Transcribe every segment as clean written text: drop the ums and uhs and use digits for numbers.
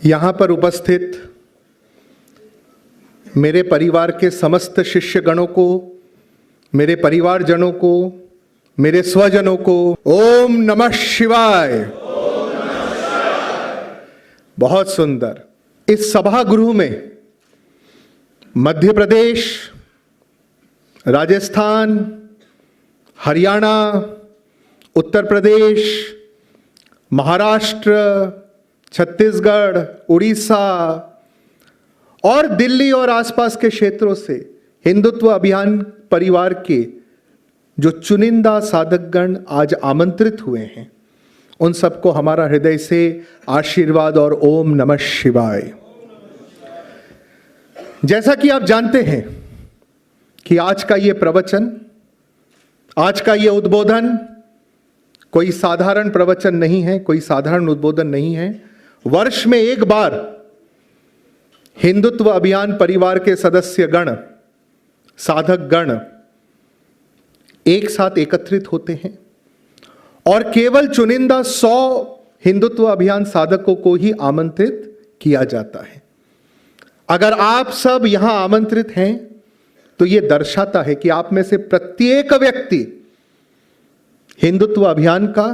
यहाँ पर उपस्थित मेरे परिवार के समस्त शिष्यगणों को, मेरे परिवारजनों को, मेरे स्वजनों को ओम नमः शिवाय। बहुत सुंदर। इस सभागृह में मध्य प्रदेश, राजस्थान, हरियाणा, उत्तर प्रदेश, महाराष्ट्र, छत्तीसगढ़, उड़ीसा और दिल्ली और आसपास के क्षेत्रों से हिंदुत्व अभियान परिवार के जो चुनिंदा साधकगण आज आमंत्रित हुए हैं, उन सबको हमारा हृदय से आशीर्वाद और ओम नमः शिवाय। जैसा कि आप जानते हैं कि आज का ये प्रवचन, आज का ये उद्बोधन कोई साधारण प्रवचन नहीं है, कोई साधारण उद्बोधन नहीं है। वर्ष में एक बार हिंदुत्व अभियान परिवार के सदस्य गण, साधक गण एक साथ एकत्रित होते हैं और केवल चुनिंदा 100 हिंदुत्व अभियान साधकों को ही आमंत्रित किया जाता है। अगर आप सब यहां आमंत्रित हैं तो यह दर्शाता है कि आप में से प्रत्येक व्यक्ति हिंदुत्व अभियान का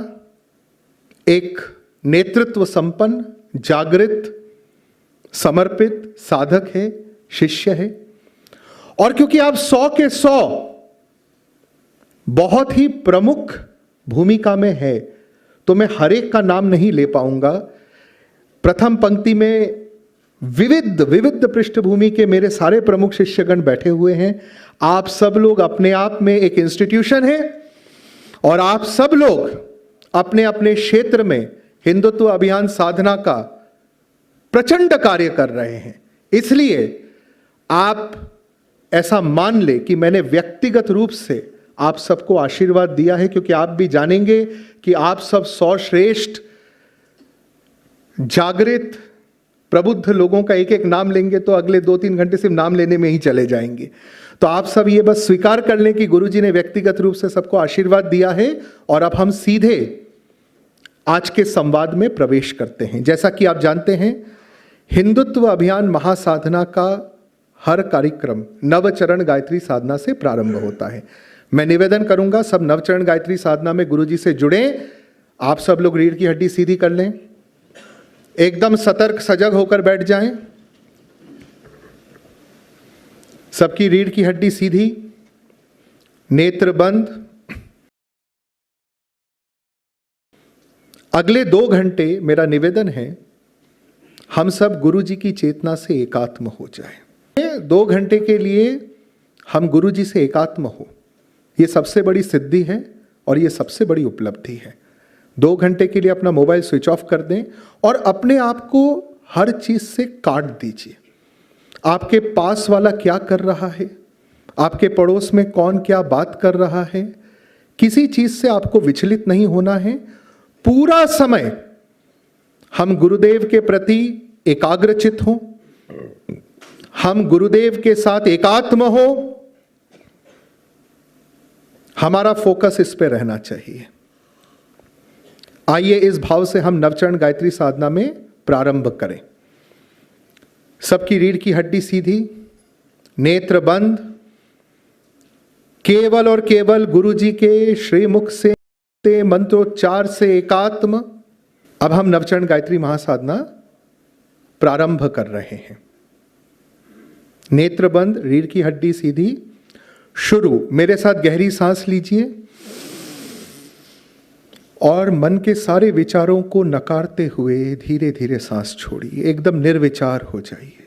एक नेतृत्व संपन्न, जागृत, समर्पित साधक है, शिष्य है। और क्योंकि आप 100 के 100 बहुत ही प्रमुख भूमिका में है, तो मैं हर एक का नाम नहीं ले पाऊंगा। प्रथम पंक्ति में विविध पृष्ठभूमि के मेरे सारे प्रमुख शिष्यगण बैठे हुए हैं। आप सब लोग अपने आप में एक इंस्टीट्यूशन है और आप सब लोग अपने अपने क्षेत्र में हिंदुत्व अभियान साधना का प्रचंड कार्य कर रहे हैं। इसलिए आप ऐसा मान ले कि मैंने व्यक्तिगत रूप से आप सबको आशीर्वाद दिया है, क्योंकि आप भी जानेंगे कि आप सब 100 श्रेष्ठ जागृत प्रबुद्ध लोगों का एक एक नाम लेंगे तो अगले 2-3 घंटे सिर्फ नाम लेने में ही चले जाएंगे। तो आप सब ये बस स्वीकार कर लें कि गुरुजी ने व्यक्तिगत रूप से सबको आशीर्वाद दिया है। और अब हम सीधे आज के संवाद में प्रवेश करते हैं। जैसा कि आप जानते हैं, हिंदुत्व अभियान महासाधना का हर कार्यक्रम नवचरण गायत्री साधना से प्रारंभ होता है। मैं निवेदन करूंगा सब नवचरण गायत्री साधना में गुरुजी से जुड़े। आप सब लोग रीढ़ की हड्डी सीधी कर लें, एकदम सतर्क सजग होकर बैठ जाएं। सबकी रीढ़ की हड्डी सीधी, नेत्र बंद। अगले 2 घंटे मेरा निवेदन है हम सब गुरु जी की चेतना से एकात्म हो जाए। 2 घंटे के लिए हम गुरु जी से एकात्म हो, ये सबसे बड़ी सिद्धि है और ये सबसे बड़ी उपलब्धि है। 2 घंटे के लिए अपना मोबाइल स्विच ऑफ कर दें और अपने आप को हर चीज से काट दीजिए। आपके पास वाला क्या कर रहा है, आपके पड़ोस में कौन क्या बात कर रहा है, किसी चीज से आपको विचलित नहीं होना है। पूरा समय हम गुरुदेव के प्रति एकाग्रचित हों, हम गुरुदेव के साथ एकात्म हो। हमारा फोकस इस पे रहना चाहिए। आइए इस भाव से हम नवचरण गायत्री साधना में प्रारंभ करें। सबकी रीढ़ की हड्डी सीधी, नेत्र बंद। केवल और केवल गुरु जी के श्रीमुख से मंत्रोच्चार से एकात्म। अब हम नवचरण गायत्री महासाधना प्रारंभ कर रहे हैं। नेत्र बंद, रीढ़ की हड्डी सीधी, शुरू। मेरे साथ गहरी सांस लीजिए और मन के सारे विचारों को नकारते हुए धीरे धीरे सांस छोड़िए, एकदम निर्विचार हो जाइए।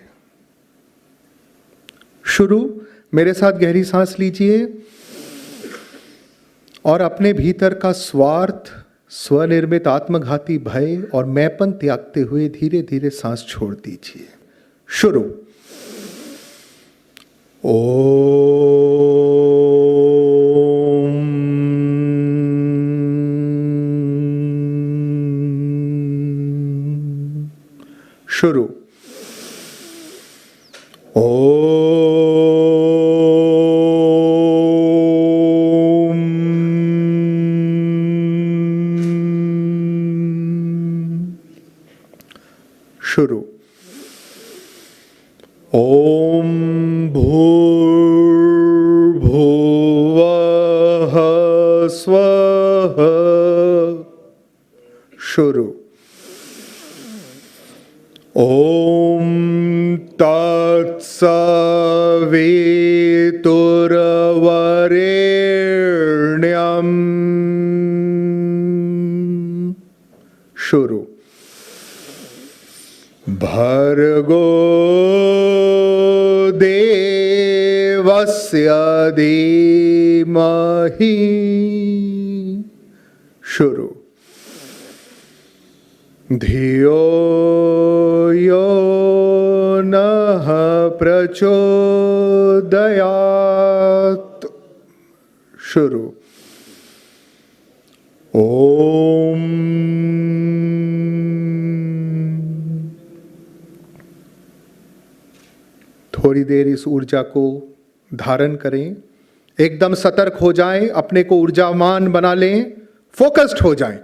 शुरू। मेरे साथ गहरी सांस लीजिए और अपने भीतर का स्वार्थ, स्वनिर्मित आत्मघाती भय और मैंपन त्यागते हुए धीरे धीरे सांस छोड़ दीजिए। शुरू। शुरू। शुरू। ओम भूर्भुवः स्वः। शुरू। ओम तत्सवितुर्वरेण्यं। शुरू। भर्गो देवस्य धीमहि। शुरू। धियो यो नः प्रचोदयात्। शुरू। ओम। थोड़ी देर इस ऊर्जा को धारण करें, एकदम सतर्क हो जाएं, अपने को ऊर्जावान बना लें, फोकस्ड हो जाएं।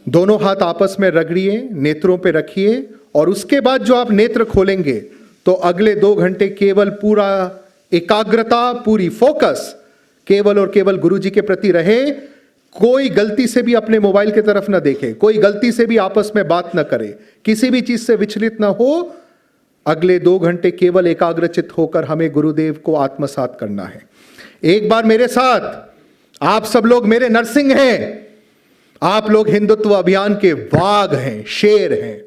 दोनों हाथ आपस में रगड़िए, नेत्रों पे रखिए और उसके बाद जो आप नेत्र खोलेंगे तो अगले 2 घंटे केवल पूरा एकाग्रता, पूरी फोकस केवल और केवल गुरु जी के प्रति रहे। कोई गलती से भी अपने मोबाइल की तरफ ना देखे, कोई गलती से भी आपस में बात ना करे, किसी भी चीज से विचलित ना हो। अगले 2 घंटे केवल एकाग्रचित होकर हमें गुरुदेव को आत्मसात करना है। एक बार मेरे साथ, आप सब लोग मेरे नरसिंह हैं, आप लोग हिंदुत्व अभियान के वाघ हैं, शेर हैं।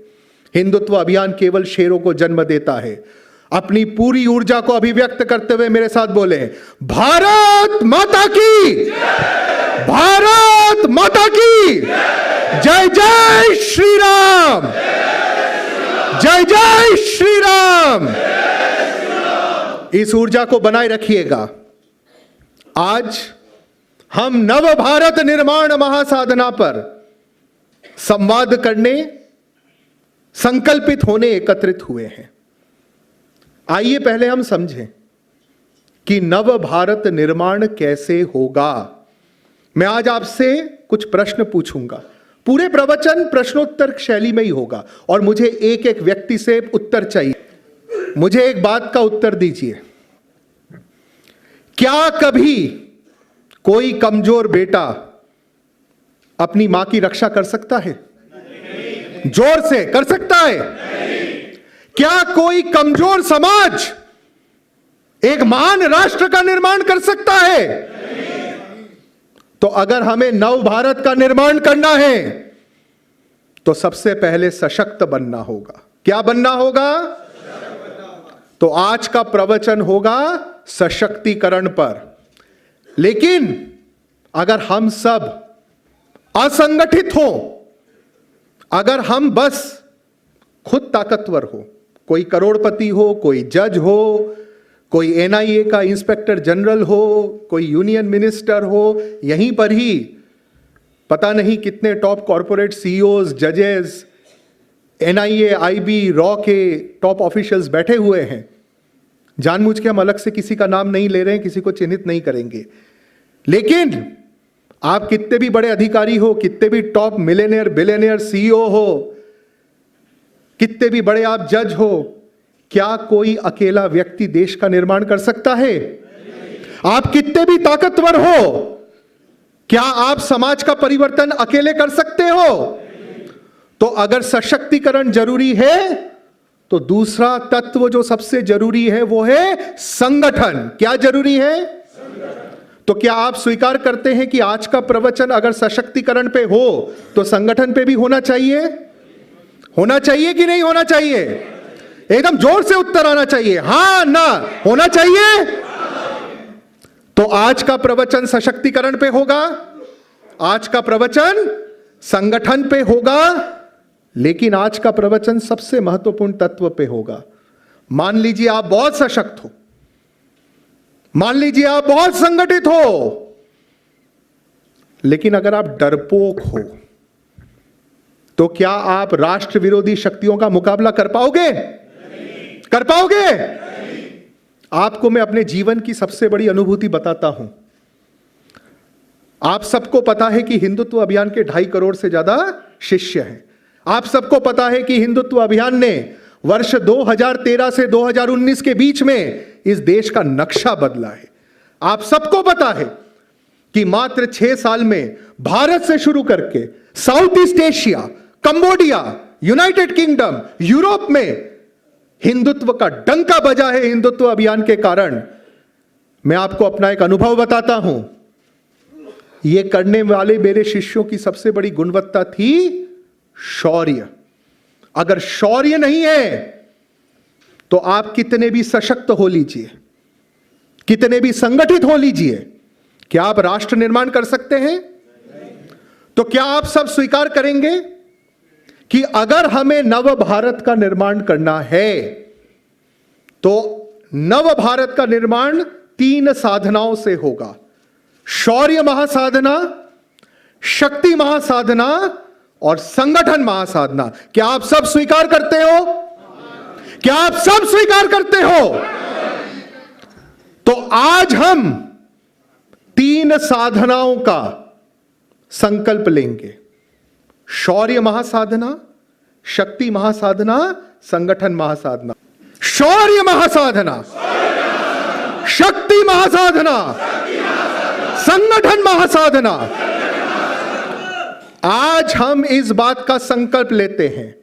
हिंदुत्व अभियान केवल शेरों को जन्म देता है। अपनी पूरी ऊर्जा को अभिव्यक्त करते हुए मेरे साथ बोले, भारत माता की, भारत माता की जय। जय श्री राम, जय जय श्री राम। इस ऊर्जा को बनाए रखिएगा। आज हम नव भारत निर्माण महासाधना पर संवाद करने, संकल्पित होने एकत्रित हुए हैं। आइए पहले हम समझें कि नव भारत निर्माण कैसे होगा। मैं आज आपसे कुछ प्रश्न पूछूंगा। पूरे प्रवचन प्रश्नोत्तर शैली में ही होगा और मुझे एक एक व्यक्ति से उत्तर चाहिए। मुझे एक बात का उत्तर दीजिए, क्या कभी कोई कमजोर बेटा अपनी मां की रक्षा कर सकता है? जोर से कर सकता है? क्या कोई कमजोर समाज एक महान राष्ट्र का निर्माण कर सकता है? तो अगर हमें नव भारत का निर्माण करना है तो सबसे पहले सशक्त बनना होगा। क्या बनना होगा? तो आज का प्रवचन होगा सशक्तिकरण पर। लेकिन अगर हम सब असंगठित हो, अगर हम बस खुद ताकतवर हो, कोई करोड़पति हो, कोई जज हो, कोई एनआईए का इंस्पेक्टर जनरल हो, कोई यूनियन मिनिस्टर हो, यहीं पर ही पता नहीं कितने टॉप कॉर्पोरेट सीईओज, जजेस, एनआईए, आईबी, रॉ के टॉप ऑफिशियल्स बैठे हुए हैं। जानबूझ के हम अलग से किसी का नाम नहीं ले रहे हैं, किसी को चिन्हित नहीं करेंगे। लेकिन आप कितने भी बड़े अधिकारी हो, कितने भी टॉप मिलेनियर, बिलियनियर, सीईओ हो, कितने भी बड़े आप जज हो, क्या कोई अकेला व्यक्ति देश का निर्माण कर सकता है? आप कितने भी ताकतवर हो, क्या आप समाज का परिवर्तन अकेले कर सकते हो? तो अगर सशक्तिकरण जरूरी है तो दूसरा तत्व जो सबसे जरूरी है वो है संगठन। क्या जरूरी है? तो क्या आप स्वीकार करते हैं कि आज का प्रवचन अगर सशक्तिकरण पे हो तो संगठन पे भी होना चाहिए? होना चाहिए कि नहीं होना चाहिए? एकदम जोर से उत्तर आना चाहिए, हां ना, होना चाहिए। तो आज का प्रवचन सशक्तिकरण पे होगा, आज का प्रवचन संगठन पे होगा, लेकिन आज का प्रवचन सबसे महत्वपूर्ण तत्व पे होगा। मान लीजिए आप बहुत सशक्त हो, मान लीजिए आप बहुत संगठित हो, लेकिन अगर आप डरपोक हो तो क्या आप राष्ट्र विरोधी शक्तियों का मुकाबला कर पाओगे? कर पाओगे? आपको मैं अपने जीवन की सबसे बड़ी अनुभूति बताता हूं। आप सबको पता है कि हिंदुत्व अभियान के 2.5 करोड़ से ज्यादा शिष्य हैं। आप सबको पता है कि हिंदुत्व अभियान ने वर्ष 2013 से 2019 के बीच में इस देश का नक्शा बदला है। आप सबको पता है कि मात्र 6 साल में भारत से शुरू करके south east Asia, Cambodia, United kingdom, Europe में हिंदुत्व का डंका बजा है हिंदुत्व अभियान के कारण। मैं आपको अपना एक अनुभव बताता हूं। यह करने वाले मेरे शिष्यों की सबसे बड़ी गुणवत्ता थी शौर्य। अगर शौर्य नहीं है तो आप कितने भी सशक्त हो लीजिए, कितने भी संगठित हो लीजिए, क्या आप राष्ट्र निर्माण कर सकते हैं? तो क्या आप सब स्वीकार करेंगे कि अगर हमें नव भारत का निर्माण करना है तो नव भारत का निर्माण 3 साधनाओं से होगा। शौर्य महासाधना, शक्ति महासाधना और संगठन महासाधना। क्या आप सब स्वीकार करते हो? क्या आप सब स्वीकार करते हो? तो आज हम 3 साधनाओं का संकल्प लेंगे। शौर्य महासाधना, शक्ति महासाधना, संगठन महासाधना। शौर्य महासाधना, शक्ति महासाधना, संगठन महासाधना। आज हम इस बात का संकल्प लेते हैं।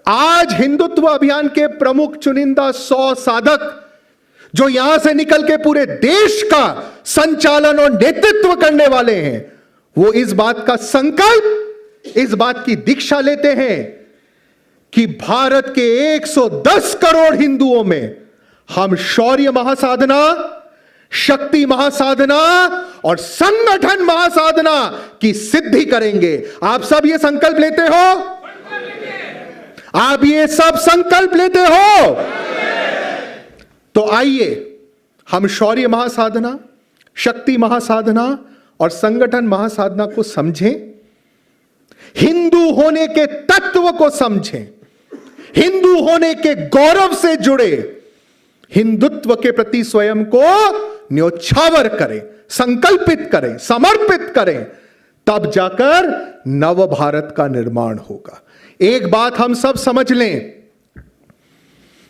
आज हिंदुत्व अभियान के प्रमुख चुनिंदा 100 साधक जो यहां से निकल के पूरे देश का संचालन और नेतृत्व करने वाले हैं, वो इस बात का संकल्प, इस बात की दीक्षा लेते हैं कि भारत के 110 करोड़ हिंदुओं में हम शौर्य महासाधना, शक्ति महासाधना और संगठन महासाधना की सिद्धि करेंगे। आप सब ये संकल्प लेते हो? आप ये सब संकल्प लेते हो? तो आइए हम शौर्य महासाधना, शक्ति महासाधना और संगठन महासाधना को समझें, हिंदू होने के तत्व को समझें, हिंदू होने के गौरव से जुड़े हिंदुत्व के प्रति स्वयं को न्योछावर करें, संकल्पित करें, समर्पित करें, तब जाकर नव भारत का निर्माण होगा। एक बात हम सब समझ लें,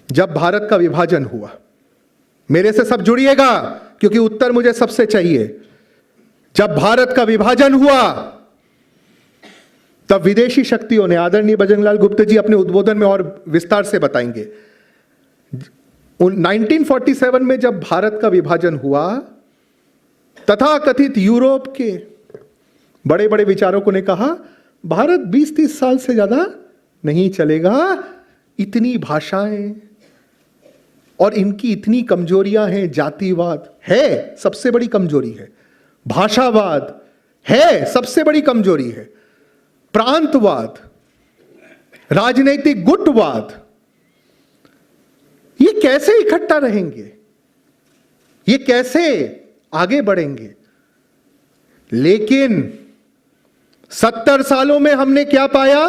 जब भारत का विभाजन हुआ, मेरे से सब जुड़िएगा क्योंकि उत्तर मुझे सबसे चाहिए। जब भारत का विभाजन हुआ तब विदेशी शक्तियों ने, आदरणीय बजरंगलाल गुप्ता जी अपने उद्बोधन में और विस्तार से बताएंगे, 1947 में जब भारत का विभाजन हुआ, तथाकथित यूरोप के बड़े बड़े विचारकों ने कहा भारत 20-30 साल से ज्यादा नहीं चलेगा, इतनी भाषाएं और इनकी इतनी कमजोरियां हैं। जातिवाद है सबसे बड़ी कमजोरी है, भाषावाद है सबसे बड़ी कमजोरी है, प्रांतवाद, राजनीतिक गुटवाद, ये कैसे इकट्ठा रहेंगे, ये कैसे आगे बढ़ेंगे? लेकिन 70 सालों में हमने क्या पाया?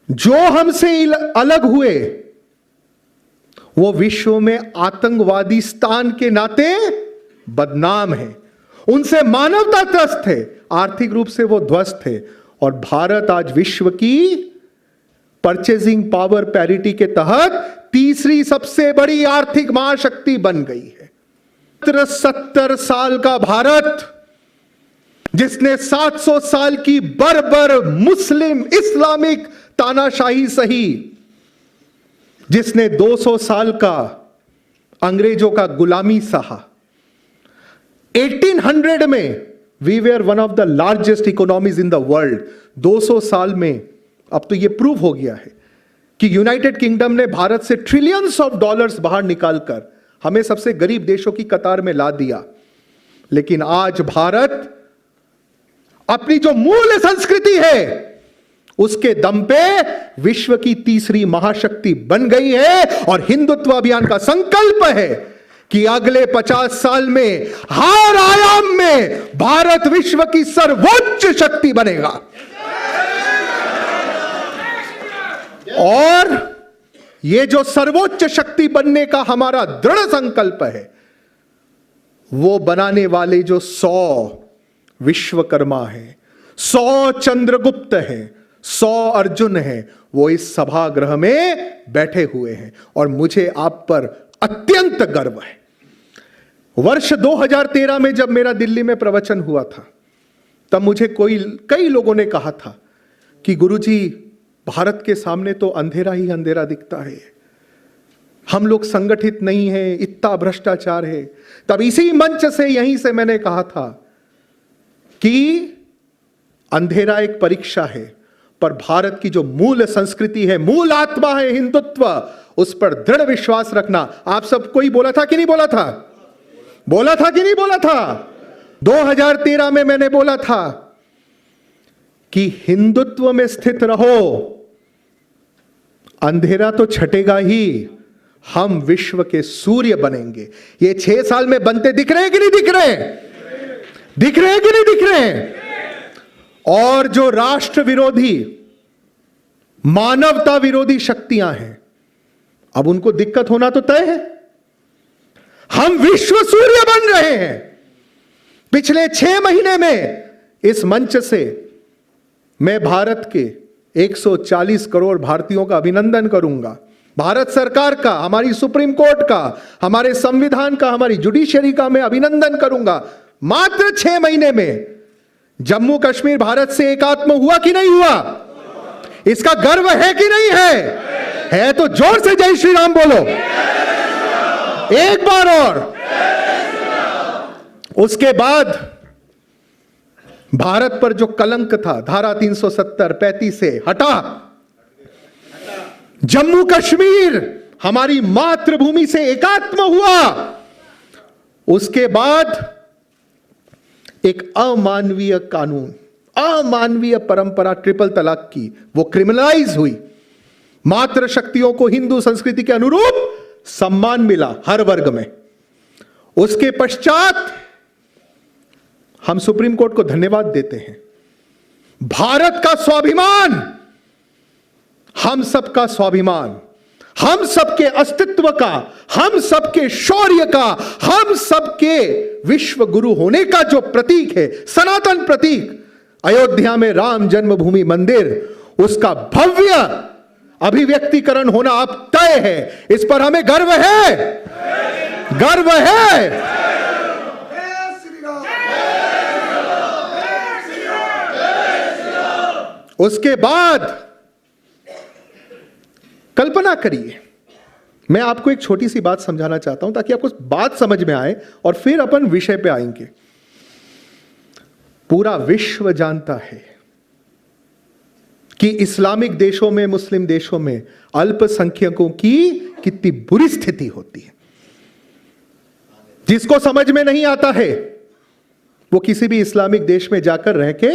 जो हमसे अलग हुए वो विश्व में आतंकवादी स्थान के नाते बदनाम है, उनसे मानवता त्रस्त है, आर्थिक रूप से वो ध्वस्त है। और भारत आज विश्व की परचेजिंग पावर पैरिटी के तहत तीसरी सबसे बड़ी आर्थिक महाशक्ति बन गई है। 70 साल का भारत, जिसने 700 साल की बर्बर मुस्लिम इस्लामिक तानाशाही सही, जिसने 200 साल का अंग्रेजों का गुलामी सहा, 1800 में we were one of the largest economies in the world. 200 साल में अब तो यह प्रूव हो गया है कि यूनाइटेड किंगडम ने भारत से ट्रिलियंस ऑफ डॉलर्स बाहर निकालकर हमें सबसे गरीब देशों की कतार में ला दिया। लेकिन आज भारत अपनी जो मूल संस्कृति है उसके दम पे विश्व की तीसरी महाशक्ति बन गई है। और हिंदुत्व अभियान का संकल्प है कि अगले 50 साल में हर आयाम में भारत विश्व की सर्वोच्च शक्ति बनेगा। और ये जो सर्वोच्च शक्ति बनने का हमारा दृढ़ संकल्प है, वो बनाने वाले जो 100 विश्वकर्मा हैं, 100 चंद्रगुप्त हैं, 100 अर्जुन हैं, वो इस सभागृह में बैठे हुए हैं और मुझे आप पर अत्यंत गर्व है। वर्ष 2013 में जब मेरा दिल्ली में प्रवचन हुआ था, तब मुझे कई लोगों ने कहा था कि गुरुजी, भारत के सामने तो अंधेरा ही अंधेरा दिखता है, हम लोग संगठित नहीं है, इतना भ्रष्टाचार है। तब इसी मंच से, यहीं से मैंने कहा था कि अंधेरा एक परीक्षा है, पर भारत की जो मूल संस्कृति है, मूल आत्मा है हिंदुत्व, उस पर दृढ़ विश्वास रखना। आप सब कोई बोला था कि नहीं बोला था? बोला था कि नहीं बोला था? 2013 में मैंने बोला था कि हिंदुत्व में स्थित रहो, अंधेरा तो छटेगा ही, हम विश्व के सूर्य बनेंगे। ये 6 साल में बनते दिख रहे हैं कि नहीं दिख रहे? दिख रहे हैं कि नहीं दिख रहे? और जो राष्ट्र विरोधी, मानवता विरोधी शक्तियां हैं, अब उनको दिक्कत होना तो तय है। हम विश्व सूर्य बन रहे हैं। पिछले 6 महीने में इस मंच से मैं भारत के 140 करोड़ भारतीयों का अभिनंदन करूंगा। भारत सरकार का, हमारी सुप्रीम कोर्ट का, हमारे संविधान का, हमारी जुडिशरी का मैं अभिनंदन करूंगा। मात्र 6 महीने में जम्मू कश्मीर भारत से एकात्म हुआ कि नहीं हुआ? इसका गर्व है कि नहीं है? है तो जोर से जय श्री राम बोलो एक बार और। उसके बाद भारत पर जो कलंक था, धारा 370 35 से हटा। जम्मू कश्मीर हमारी मातृभूमि से एकात्म हुआ। उसके बाद एक अमानवीय कानून, अमानवीय परंपरा ट्रिपल तलाक की, वो क्रिमिनलाइज हुई। मातृ शक्तियों को हिंदू संस्कृति के अनुरूप सम्मान मिला हर वर्ग में। उसके पश्चात हम सुप्रीम कोर्ट को धन्यवाद देते हैं। भारत का स्वाभिमान, हम सबका स्वाभिमान, हम सबके अस्तित्व का, हम सबके शौर्य का, हम सबके विश्व गुरु होने का जो प्रतीक है, सनातन प्रतीक, अयोध्या में राम जन्मभूमि मंदिर, उसका भव्य अभिव्यक्तिकरण होना अब तय है। इस पर हमें गर्व है, गर्व है। उसके बाद कल्पना करिए, मैं आपको एक छोटी सी बात समझाना चाहता हूं ताकि आपको बात समझ में आए और फिर अपन विषय पे आएंगे। पूरा विश्व जानता है कि इस्लामिक देशों में, मुस्लिम देशों में अल्पसंख्यकों की कितनी बुरी स्थिति होती है। जिसको समझ में नहीं आता है वो किसी भी इस्लामिक देश में जाकर रह के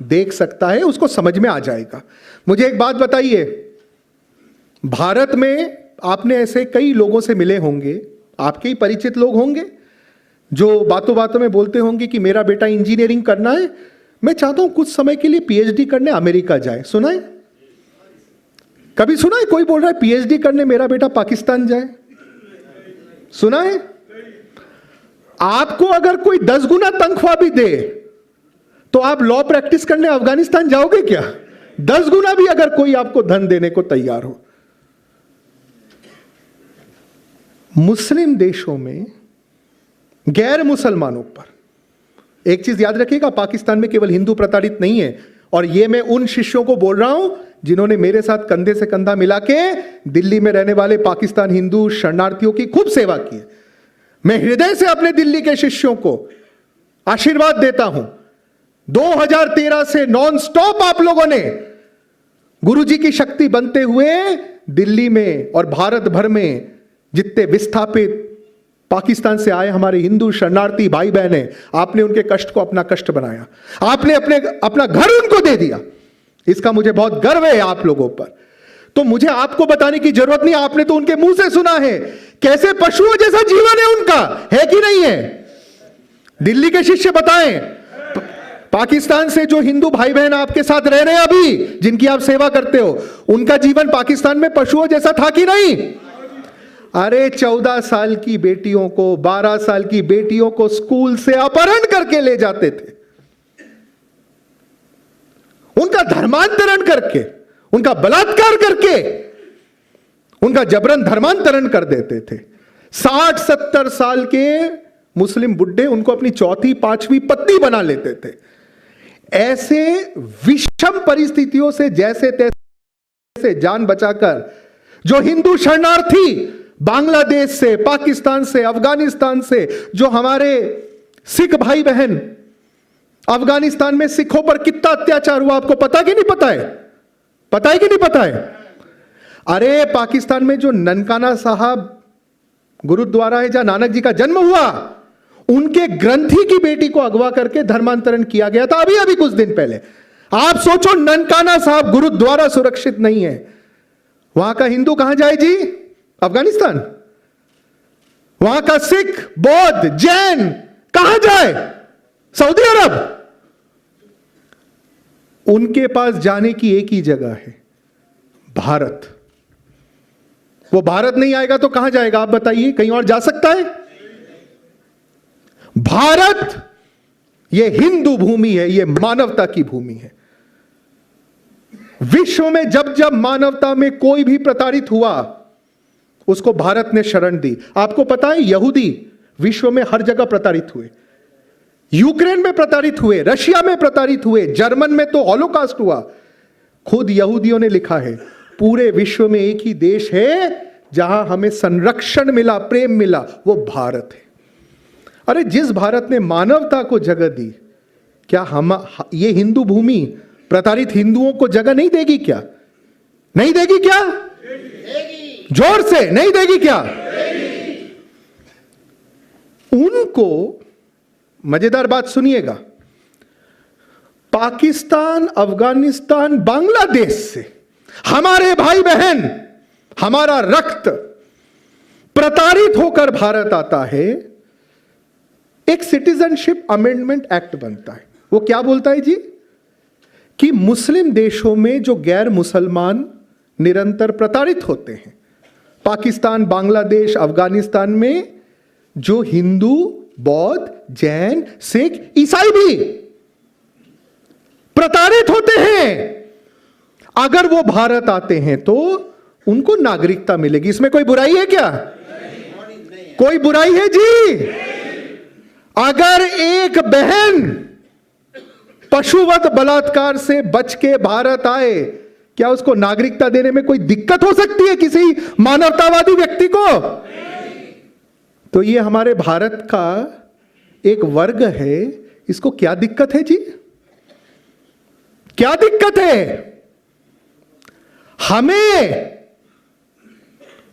देख सकता है, उसको समझ में आ जाएगा। मुझे एक बात बताइए, भारत में आपने ऐसे कई लोगों से मिले होंगे, आपके ही परिचित लोग होंगे जो बातों बातों में बोलते होंगे कि मेरा बेटा इंजीनियरिंग करना है, मैं चाहता हूं कुछ समय के लिए पीएचडी करने अमेरिका जाए। सुना है? कभी सुना है कोई बोल रहा है पीएचडी करने मेरा बेटा पाकिस्तान जाए? सुना है? आपको अगर कोई 10 गुना तनख्वाह भी दे तो आप लॉ प्रैक्टिस करने अफगानिस्तान जाओगे क्या? 10 गुना भी अगर कोई आपको धन देने को तैयार हो। मुस्लिम देशों में गैर मुसलमानों पर, एक चीज याद रखिएगा, पाकिस्तान में केवल हिंदू प्रताड़ित नहीं है। और ये मैं उन शिष्यों को बोल रहा हूं जिन्होंने मेरे साथ कंधे से कंधा मिला के दिल्ली में रहने वाले पाकिस्तान हिंदू शरणार्थियों की खूब सेवा की है। मैं हृदय से अपने दिल्ली के शिष्यों को आशीर्वाद देता हूं। 2013 से नॉन स्टॉप आप लोगों ने गुरुजी की शक्ति बनते हुए दिल्ली में और भारत भर में जितने विस्थापित पाकिस्तान से आए हमारे हिंदू शरणार्थी भाई बहन हैं, आपने उनके कष्ट को अपना कष्ट बनाया, आपने अपना घर उनको दे दिया। इसका मुझे बहुत गर्व है आप लोगों पर। तो मुझे आपको बताने की जरूरत नहीं, आपने तो उनके मुंह से सुना है कैसे पशुओं जैसा जीवन है उनका, है कि नहीं है? दिल्ली के शिष्य बताएं, पाकिस्तान से जो हिंदू भाई बहन आपके साथ रह रहे हैं अभी, जिनकी आप सेवा करते हो, उनका जीवन पाकिस्तान में पशुओं जैसा था कि नहीं? अरे 14 साल की बेटियों को, 12 साल की बेटियों को स्कूल से अपहरण करके ले जाते थे। उनका धर्मांतरण करके, उनका बलात्कार करके, उनका जबरन धर्मांतरण कर देते थे। 60-70 साल के मुस्लिम बुड्ढे उनको अपनी चौथी पांचवी पत्नी बना लेते थे। ऐसे विषम परिस्थितियों से जैसे तैसे जान बचाकर जो हिंदू शरणार्थी बांग्लादेश से, पाकिस्तान से, अफगानिस्तान से, जो हमारे सिख भाई बहन, अफगानिस्तान में सिखों पर कितना अत्याचार हुआ आपको पता कि नहीं पता है? पता है कि नहीं पता है? अरे पाकिस्तान में जो ननकाना साहब गुरुद्वारा है जहां नानक जी का जन्म हुआ, उनके ग्रंथी की बेटी को अगवा करके धर्मांतरण किया गया था अभी कुछ दिन पहले। आप सोचो, ननकाना साहब गुरुद्वारा सुरक्षित नहीं है, वहां का हिंदू कहां जाए जी? अफगानिस्तान। वहां का सिख, बौद्ध, जैन कहां जाए? सऊदी अरब। उनके पास जाने की एक ही जगह है, भारत। वो भारत नहीं आएगा तो कहां जाएगा आप बताइए? कहीं और जा सकता है? भारत ये हिंदू भूमि है, ये मानवता की भूमि है। विश्व में जब जब मानवता में कोई भी प्रताड़ित हुआ, उसको भारत ने शरण दी। आपको पता है, यहूदी विश्व में हर जगह प्रताड़ित हुए। यूक्रेन में प्रताड़ित हुए, रशिया में प्रताड़ित हुए, जर्मन में तो हॉलोकॉस्ट हुआ। खुद यहूदियों ने लिखा है, पूरे विश्व में एक ही देश है जहां हमें संरक्षण मिला, प्रेम मिला, वो भारत है। अरे जिस भारत ने मानवता को जगह दी, क्या हम ये हिंदू भूमि प्रताड़ित हिंदुओं को जगह नहीं देगी क्या? नहीं देगी क्या? जोर से नहीं देगी क्या? उनको, मजेदार बात सुनिएगा, पाकिस्तान, अफगानिस्तान, बांग्लादेश से हमारे भाई बहन, हमारा रक्त प्रताड़ित होकर भारत आता है, एक सिटीजनशिप अमेंडमेंट एक्ट बनता है। वो क्या बोलता है जी? कि मुस्लिम देशों में जो गैर मुसलमान निरंतर प्रताड़ित होते हैं, पाकिस्तान, बांग्लादेश, अफगानिस्तान में जो हिंदू, बौद्ध, जैन, सिख, ईसाई भी प्रताड़ित होते हैं, अगर वो भारत आते हैं तो उनको नागरिकता मिलेगी। इसमें कोई बुराई है क्या? कोई बुराई है जी? अगर एक बहन पशुवत बलात्कार से बच के भारत आए, क्या उसको नागरिकता देने में कोई दिक्कत हो सकती है किसी मानवतावादी व्यक्ति को? तो ये हमारे भारत का एक वर्ग है, इसको क्या दिक्कत है जी? क्या दिक्कत है? हमें,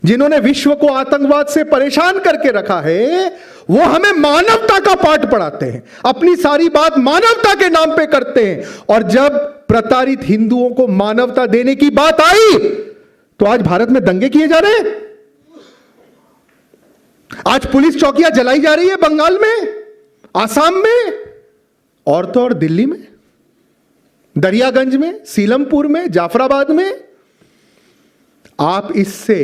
जिन्होंने विश्व को आतंकवाद से परेशान करके रखा है, वो हमें मानवता का पाठ पढ़ाते हैं, अपनी सारी बात मानवता के नाम पे करते हैं। और जब प्रताड़ित हिंदुओं को मानवता देने की बात आई तो आज भारत में दंगे किए जा रहे हैं। आज पुलिस चौकियां जलाई जा रही है बंगाल में, आसाम में, और तो और दिल्ली में, दरियागंज में, सीलमपुर में, जाफराबाद में। आप इससे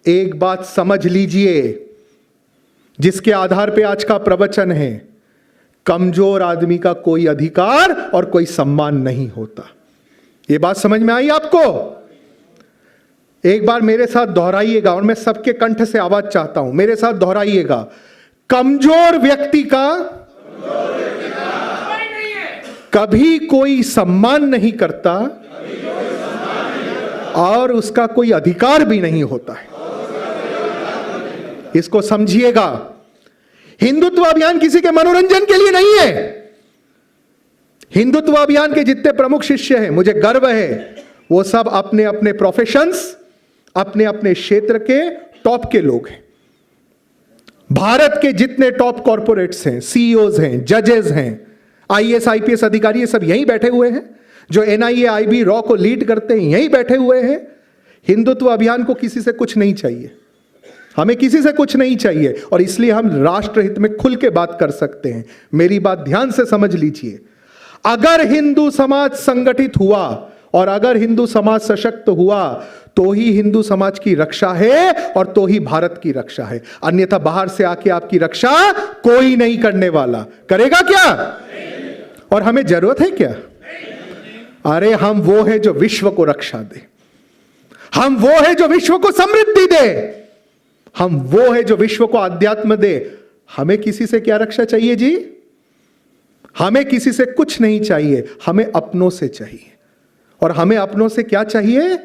एक बात समझ लीजिए, जिसके आधार पे आज का प्रवचन है, कमजोर आदमी का कोई अधिकार और कोई सम्मान नहीं होता। यह बात समझ में आई आपको? एक बार मेरे साथ दोहराइएगा, और मैं सबके कंठ से आवाज चाहता हूं, मेरे साथ दोहराइएगा। कमजोर व्यक्ति का कभी कोई सम्मान नहीं करता और उसका कोई अधिकार भी नहीं होता है। इसको समझिएगा। हिंदुत्व अभियान किसी के मनोरंजन के लिए नहीं है। हिंदुत्व अभियान के जितने प्रमुख शिष्य हैं, मुझे गर्व है, वो सब अपने अपने प्रोफेशंस, अपने अपने क्षेत्र के टॉप के लोग हैं। भारत के जितने टॉप कॉर्पोरेट्स हैं, सीईओज हैं, जजेस हैं, आईएएस आईपीएस अधिकारी, ये सब यहीं बैठे हुए हैं। जो एनआईए आईबी रॉ को लीड करते हैं, यहीं बैठे हुए हैं। हिंदुत्व अभियान को किसी से कुछ नहीं चाहिए, हमें किसी से कुछ नहीं चाहिए, और इसलिए हम राष्ट्र हित में खुल के बात कर सकते हैं। मेरी बात ध्यान से समझ लीजिए। अगर हिंदू समाज संगठित हुआ और अगर हिंदू समाज सशक्त हुआ तो ही हिंदू समाज की रक्षा है और तो ही भारत की रक्षा है। अन्यथा बाहर से आके आपकी रक्षा कोई नहीं करने वाला। करेगा क्या? और हमें जरूरत है क्या? अरे हम वो है जो विश्व को रक्षा दे, हम वो है जो विश्व को समृद्धि दे, हम वो है जो विश्व को आध्यात्म दे। हमें किसी से क्या रक्षा चाहिए जी? हमें किसी से कुछ नहीं चाहिए, हमें अपनों से चाहिए। और हमें अपनों से क्या चाहिए?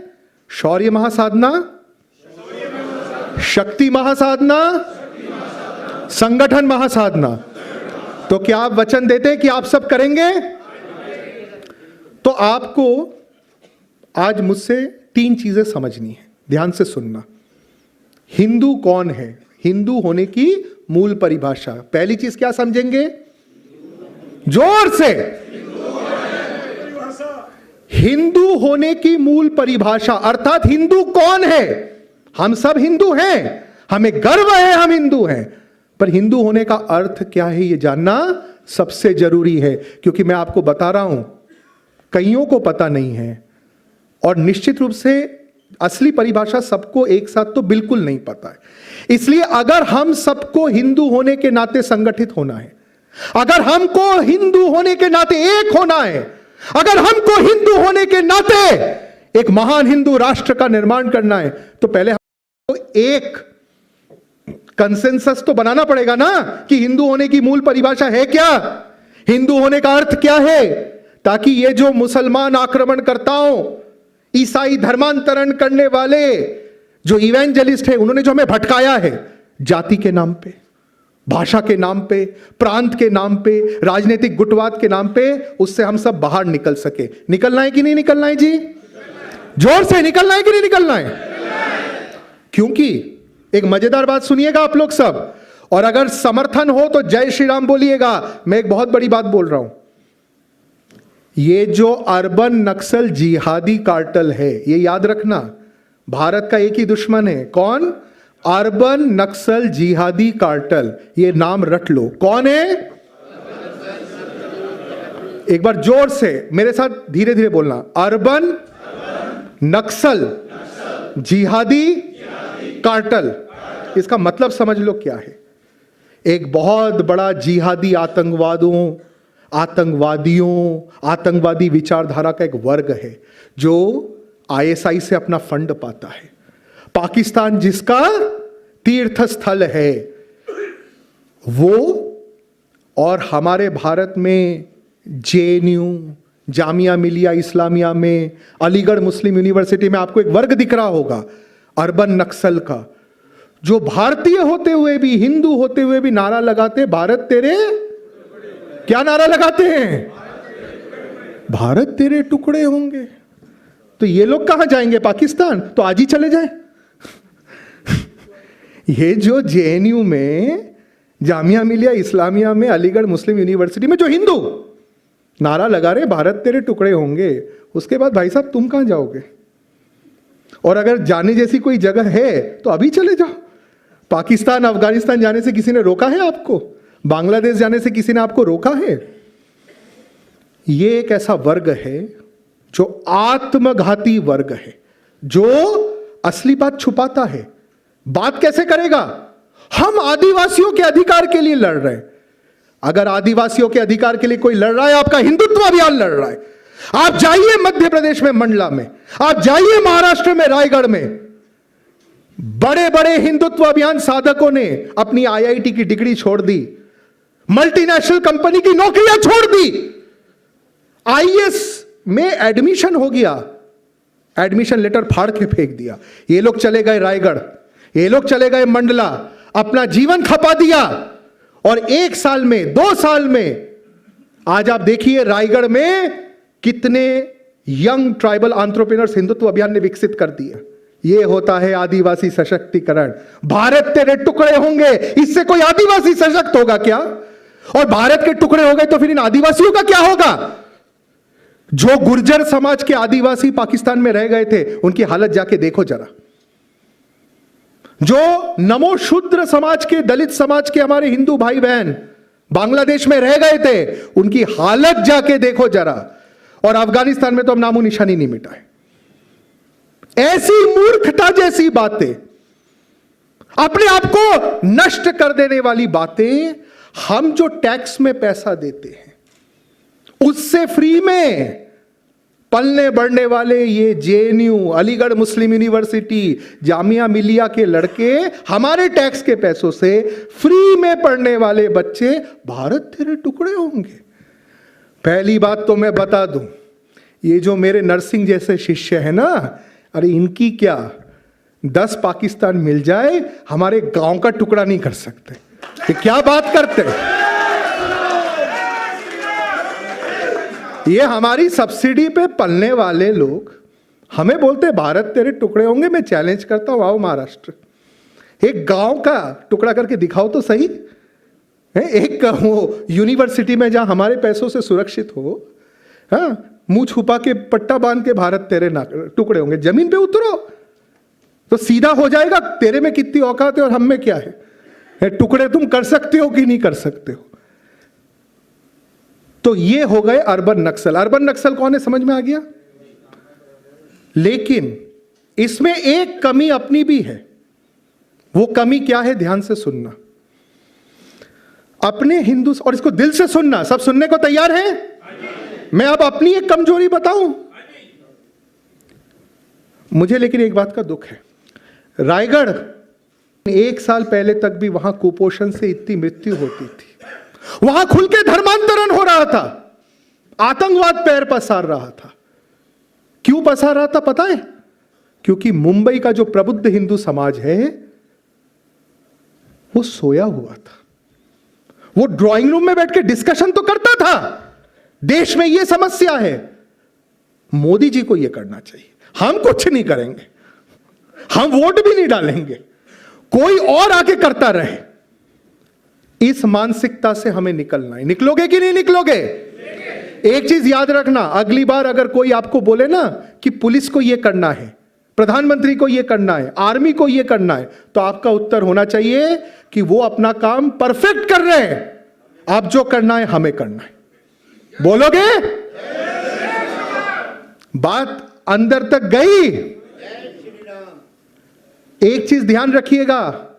शौर्य महासाधना, शक्ति महासाधना, संगठन महासाधना। तो क्या आप वचन देते हैं कि आप सब करेंगे? तो आपको आज मुझसे 3 चीजें समझनी है, ध्यान से सुनना। हिंदू कौन है? हिंदू होने की मूल परिभाषा। पहली चीज क्या समझेंगे? जोर से। हिंदू होने की मूल परिभाषा अर्थात हिंदू कौन है? हम सब हिंदू हैं, हमें गर्व है हम हिंदू हैं, पर हिंदू होने का अर्थ क्या है ये जानना सबसे जरूरी है। क्योंकि मैं आपको बता रहा हूं, कईयों को पता नहीं है, और निश्चित रूप से असली परिभाषा सबको एक साथ तो बिल्कुल नहीं पता है। इसलिए अगर हम सबको हिंदू होने के नाते संगठित होना है, अगर हमको हिंदू होने के नाते एक होना है, अगर हमको हिंदू होने के नाते एक महान हिंदू राष्ट्र का निर्माण करना है, तो पहले हमको एक कंसेंसस तो बनाना पड़ेगा ना कि हिंदू होने की मूल परिभाषा है क्या, हिंदू होने का अर्थ क्या है, ताकि ये जो मुसलमान आक्रमणकर्ताओं, ईसाई धर्मांतरण करने वाले जो इवेंजलिस्ट है, उन्होंने जो हमें भटकाया है जाति के नाम पे, भाषा के नाम पे, प्रांत के नाम पे, राजनीतिक गुटवाद के नाम पे, उससे हम सब बाहर निकल सके। निकलना है कि नहीं निकलना है जी? जोर से निकलना है कि नहीं निकलना है? क्योंकि एक मजेदार बात सुनिएगा आप लोग सब, और अगर समर्थन हो तो जय श्री राम बोलिएगा। मैं एक बहुत बड़ी बात बोल रहा हूं। ये जो अर्बन नक्सल जिहादी कार्टेल है, ये याद रखना, भारत का एक ही दुश्मन है। कौन? अर्बन नक्सल जिहादी कार्टेल। ये नाम रट लो, कौन है? एक बार जोर से मेरे साथ धीरे धीरे बोलना। अर्बन नक्सल जिहादी कार्टेल। इसका मतलब समझ लो क्या है। एक बहुत बड़ा जिहादी आतंकवादी विचारधारा का एक वर्ग है जो आईएसआई से अपना फंड पाता है। पाकिस्तान जिसका तीर्थ स्थल है वो, और हमारे भारत में जेएनयू, जामिया मिलिया इस्लामिया में, अलीगढ़ मुस्लिम यूनिवर्सिटी में आपको एक वर्ग दिख रहा होगा अर्बन नक्सल का, जो भारतीय होते हुए भी, हिंदू होते हुए भी नारा लगाते, भारत तेरे, क्या नारा लगाते हैं? भारत तेरे टुकड़े होंगे। तो ये लोग कहां जाएंगे? पाकिस्तान? तो आज ही चले जाएं। ये जो जेएनयू में, जामिया मिलिया इस्लामिया में, अलीगढ़ मुस्लिम यूनिवर्सिटी में जो हिंदू नारा लगा रहे भारत तेरे टुकड़े होंगे, उसके बाद भाई साहब तुम कहां जाओगे? और अगर जाने जैसी कोई जगह है तो अभी चले जाओ। पाकिस्तान, अफगानिस्तान जाने से किसी ने रोका है आपको? बांग्लादेश जाने से किसी ने आपको रोका है? ये एक ऐसा वर्ग है जो आत्मघाती वर्ग है, जो असली बात छुपाता है। बात कैसे करेगा? हम आदिवासियों के अधिकार के लिए लड़ रहे हैं। अगर आदिवासियों के अधिकार के लिए कोई लड़ रहा है, आपका हिंदुत्व अभियान लड़ रहा है। आप जाइए मध्य प्रदेश में मंडला में, आप जाइए महाराष्ट्र में रायगढ़ में, बड़े बड़े हिंदुत्व अभियान साधकों ने अपनी आईआईटी की डिग्री छोड़ दी, मल्टीनेशनल कंपनी की नौकरियां छोड़ दी, आईएएस में एडमिशन हो गया, एडमिशन लेटर फाड़ के फेंक दिया। ये लोग चले गए रायगढ़, ये लोग चले गए मंडला, अपना जीवन खपा दिया, और 1 साल में, 2 साल में आज आप देखिए रायगढ़ में कितने यंग ट्राइबल एंटरप्रेन्योर्स हिंदुत्व अभियान ने विकसित कर दिया। ये होता है आदिवासी सशक्तिकरण। भारत तेरे टुकड़े होंगे, इससे कोई आदिवासी सशक्त होगा क्या? और भारत के टुकड़े हो गए तो फिर इन आदिवासियों का क्या होगा? जो गुर्जर समाज के आदिवासी पाकिस्तान में रह गए थे, उनकी हालत जाके देखो जरा। जो नमो शूद्र समाज के, दलित समाज के हमारे हिंदू भाई बहन बांग्लादेश में रह गए थे, उनकी हालत जाके देखो जरा। और अफगानिस्तान में तो हम नामो निशानी नहीं मिटाए। ऐसी मूर्खता जैसी बातें, अपने आप को नष्ट कर देने वाली बातें, हम जो टैक्स में पैसा देते हैं उससे फ्री में पलने बढ़ने वाले ये जेएनयू, अलीगढ़ मुस्लिम यूनिवर्सिटी, जामिया मिलिया के लड़के हमारे टैक्स के पैसों से फ्री में पढ़ने वाले बच्चे भारत तेरे टुकड़े होंगे। पहली बात तो मैं बता दूं, ये जो मेरे नरसिंह जैसे शिष्य है ना, अरे इनकी क्या 10 पाकिस्तान मिल जाए हमारे गांव का टुकड़ा नहीं कर सकते। ये क्या बात करते हैं? ये हमारी सब्सिडी पे पलने वाले लोग हमें बोलते भारत तेरे टुकड़े होंगे। मैं चैलेंज करता हूं, आओ महाराष्ट्र, एक गांव का टुकड़ा करके दिखाओ तो सही। एक वो यूनिवर्सिटी में जहां हमारे पैसों से सुरक्षित हो, हाँ, मुंह छुपा के पट्टा बांध के भारत तेरे टुकड़े होंगे। जमीन पे उतरो तो सीधा हो जाएगा तेरे में कितनी औकात है और हम में क्या है। टुकड़े तुम कर सकते हो कि नहीं कर सकते हो। तो ये हो गए अर्बन नक्सल। अर्बन नक्सल कौन है समझ में आ गया। लेकिन इसमें एक कमी अपनी भी है। वो कमी क्या है, ध्यान से सुनना। अपने हिंदू, और इसको दिल से सुनना, सब सुनने को तैयार हैं? मैं अब अपनी एक कमजोरी बताऊं। मुझे लेकिन एक बात का दुख है, रायगढ़ 1 साल पहले तक भी वहां कुपोषण से इतनी मृत्यु होती थी। वहां खुल के धर्मांतरण हो रहा था, आतंकवाद पैर पसार रहा था। क्यों पसार रहा था पता है? क्योंकि मुंबई का जो प्रबुद्ध हिंदू समाज है वो सोया हुआ था। वो ड्राइंग रूम में बैठ के डिस्कशन तो करता था, देश में ये समस्या है, मोदी जी को ये करना चाहिए, हम कुछ नहीं करेंगे, हम वोट भी नहीं डालेंगे, कोई और आके करता रहे। इस मानसिकता से हमें निकलना है। निकलोगे कि नहीं निकलोगे? एक चीज याद रखना, अगली बार अगर कोई आपको बोले ना कि पुलिस को यह करना है, प्रधानमंत्री को यह करना है, आर्मी को यह करना है, तो आपका उत्तर होना चाहिए कि वो अपना काम परफेक्ट कर रहे हैं, आप जो करना है हमें करना है। बोलोगे? बात अंदर तक गई? एक चीज ध्यान रखिएगा,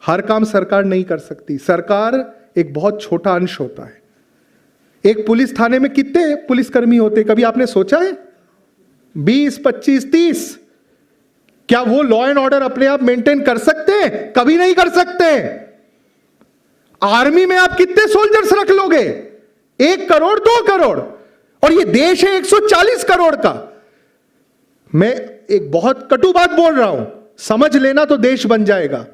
हर काम सरकार नहीं कर सकती। सरकार एक बहुत छोटा अंश होता है। एक पुलिस थाने में कितने पुलिसकर्मी होते, कभी आपने सोचा है? 20, 25, 30। क्या वो लॉ एंड ऑर्डर अपने आप मेंटेन कर सकते हैं? कभी नहीं कर सकते। आर्मी में आप कितने सोल्जर्स रख लोगे? 1 करोड़, 2 करोड़, और ये देश है 140 करोड़ का। मैं एक बहुत कटु बात बोल रहा हूं, समझ लेना तो देश बन जाएगा।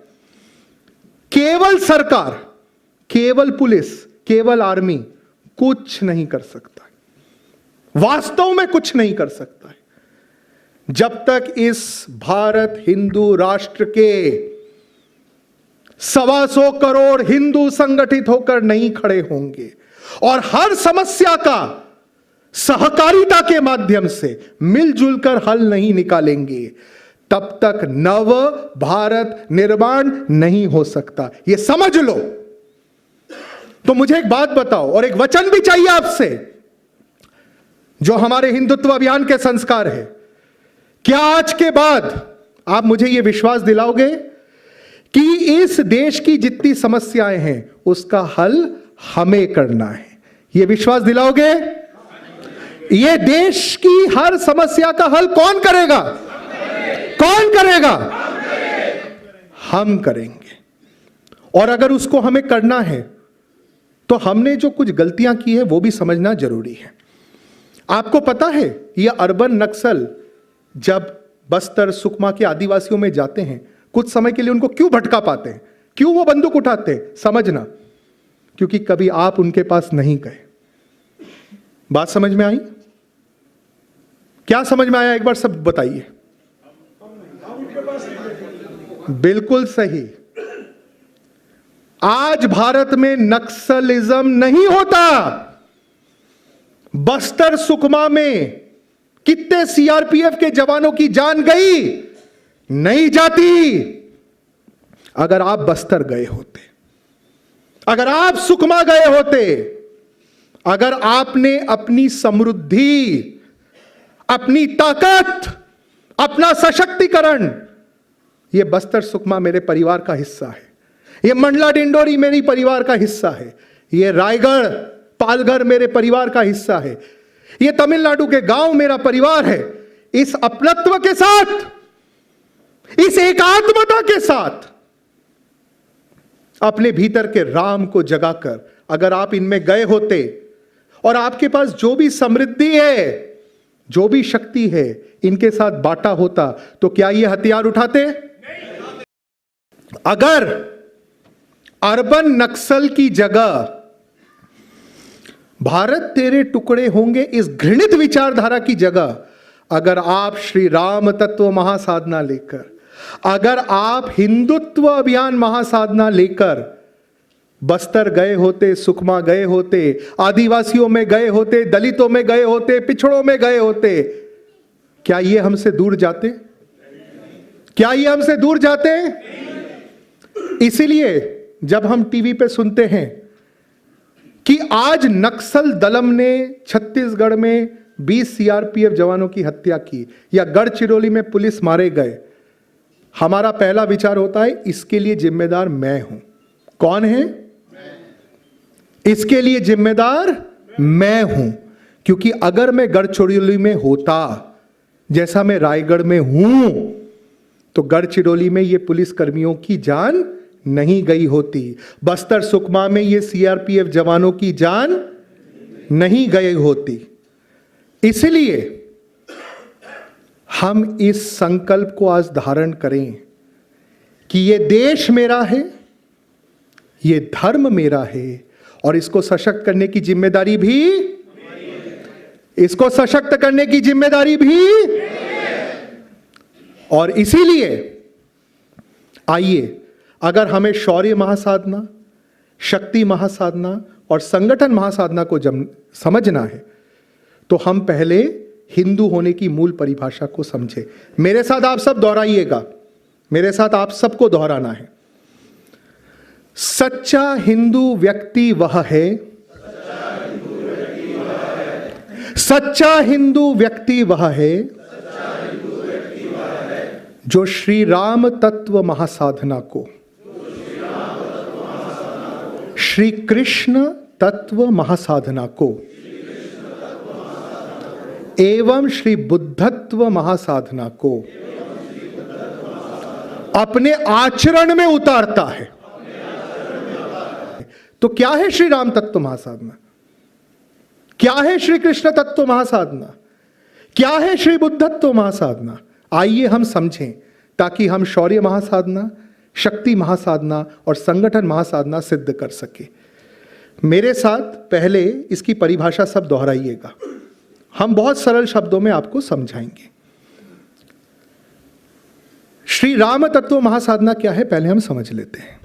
केवल सरकार, केवल पुलिस, केवल आर्मी कुछ नहीं कर सकता, वास्तव में कुछ नहीं कर सकता है जब तक इस भारत हिंदू राष्ट्र के 125 करोड़ हिंदू संगठित होकर नहीं खड़े होंगे और हर समस्या का सहकारिता के माध्यम से मिलजुल कर हल नहीं निकालेंगे, तब तक नव भारत निर्माण नहीं हो सकता। यह समझ लो। तो मुझे एक बात बताओ, और एक वचन भी चाहिए आपसे, जो हमारे हिंदुत्व अभियान के संस्कार है। क्या आज के बाद आप मुझे यह विश्वास दिलाओगे कि इस देश की जितनी समस्याएं हैं उसका हल हमें करना है? यह विश्वास दिलाओगे? यह देश की हर समस्या का हल कौन करेगा? कौन करेगा? हम करेंगे। और अगर उसको हमें करना है तो हमने जो कुछ गलतियां की है वो भी समझना जरूरी है। आपको पता है, ये अर्बन नक्सल जब बस्तर सुकमा के आदिवासियों में जाते हैं, कुछ समय के लिए उनको क्यों भटका पाते हैं, क्यों वो बंदूक उठाते हैं? समझना, क्योंकि कभी आप उनके पास नहीं गए। बात समझ में आई? क्या समझ में आया? एक बार सब बताइए। बिल्कुल सही। आज भारत में नक्सलिज्म नहीं होता। बस्तर सुकमा में कितने सीआरपीएफ के जवानों की जान गई? नहीं जाती। अगर आप बस्तर गए होते, अगर आप सुकमा गए होते, अगर आपने अपनी समृद्धि, अपनी ताकत, अपना सशक्तिकरण, ये बस्तर सुकमा मेरे परिवार का हिस्सा है, ये मंडला डिंडोरी मेरी परिवार का हिस्सा है, ये रायगढ़ पालघर मेरे परिवार का हिस्सा है, ये तमिलनाडु के गांव मेरा परिवार है। इस अपनत्व के साथ, इस एकात्मता के साथ अपने भीतर के राम को जगाकर अगर आप इनमें गए होते और आपके पास जो भी समृद्धि है, जो भी शक्ति है, इनके साथ बांटा होता, तो क्या ये हथियार उठाते? अगर अर्बन नक्सल की जगह भारत तेरे टुकड़े होंगे इस घृणित विचारधारा की जगह अगर आप श्री राम तत्व महासाधना लेकर, अगर आप हिंदुत्व अभियान महासाधना लेकर बस्तर गए होते, सुकमा गए होते, आदिवासियों में गए होते, दलितों में गए होते, पिछड़ों में गए होते, क्या ये हमसे दूर जाते? क्या ये हमसे दूर जाते? इसीलिए जब हम टीवी पे सुनते हैं कि आज नक्सल दलम ने छत्तीसगढ़ में 20 सीआरपीएफ जवानों की हत्या की या गढ़चिरौली में पुलिस मारे गए, हमारा पहला विचार होता है इसके लिए जिम्मेदार मैं हूं। कौन है? इसके लिए जिम्मेदार मैं हूं, क्योंकि अगर मैं गढ़चिरौली में होता जैसा मैं रायगढ़ में हूं, तो गढ़चिरौली में ये पुलिस कर्मियों की जान नहीं गई होती, बस्तर सुकमा में ये सीआरपीएफ जवानों की जान नहीं गई होती। इसलिए हम इस संकल्प को आज धारण करें कि ये देश मेरा है, ये धर्म मेरा है, और इसको सशक्त करने की जिम्मेदारी भी, इसको सशक्त करने की जिम्मेदारी भी। और इसीलिए आइए, अगर हमें शौर्य महासाधना, शक्ति महासाधना और संगठन महासाधना को समझना है, तो हम पहले हिंदू होने की मूल परिभाषा को समझे। मेरे साथ आप सब दोहराइएगा, मेरे साथ आप सबको दोहराना है। सच्चा हिंदू व्यक्ति वह है, सच्चा हिंदू व्यक्ति वह है जो श्री राम तत्व महासाधना को, श्री कृष्ण तत्व महासाधना को एवं श्री बुद्धत्व महासाधना को अपने आचरण में उतारता है। तो क्या है श्री राम तत्व महासाधना? क्या है श्री कृष्ण तत्व महासाधना? क्या है श्री बुद्धत्व महासाधना? आइए हम समझें, ताकि हम शौर्य महासाधना, शक्ति महासाधना और संगठन महासाधना सिद्ध कर सके। मेरे साथ पहले इसकी परिभाषा सब दोहराइएगा, हम बहुत सरल शब्दों में आपको समझाएंगे। श्री राम तत्व महासाधना क्या है, पहले हम समझ लेते हैं।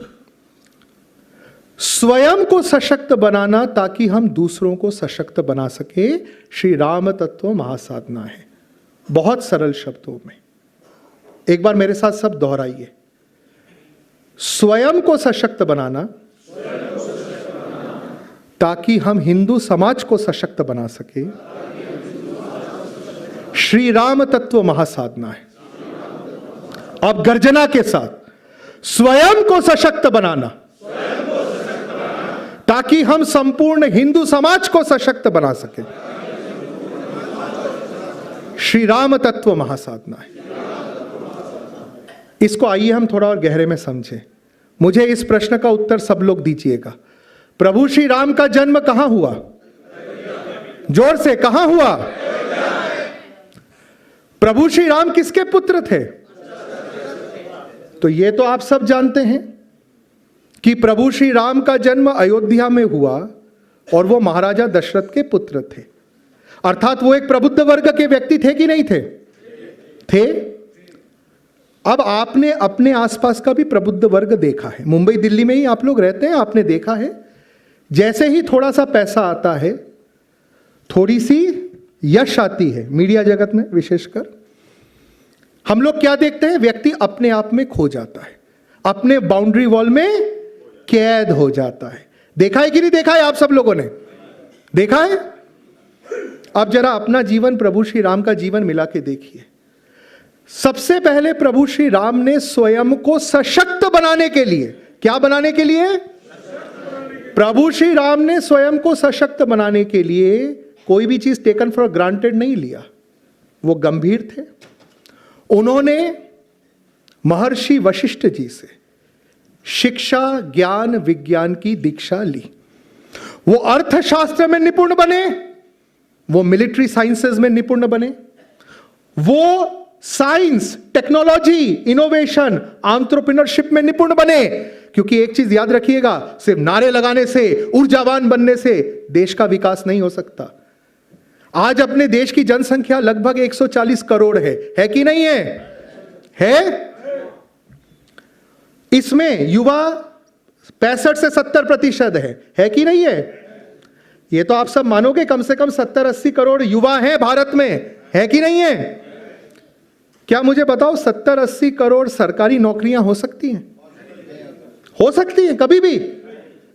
स्वयं को सशक्त बनाना ताकि हम दूसरों को सशक्त बना सके, श्री राम तत्व महासाधना है। बहुत सरल शब्दों में एक बार मेरे साथ सब दोहराइए। स्वयं को सशक्त बनाना ताकि हम हिंदू समाज को सशक्त बना सके, श्री राम तत्व महासाधना है। अब गर्जना के साथ, स्वयं को सशक्त बनाना ताकि हम संपूर्ण हिंदू समाज को सशक्त बना सके, श्री राम तत्व महासाधना है। इसको आइए हम थोड़ा और गहरे में समझें। मुझे इस प्रश्न का उत्तर सब लोग दीजिएगा। प्रभु श्री राम का जन्म कहां हुआ? जोर से, कहां हुआ? प्रभु श्री राम किसके पुत्र थे? तो ये तो आप सब जानते हैं कि प्रभु श्री राम का जन्म अयोध्या में हुआ और वो महाराजा दशरथ के पुत्र थे। अर्थात वो एक प्रबुद्ध वर्ग के व्यक्ति थे कि नहीं थे? थे। अब आपने अपने आसपास का भी प्रबुद्ध वर्ग देखा है। मुंबई दिल्ली में ही आप लोग रहते हैं, आपने देखा है जैसे ही थोड़ा सा पैसा आता है, थोड़ी सी यश आती है, मीडिया जगत में विशेषकर, हम लोग क्या देखते हैं? व्यक्ति अपने आप में खो जाता है, अपने बाउंड्री वॉल में कैद हो जाता है। देखा है कि नहीं देखा है? आप सब लोगों ने देखा है? अब जरा अपना जीवन प्रभु श्री राम का जीवन मिला के देखिए। सबसे पहले प्रभु श्री राम ने स्वयं को सशक्त बनाने के लिए, क्या बनाने के लिए? प्रभु श्री राम ने स्वयं को सशक्त बनाने के लिए कोई भी चीज टेकन फॉर ग्रांटेड नहीं लिया, वो गंभीर थे। उन्होंने महर्षि वशिष्ठ जी से शिक्षा, ज्ञान, विज्ञान की दीक्षा ली। वो अर्थशास्त्र में निपुण बने, वो मिलिट्री साइंसेस में निपुण बने, वो साइंस, टेक्नोलॉजी, इनोवेशन, एंटरप्रेन्योरशिप में निपुण बने। क्योंकि एक चीज याद रखिएगा, सिर्फ नारे लगाने से, ऊर्जावान बनने से देश का विकास नहीं हो सकता। आज अपने देश की जनसंख्या लगभग 140 करोड़ है कि नहीं है? है। इसमें युवा 65 से 70% है कि नहीं है? ये तो आप सब मानोगे, कम से कम 70-80 करोड़ युवा हैं भारत में, है कि नहीं है? क्या मुझे बताओ, 70-80 करोड़ सरकारी नौकरियां हो सकती हैं? हो सकती हैं कभी भी?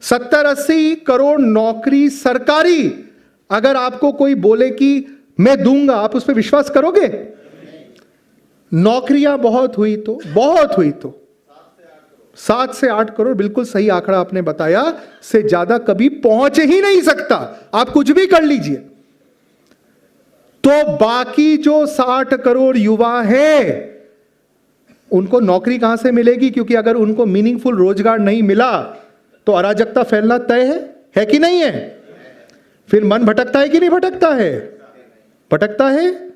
70-80 करोड़ नौकरी सरकारी, अगर आपको कोई बोले कि मैं दूंगा, आप उस पर विश्वास करोगे? नौकरियां बहुत हुई तो 7 से 8 करोड़, बिल्कुल सही आंकड़ा आपने बताया, से ज्यादा कभी पहुंच ही नहीं सकता। आप कुछ भी कर लीजिए। तो बाकी जो 60 करोड़ युवा हैं, उनको नौकरी कहां से मिलेगी? क्योंकि अगर उनको मीनिंगफुल रोजगार नहीं मिला तो अराजकता फैलना तय है कि नहीं है? फिर मन भटकता है कि नहीं भटकता है? भटकता है।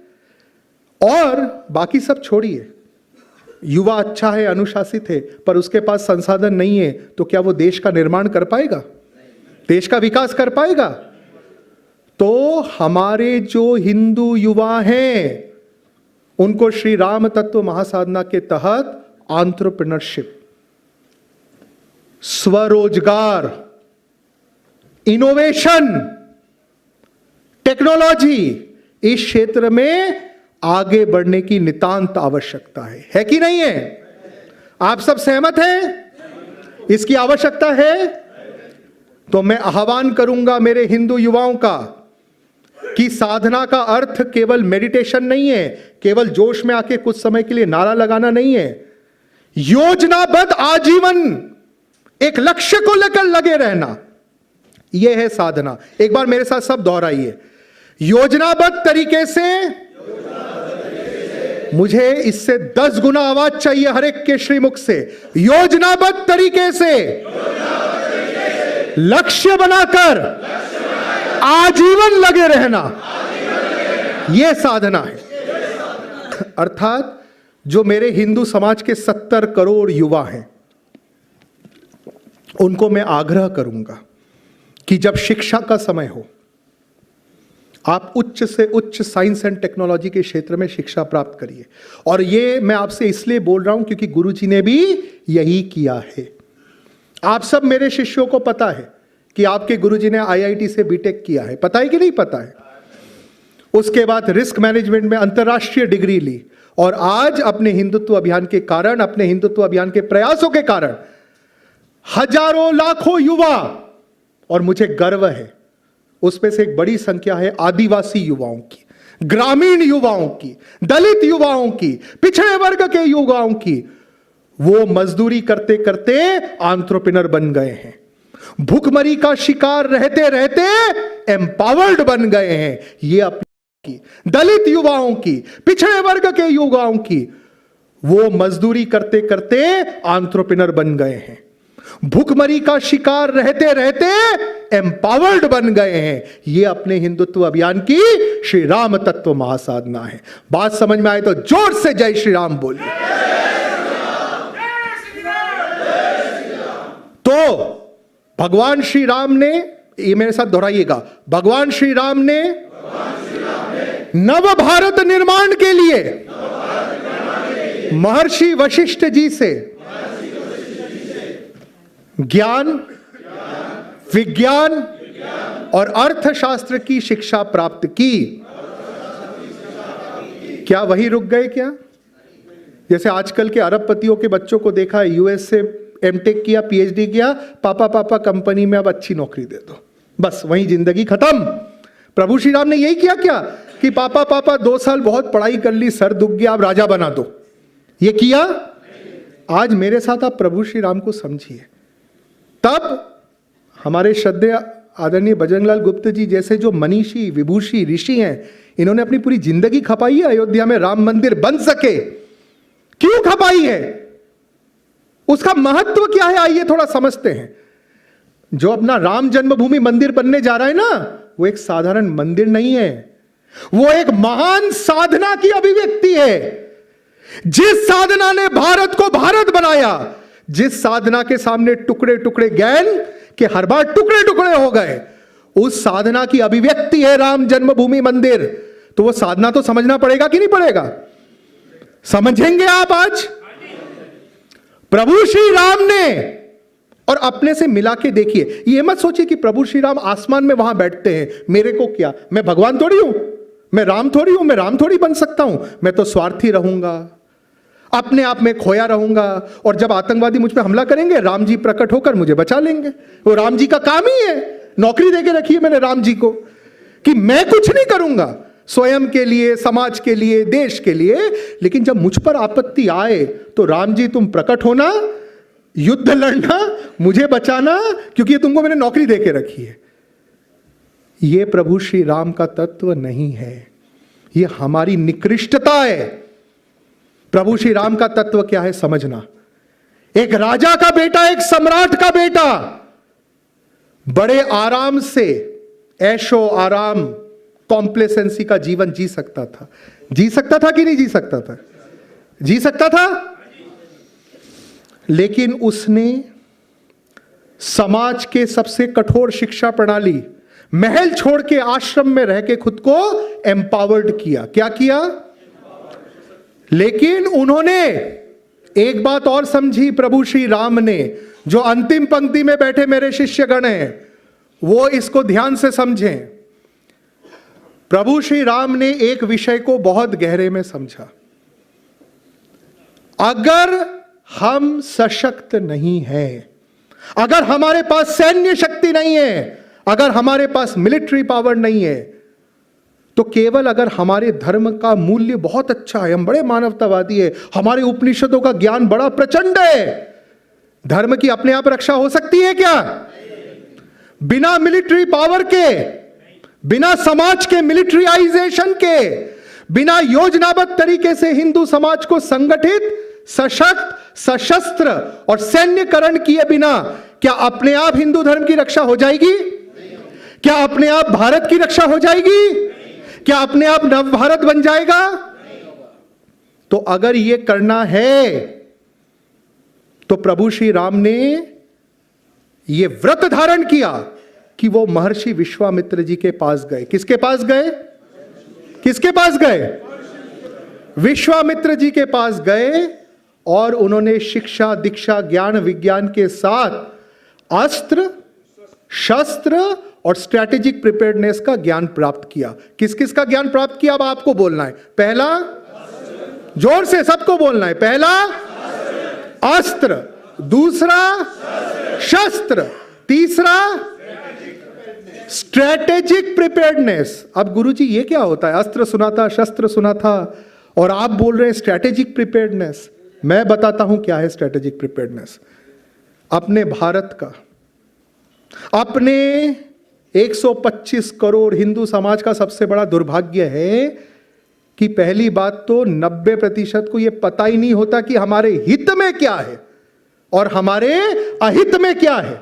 और बाकी सब छोड़िए, युवा अच्छा है, अनुशासित है, पर उसके पास संसाधन नहीं है, तो क्या वो देश का निर्माण कर पाएगा? देश का विकास कर पाएगा? तो हमारे जो हिंदू युवा हैं, उनको श्री राम तत्व महासाधना के तहत एंटरप्रेन्योरशिप, स्वरोजगार, इनोवेशन, टेक्नोलॉजी, इस क्षेत्र में आगे बढ़ने की नितांत आवश्यकता है कि नहीं है? आप सब सहमत हैं? इसकी आवश्यकता है। तो मैं आह्वान करूंगा मेरे हिंदू युवाओं का कि साधना का अर्थ केवल मेडिटेशन नहीं है, केवल जोश में आके कुछ समय के लिए नारा लगाना नहीं है। योजनाबद्ध आजीवन एक लक्ष्य को लेकर लगे रहना, यह है साधना। एक बार मेरे साथ सब दोहराइए, योजनाबद्ध तरीके से। मुझे इससे 10 गुना आवाज चाहिए हर एक के श्रीमुख से। योजनाबद्ध तरीके से लक्ष्य बनाकर आजीवन लगे रहना, यह साधना है। अर्थात जो मेरे हिंदू समाज के 70 करोड़ युवा हैं, उनको मैं आग्रह करूंगा कि जब शिक्षा का समय हो, आप उच्च से उच्च साइंस एंड टेक्नोलॉजी के क्षेत्र में शिक्षा प्राप्त करिए। और ये मैं आपसे इसलिए बोल रहा हूं क्योंकि गुरुजी ने भी यही किया है। आप सब मेरे शिष्यों को पता है कि आपके गुरुजी ने आईआईटी से बीटेक किया है, पता है कि नहीं पता है? उसके बाद रिस्क मैनेजमेंट में अंतर्राष्ट्रीय डिग्री ली, और आज अपने हिंदुत्व अभियान के कारण, अपने हिंदुत्व अभियान के प्रयासों के कारण हजारों लाखों युवा, और मुझे गर्व है उसमें से एक बड़ी संख्या है आदिवासी युवाओं की, ग्रामीण युवाओं की, दलित युवाओं की, पिछड़े वर्ग के युवाओं की, वो मजदूरी करते करते एंटरप्रेन्योर बन गए हैं। भूखमरी का शिकार रहते रहते एम्पावर्ड बन गए हैं। ये अपनी दलित युवाओं की, पिछड़े वर्ग के युवाओं की, वो मजदूरी करते करते एंटरप्रेन्योर बन गए हैं। भूखमरी का शिकार रहते रहते एम्पावर्ड बन गए हैं। ये अपने हिंदुत्व अभियान की श्री राम तत्व महासाधना है। बात समझ में आए तो जोर से जय श्री राम बोलिए। तो भगवान श्री राम ने, ये मेरे साथ दोहराइएगा, भगवान श्री राम ने नव भारत निर्माण के लिए महर्षि वशिष्ठ जी से ज्ञान, विज्ञान और अर्थशास्त्र की शिक्षा प्राप्त की। क्या वही रुक गए क्या? जैसे आजकल के अरबपतियों के बच्चों को देखा है, यूएस से एमटेक किया, पीएचडी किया, पापा पापा कंपनी में अब अच्छी नौकरी दे दो, बस वही जिंदगी खत्म। प्रभु श्री राम ने यही किया क्या कि पापा पापा 2 साल बहुत पढ़ाई कर ली, सर दुख गया, अब राजा बना दो? ये किया? आज मेरे साथ आप प्रभु श्री राम को समझिए। तब हमारे श्रद्धेय आदरणीय बजरंगलाल गुप्त जी जैसे जो मनीषी विभूषी ऋषि हैं, इन्होंने अपनी पूरी जिंदगी खपाई है अयोध्या में राम मंदिर बन सके। क्यों खपाई है? उसका महत्व क्या है, आइए थोड़ा समझते हैं। जो अपना राम जन्मभूमि मंदिर बनने जा रहा है ना, वो एक साधारण मंदिर नहीं है, वो एक महान साधना की अभिव्यक्ति है। जिस साधना ने भारत को भारत बनाया, जिस साधना के सामने टुकड़े टुकड़े ज्ञान के हर बार टुकड़े टुकड़े हो गए, उस साधना की अभिव्यक्ति है राम जन्मभूमि मंदिर। तो वो साधना तो समझना पड़ेगा कि नहीं पड़ेगा? समझेंगे आप आज? प्रभु श्री राम ने, और अपने से मिला के देखिए, ये मत सोचिए कि प्रभु श्री राम आसमान में वहां बैठते हैं, मेरे को क्या, मैं भगवान थोड़ी हूं, मैं राम थोड़ी हूं, मैं राम थोड़ी बन सकता हूं, मैं तो स्वार्थी रहूंगा, अपने आप में खोया रहूंगा, और जब आतंकवादी मुझ पे हमला करेंगे राम जी प्रकट होकर मुझे बचा लेंगे। वो राम जी का काम ही है, नौकरी देके रखी है मैंने राम जी को कि मैं कुछ नहीं करूंगा स्वयं के लिए, समाज के लिए, देश के लिए, लेकिन जब मुझ पर आपत्ति आए तो राम जी तुम प्रकट होना, युद्ध लड़ना, मुझे बचाना, क्योंकि तुमको मैंने नौकरी देके रखी है। यह प्रभु श्री राम का तत्व नहीं है, यह हमारी निकृष्टता है। प्रभु श्री राम का तत्व क्या है समझना। एक राजा का बेटा, एक सम्राट का बेटा बड़े आराम से, ऐशो आराम, कॉम्प्लेसेंसी का जीवन जी सकता था। जी सकता था कि नहीं जी सकता था? जी सकता था। लेकिन उसने समाज के सबसे कठोर शिक्षा प्रणाली, महल छोड़ के आश्रम में रह के खुद को एम्पावर्ड किया। क्या किया? लेकिन उन्होंने एक बात और समझी प्रभु श्री राम ने, जो अंतिम पंक्ति में बैठे मेरे शिष्यगण हैं, वो इसको ध्यान से समझें। प्रभु श्री राम ने एक विषय को बहुत गहरे में समझा। अगर हम सशक्त नहीं हैं, अगर हमारे पास सैन्य शक्ति नहीं है, अगर हमारे पास मिलिट्री पावर नहीं है, तो केवल अगर हमारे धर्म का मूल्य बहुत अच्छा है, हम बड़े मानवतावादी है, हमारे उपनिषदों का ज्ञान बड़ा प्रचंड है, धर्म की अपने आप रक्षा हो सकती है क्या? बिना मिलिट्री पावर के, बिना समाज के मिलिट्रियाइजेशन के, बिना योजनाबद्ध तरीके से हिंदू समाज को संगठित, सशक्त, सशस्त्र और सैन्यकरण किए बिना क्या अपने आप हिंदू धर्म की रक्षा हो जाएगी? क्या अपने आप भारत की रक्षा हो जाएगी? क्या अपने आप नव भारत बन जाएगा? तो अगर यह करना है तो प्रभु श्री राम ने यह व्रत धारण किया कि वो महर्षि विश्वामित्र जी के पास गए। किसके पास गए? किसके पास गए? विश्वामित्र जी के पास गए, और उन्होंने शिक्षा, दीक्षा, ज्ञान, विज्ञान के साथ अस्त्र, शस्त्र और स्ट्रैटेजिक प्रिपेयर्डनेस का ज्ञान प्राप्त किया। किस किस का ज्ञान प्राप्त किया? अब आपको बोलना है। पहला, जोर से सबको बोलना है। पहला अस्त्र, दूसरा शस्त्र, तीसरा स्ट्रैटेजिक प्रिपेयर्डनेस। अब गुरुजी ये क्या होता है? अस्त्र सुना था, शस्त्र सुना था, और आप बोल रहे हैं स्ट्रैटेजिक प्रिपेयर्डनेस। मैं बताता हूं क्या है स्ट्रैटेजिक प्रिपेयर्डनेस। अपने भारत का, अपने 125 करोड़ हिंदू समाज का सबसे बड़ा दुर्भाग्य है कि पहली बात तो 90% को यह पता ही नहीं होता कि हमारे हित में क्या है और हमारे अहित में क्या है।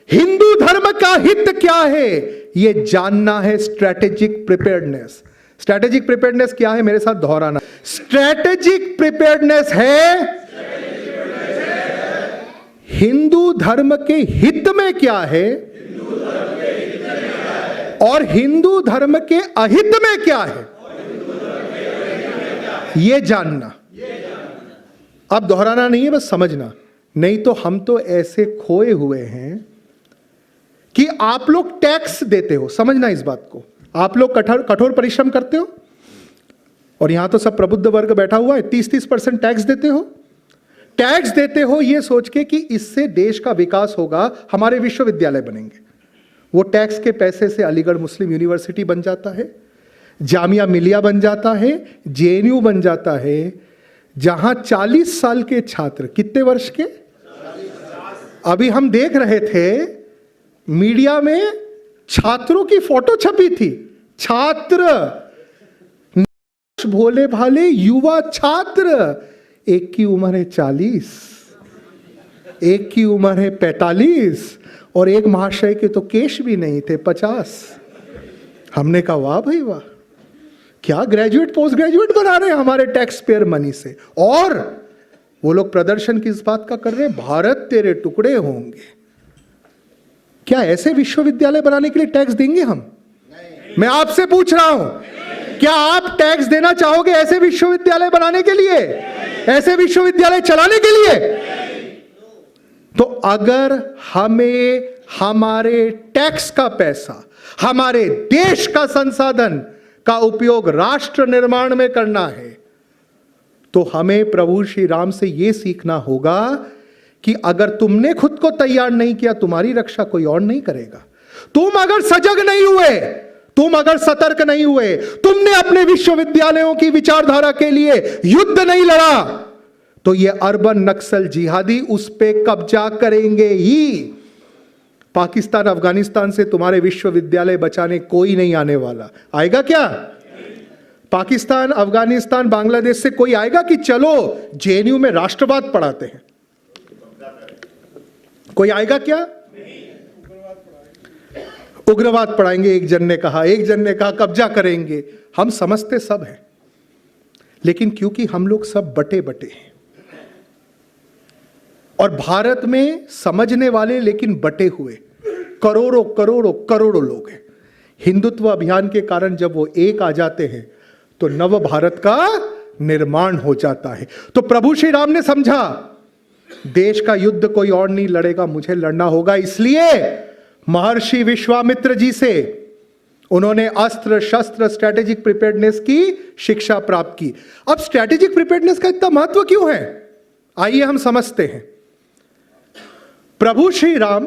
हिंदू धर्म का हित क्या है यह जानना है स्ट्रैटेजिक प्रिपेयर्डनेस। स्ट्रैटेजिक प्रिपेयर्डनेस क्या है? मेरे साथ दोहराना। स्ट्रैटेजिक प्रिपेयर्डनेस है हिंदू धर्म के हित में क्या है और हिंदू धर्म के अहित में क्या है, यह जानना। अब दोहराना नहीं है, बस समझना। नहीं तो हम तो ऐसे खोए हुए हैं कि आप लोग टैक्स देते हो, समझना इस बात को। आप लोग कठोर परिश्रम करते हो, और यहां तो सब प्रबुद्ध वर्ग बैठा हुआ है, 30% टैक्स देते हो। टैक्स देते हो ये सोच के कि इससे देश का विकास होगा, हमारे विश्वविद्यालय बनेंगे। वो टैक्स के पैसे से अलीगढ़ मुस्लिम यूनिवर्सिटी बन जाता है, जामिया मिलिया बन जाता है, जेएनयू बन जाता है, जहां 40 साल के छात्र, कितने वर्ष के? अभी हम देख रहे थे मीडिया में छात्रों की फोटो छपी थी। छात्र, भोले भाले युवा छात्र, एक की उम्र है 40, एक की उम्र है 45 और एक महाशय के तो केश भी नहीं थे 50। हमने कहा वाह भाई वाह, क्या ग्रेजुएट पोस्ट ग्रेजुएट बना रहे हैं हमारे टैक्स पेयर मनी से। और वो लोग प्रदर्शन किस बात का कर रहे हैं? भारत तेरे टुकड़े होंगे। क्या ऐसे विश्वविद्यालय बनाने के लिए टैक्स देंगे हम? मैं आपसे पूछ रहा हूं, क्या आप टैक्स देना चाहोगे ऐसे विश्वविद्यालय बनाने के लिए, ऐसे विश्वविद्यालय चलाने के लिए? तो अगर हमें हमारे टैक्स का पैसा, हमारे देश का संसाधन का उपयोग राष्ट्र निर्माण में करना है, तो हमें प्रभु श्री राम से यह सीखना होगा कि अगर तुमने खुद को तैयार नहीं किया, तुम्हारी रक्षा कोई और नहीं करेगा। तुम अगर सजग नहीं हुए, तुम अगर सतर्क नहीं हुए, तुमने अपने विश्वविद्यालयों की विचारधारा के लिए युद्ध नहीं लड़ा, तो ये अर्बन नक्सल जिहादी उस पे कब्जा करेंगे ही। पाकिस्तान अफगानिस्तान से तुम्हारे विश्वविद्यालय बचाने कोई नहीं आने वाला। आएगा क्या? पाकिस्तान अफगानिस्तान बांग्लादेश से कोई आएगा कि चलो जेएनयू में राष्ट्रवाद पढ़ाते हैं? कोई आएगा क्या? उग्रवाद पढ़ाएंगे, एक जन ने कहा कब्जा करेंगे। हम समझते सब हैं, लेकिन क्योंकि हम लोग सब बटे बटे हैं और भारत में समझने वाले लेकिन बटे हुए करोड़ों करोड़ों करोड़ों लोग हैं। हिंदुत्व अभियान के कारण जब वो एक आ जाते हैं तो नव भारत का निर्माण हो जाता है। तो प्रभु श्री राम ने समझा देश का युद्ध कोई और नहीं लड़ेगा, मुझे लड़ना होगा। इसलिए महर्षि विश्वामित्र जी से उन्होंने अस्त्र शस्त्र स्ट्रैटेजिक प्रिपेयर्डनेस की शिक्षा प्राप्त की। अब स्ट्रैटेजिक प्रिपेयर्डनेस का इतना महत्व क्यों है, आइए हम समझते हैं। प्रभु श्री राम,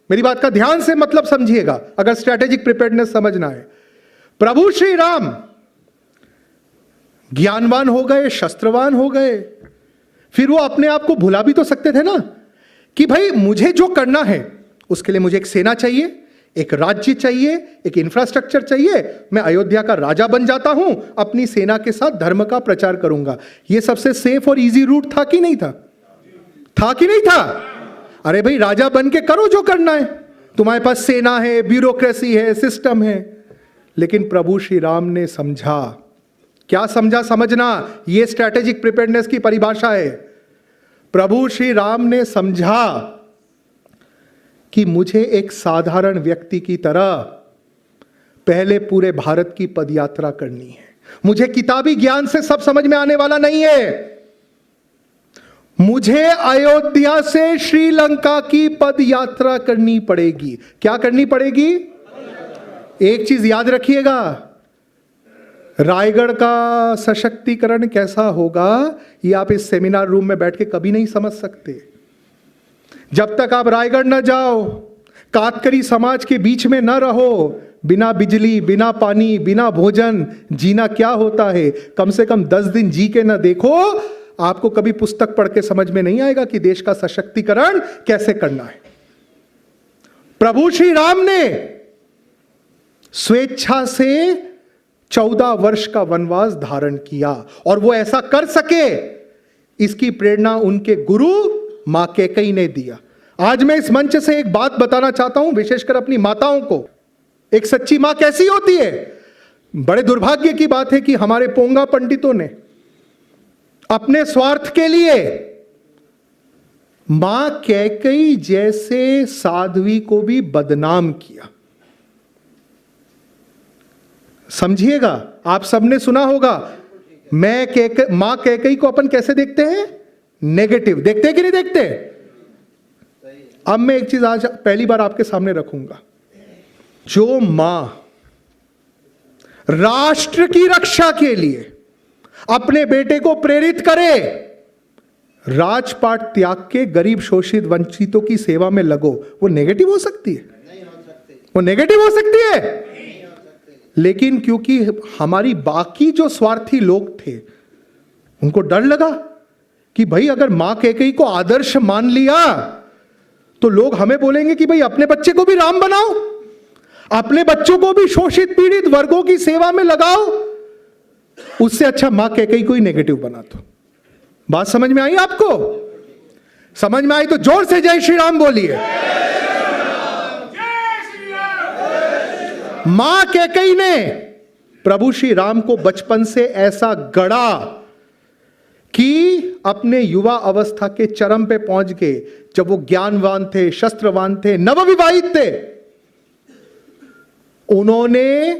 मेरी बात का ध्यान से मतलब समझिएगा अगर स्ट्रैटेजिक प्रिपेयर्डनेस समझना है। प्रभु श्री राम ज्ञानवान हो गए, शस्त्रवान हो गए, फिर वो अपने आप को भुला भी तो सकते थे ना कि भाई मुझे जो करना है उसके लिए मुझे एक सेना चाहिए, एक राज्य चाहिए, एक इंफ्रास्ट्रक्चर चाहिए। मैं अयोध्या का राजा बन जाता हूं, अपनी सेना के साथ धर्म का प्रचार करूंगा। यह सबसे सेफ और इजी रूट था कि नहीं था? था कि नहीं था? अरे भाई राजा बन के करो जो करना है, तुम्हारे पास सेना है, ब्यूरोक्रेसी है, सिस्टम है। लेकिन प्रभु श्री राम ने समझा, क्या समझा? समझना यह स्ट्रैटेजिक प्रिपेयर्डनेस की परिभाषा है। प्रभु श्री राम ने समझा कि मुझे एक साधारण व्यक्ति की तरह पहले पूरे भारत की पदयात्रा करनी है। मुझे किताबी ज्ञान से सब समझ में आने वाला नहीं है। मुझे अयोध्या से श्रीलंका की पदयात्रा करनी पड़ेगी। क्या करनी पड़ेगी? एक चीज याद रखिएगा, रायगढ़ का सशक्तिकरण कैसा होगा ये आप इस सेमिनार रूम में बैठ के कभी नहीं समझ सकते। जब तक आप रायगढ़ न जाओ, कातकरी समाज के बीच में न रहो, बिना बिजली, बिना पानी, बिना भोजन जीना क्या होता है, कम से कम 10 दिन जी के न देखो, आपको कभी पुस्तक पढ़ के समझ में नहीं आएगा कि देश का सशक्तिकरण कैसे करना है। प्रभु श्री राम ने स्वेच्छा से 14 वर्ष का वनवास धारण किया और वो ऐसा कर सके इसकी प्रेरणा उनके गुरु मां कैकेयी ने दिया। आज मैं इस मंच से एक बात बताना चाहता हूं, विशेषकर अपनी माताओं को। एक सच्ची मां कैसी होती है? बड़े दुर्भाग्य की बात है कि हमारे पोंगा पंडितों ने अपने स्वार्थ के लिए मां कैकेयी जैसे साध्वी को भी बदनाम किया। समझिएगा, आप सबने सुना होगा, मां कैकेयी को अपन कैसे देखते हैं? नेगेटिव देखते हैं कि नहीं देखते? अब मैं एक चीज आज पहली बार आपके सामने रखूंगा। जो मां राष्ट्र की रक्षा के लिए अपने बेटे को प्रेरित करे, राजपाट त्याग के गरीब शोषित वंचितों की सेवा में लगो, वो नेगेटिव हो सकती है? नहीं हो सकती। वो नेगेटिव हो सकती है? नहीं हो सकती। लेकिन क्योंकि हमारी बाकी जो स्वार्थी लोग थे उनको डर लगा कि भाई अगर मां कैकेयी को आदर्श मान लिया तो लोग हमें बोलेंगे कि भाई अपने बच्चे को भी राम बनाओ, अपने बच्चों को भी शोषित पीड़ित वर्गों की सेवा में लगाओ। उससे अच्छा मां कैकेयी को ही नेगेटिव बना दो। बात समझ में आई आपको? समझ में आई तो जोर से जय श्री राम बोलिए। मां कैकेयी ने प्रभु श्री राम को बचपन से ऐसा गढ़ा कि अपने युवा अवस्था के चरम पे पहुंच गए, जब वो ज्ञानवान थे, शस्त्रवान थे, नवविवाहित थे, उन्होंने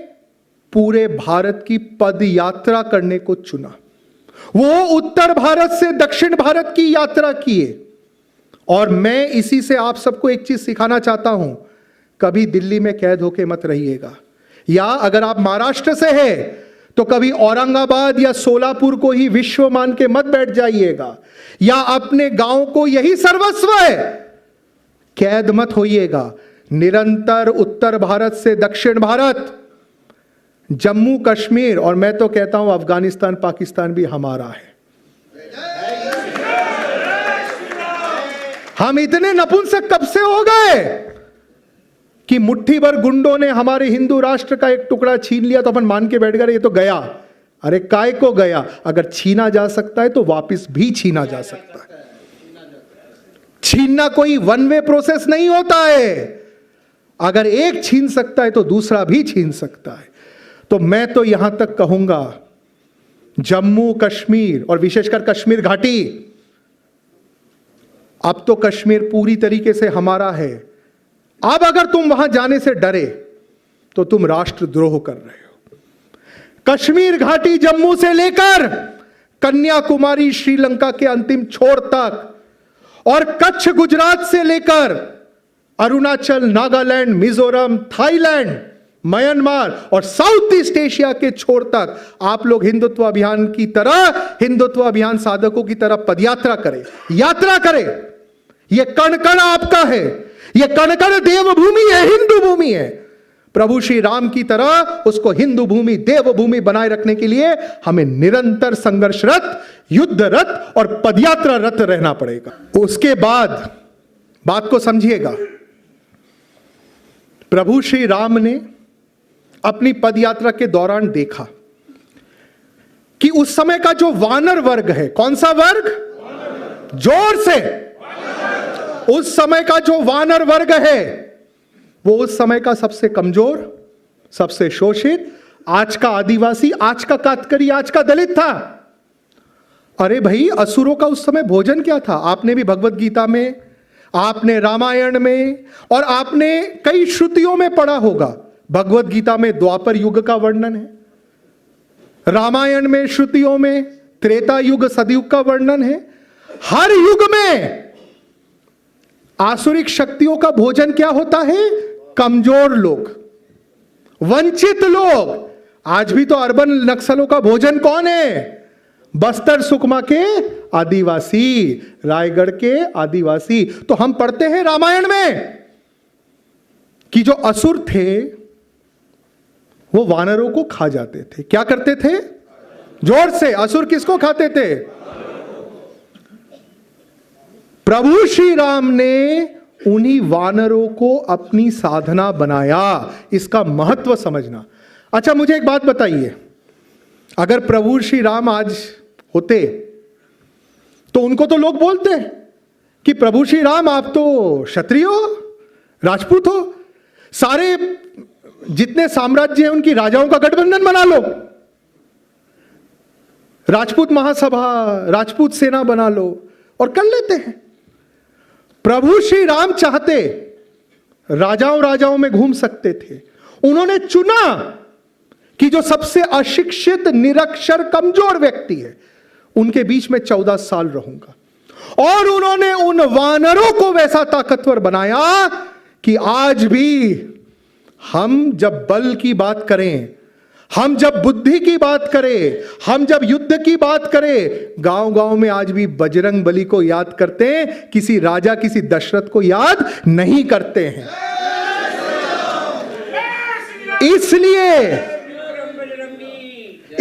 पूरे भारत की पद यात्रा करने को चुना। वो उत्तर भारत से दक्षिण भारत की यात्रा किए। और मैं इसी से आप सबको एक चीज सिखाना चाहता हूं, कभी दिल्ली में कैद होके मत रहिएगा, या अगर आप महाराष्ट्र से हैं तो कभी औरंगाबाद या सोलापुर को ही विश्व मान के मत बैठ जाइएगा, या अपने गांव को यही सर्वस्व है, कैद मत होइएगा। निरंतर उत्तर भारत से दक्षिण भारत, जम्मू कश्मीर, और मैं तो कहता हूं अफगानिस्तान पाकिस्तान भी हमारा है। हम इतने नपुंसक कब से हो गए कि मुट्ठी भर गुंडों ने हमारे हिंदू राष्ट्र का एक टुकड़ा छीन लिया तो अपन मान के बैठ गए ये तो गया। अरे काय को गया? अगर छीना जा सकता है तो वापस भी छीना जा सकता है। छीनना कोई वन वे प्रोसेस नहीं होता है। अगर एक छीन सकता है तो दूसरा भी छीन सकता है। तो मैं तो यहां तक कहूंगा, जम्मू कश्मीर और विशेषकर कश्मीर घाटी, अब तो कश्मीर पूरी तरीके से हमारा है। अब अगर तुम वहां जाने से डरे तो तुम राष्ट्रद्रोह कर रहे हो। कश्मीर घाटी जम्मू से लेकर कन्याकुमारी श्रीलंका के अंतिम छोर तक, और कच्छ गुजरात से लेकर अरुणाचल, नागालैंड, मिजोरम, थाईलैंड, म्यांमार और साउथ ईस्ट एशिया के छोर तक आप लोग हिंदुत्व अभियान की तरह, हिंदुत्व अभियान साधकों की तरह पदयात्रा करें, यात्रा करें। यह कण कण आपका है, यह कण कण देवभूमि है, हिंदू भूमि है। प्रभु श्री राम की तरह उसको हिंदू भूमि, देवभूमि बनाए रखने के लिए हमें निरंतर संघर्षरत, युद्धरत और पदयात्रा रत रहना पड़ेगा। उसके बाद बात को समझिएगा, प्रभु श्री राम ने अपनी पदयात्रा के दौरान देखा कि उस समय का जो वानर वर्ग है, कौन सा वर्ग? जोर से। उस समय का जो वानर वर्ग है वो उस समय का सबसे कमजोर, सबसे शोषित, आज का आदिवासी, आज का कातकरी, आज का दलित था। अरे भाई, असुरों का उस समय भोजन क्या था? आपने भी भगवत गीता में, आपने रामायण में और आपने कई श्रुतियों में पढ़ा होगा। भगवत गीता में द्वापर युग का वर्णन है, रामायण में, श्रुतियों में त्रेता युग, सतयुग का वर्णन है। हर युग में आसुरिक शक्तियों का भोजन क्या होता है? कमजोर लोग, वंचित लोग। आज भी तो अर्बन नक्सलों का भोजन कौन है? बस्तर सुकमा के आदिवासी, रायगढ़ के आदिवासी। तो हम पढ़ते हैं रामायण में कि जो असुर थे वो वानरों को खा जाते थे। क्या करते थे? जोर से। असुर किसको खाते थे? प्रभु श्री राम ने उन्हीं वानरों को अपनी साधना बनाया। इसका महत्व समझना। अच्छा, मुझे एक बात बताइए, अगर प्रभु श्री राम आज होते तो उनको तो लोग बोलते कि प्रभु श्री राम आप तो क्षत्रिय हो, राजपूत हो, सारे जितने साम्राज्य हैं उनकी राजाओं का गठबंधन बना लो, राजपूत महासभा, राजपूत सेना बना लो और कर लेते हैं। प्रभु श्री राम चाहते राजाओं में घूम सकते थे। उन्होंने चुना कि जो सबसे अशिक्षित, निरक्षर, कमजोर व्यक्ति है उनके बीच में 14 साल रहूंगा। और उन्होंने उन वानरों को वैसा ताकतवर बनाया कि आज भी हम जब बल की बात करें, हम जब बुद्धि की बात करें, हम जब युद्ध की बात करें, गांव-गांव में आज भी बजरंग बली को याद करते हैं, किसी राजा, किसी दशरथ को याद नहीं करते हैं।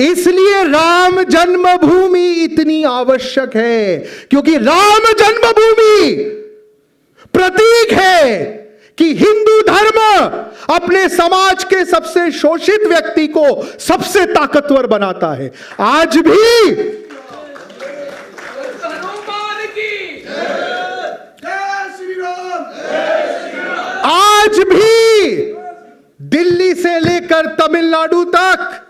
इसलिए राम जन्मभूमि इतनी आवश्यक है, क्योंकि राम जन्मभूमि प्रति प्रतीक है कि हिंदू धर्म अपने समाज के सबसे शोषित व्यक्ति को सबसे ताकतवर बनाता है। आज भी दिल्ली से लेकर तमिलनाडु तक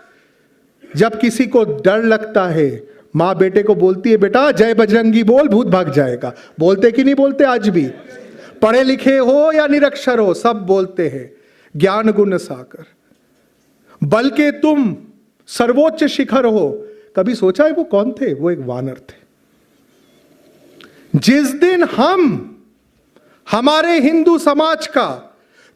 जब किसी को डर लगता है, मां बेटे को बोलती है बेटा जय बजरंगी बोल, भूत भाग जाएगा। बोलते कि नहीं बोलते? आज भी पढ़े लिखे हो या निरक्षर हो, सब बोलते हैं ज्ञान गुण सागर, बल्कि तुम सर्वोच्च शिखर हो। कभी सोचा है वो कौन थे? वो एक वानर थे। जिस दिन हमारे हिंदु समाज का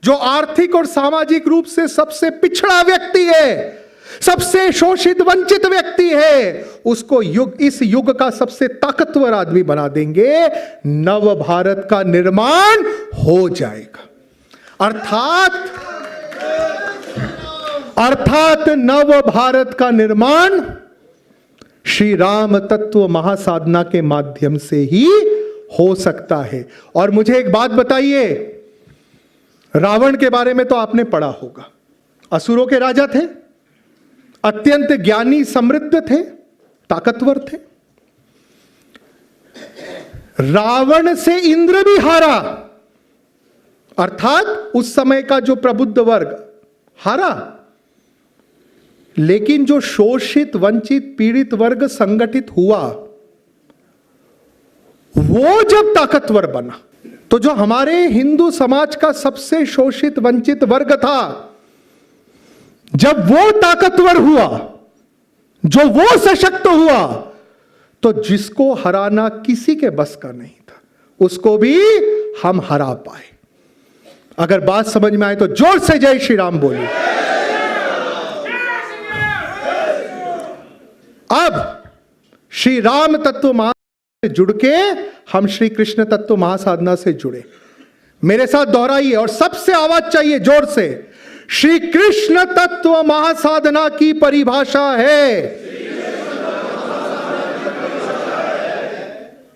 जो आर्थिक और सामाजिक रूप से सबसे पिछड़ा व्यक्ति है, सबसे शोषित वंचित व्यक्ति है, उसको इस युग का सबसे ताकतवर आदमी बना देंगे, नव भारत का निर्माण हो जाएगा। अर्थात नव भारत का निर्माण श्री राम तत्व महासाधना के माध्यम से ही हो सकता है। और मुझे एक बात बताइए, रावण के बारे में तो आपने पढ़ा होगा, असुरों के राजा थे, अत्यंत ज्ञानी समृद्ध थे, ताकतवर थे। रावण से इंद्र भी हारा, अर्थात उस समय का जो प्रबुद्ध वर्ग हारा, लेकिन जो शोषित वंचित पीड़ित वर्ग संगठित हुआ, वो जब ताकतवर बना, तो जो हमारे हिंदू समाज का सबसे शोषित वंचित वर्ग था, जब वो ताकतवर हुआ, जो वो सशक्त हुआ, तो जिसको हराना किसी के बस का नहीं था, उसको भी हम हरा पाए। अगर बात समझ में आए तो जोर से जय श्री राम बोलिए। अब श्री राम तत्व महासाधना से जुड़ के हम श्री कृष्ण तत्व महासाधना से जुड़े। मेरे साथ दोहराइए और सबसे आवाज चाहिए जोर से। श्री कृष्ण तत्व महासाधना की परिभाषा है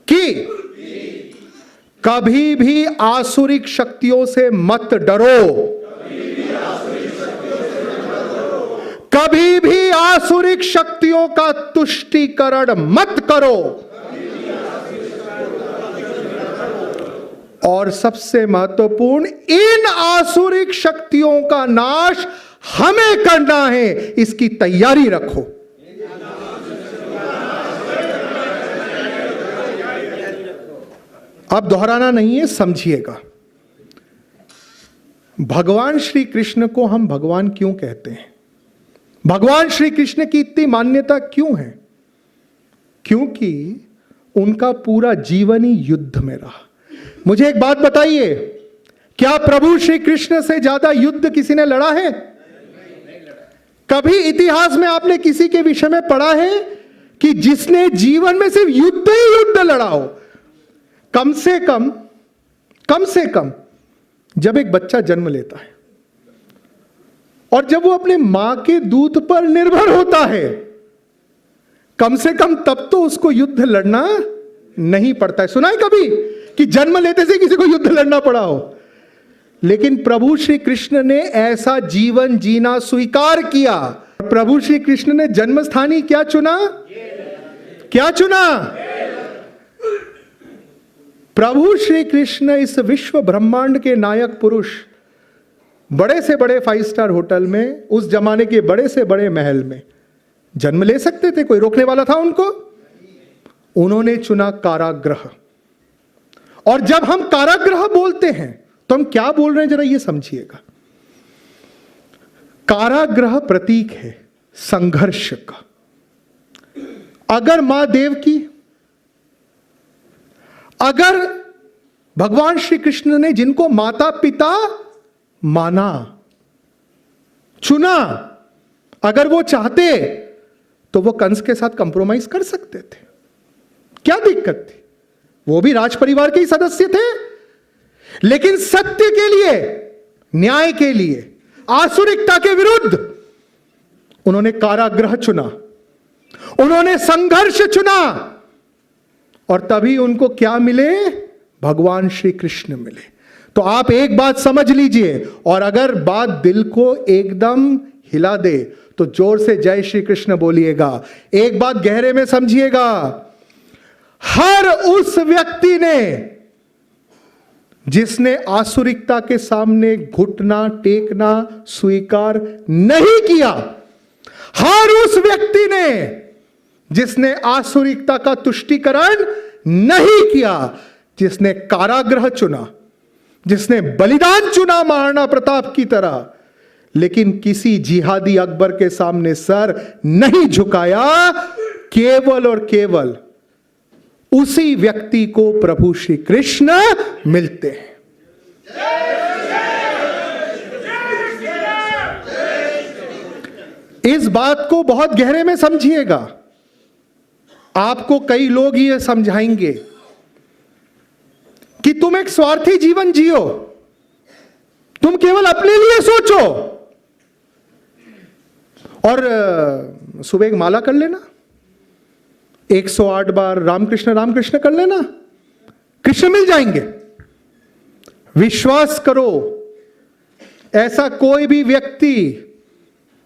कि कभी भी आसुरिक शक्तियों से मत डरो, कभी भी आसुरिक शक्तियों का तुष्टीकरण मत करो, और सबसे महत्वपूर्ण, इन आसुरिक शक्तियों का नाश हमें करना है, इसकी तैयारी रखो। अब दोहराना नहीं है, समझिएगा। भगवान श्री कृष्ण को हम भगवान क्यों कहते हैं? भगवान श्री कृष्ण की इतनी मान्यता क्यों है? क्योंकि उनका पूरा जीवन ही युद्ध में रहा। मुझे एक बात बताइए, क्या प्रभु श्री कृष्ण से ज्यादा युद्ध किसी ने लड़ा है? कभी इतिहास में आपने किसी के विषय में पढ़ा है कि जिसने जीवन में सिर्फ युद्ध ही युद्ध लड़ा हो? कम से कम जब एक बच्चा जन्म लेता है और जब वो अपने मां के दूध पर निर्भर होता है, कम से कम तब तो उसको युद्ध लड़ना नहीं पड़ता है। सुना है कभी कि जन्म लेते से किसी को युद्ध लड़ना पड़ा हो? लेकिन प्रभु श्री कृष्ण ने ऐसा जीवन जीना स्वीकार किया। प्रभु श्री कृष्ण ने जन्म स्थान ही क्या चुना? क्या चुना? प्रभु श्री कृष्ण इस विश्व ब्रह्मांड के नायक पुरुष, बड़े से बड़े 5 स्टार होटल में, उस जमाने के बड़े से बड़े महल में जन्म ले सकते थे, कोई रोकने वाला था उनको? उन्होंने चुना कारागृह। और जब हम कारागृह बोलते हैं तो हम क्या बोल रहे हैं, जरा ये समझिएगा। कारागृह प्रतीक है संघर्ष का। अगर मां देवकी, अगर भगवान श्री कृष्ण ने जिनको माता पिता माना, चुना, अगर वो चाहते तो वो कंस के साथ कंप्रोमाइज कर सकते थे। क्या दिक्कत थी? वो भी राज परिवार के ही सदस्य थे। लेकिन सत्य के लिए, न्याय के लिए, आसुरिकता के विरुद्ध उन्होंने कारागृह चुना, उन्होंने संघर्ष चुना, और तभी उनको क्या मिले? भगवान श्री कृष्ण मिले। तो आप एक बात समझ लीजिए, और अगर बात दिल को एकदम हिला दे तो जोर से जय श्री कृष्ण बोलिएगा। एक बात गहरे में समझिएगा, हर उस व्यक्ति ने जिसने आसुरिकता के सामने घुटना टेकना स्वीकार नहीं किया, हर उस व्यक्ति ने जिसने आसुरिकता का तुष्टीकरण नहीं किया, जिसने कारागृह चुना, जिसने बलिदान चुना महाराणा प्रताप की तरह, लेकिन किसी जिहादी अकबर के सामने सर नहीं झुकाया, केवल और केवल उसी व्यक्ति को प्रभु श्री कृष्ण मिलते हैं। इस बात को बहुत गहरे में समझिएगा। आपको कई लोग ये समझाएंगे कि तुम एक स्वार्थी जीवन जियो, तुम केवल अपने लिए सोचो, और सुबह एक माला कर लेना, 108 बार रामकृष्ण रामकृष्ण कर लेना, कृष्ण मिल जाएंगे। विश्वास करो, ऐसा कोई भी व्यक्ति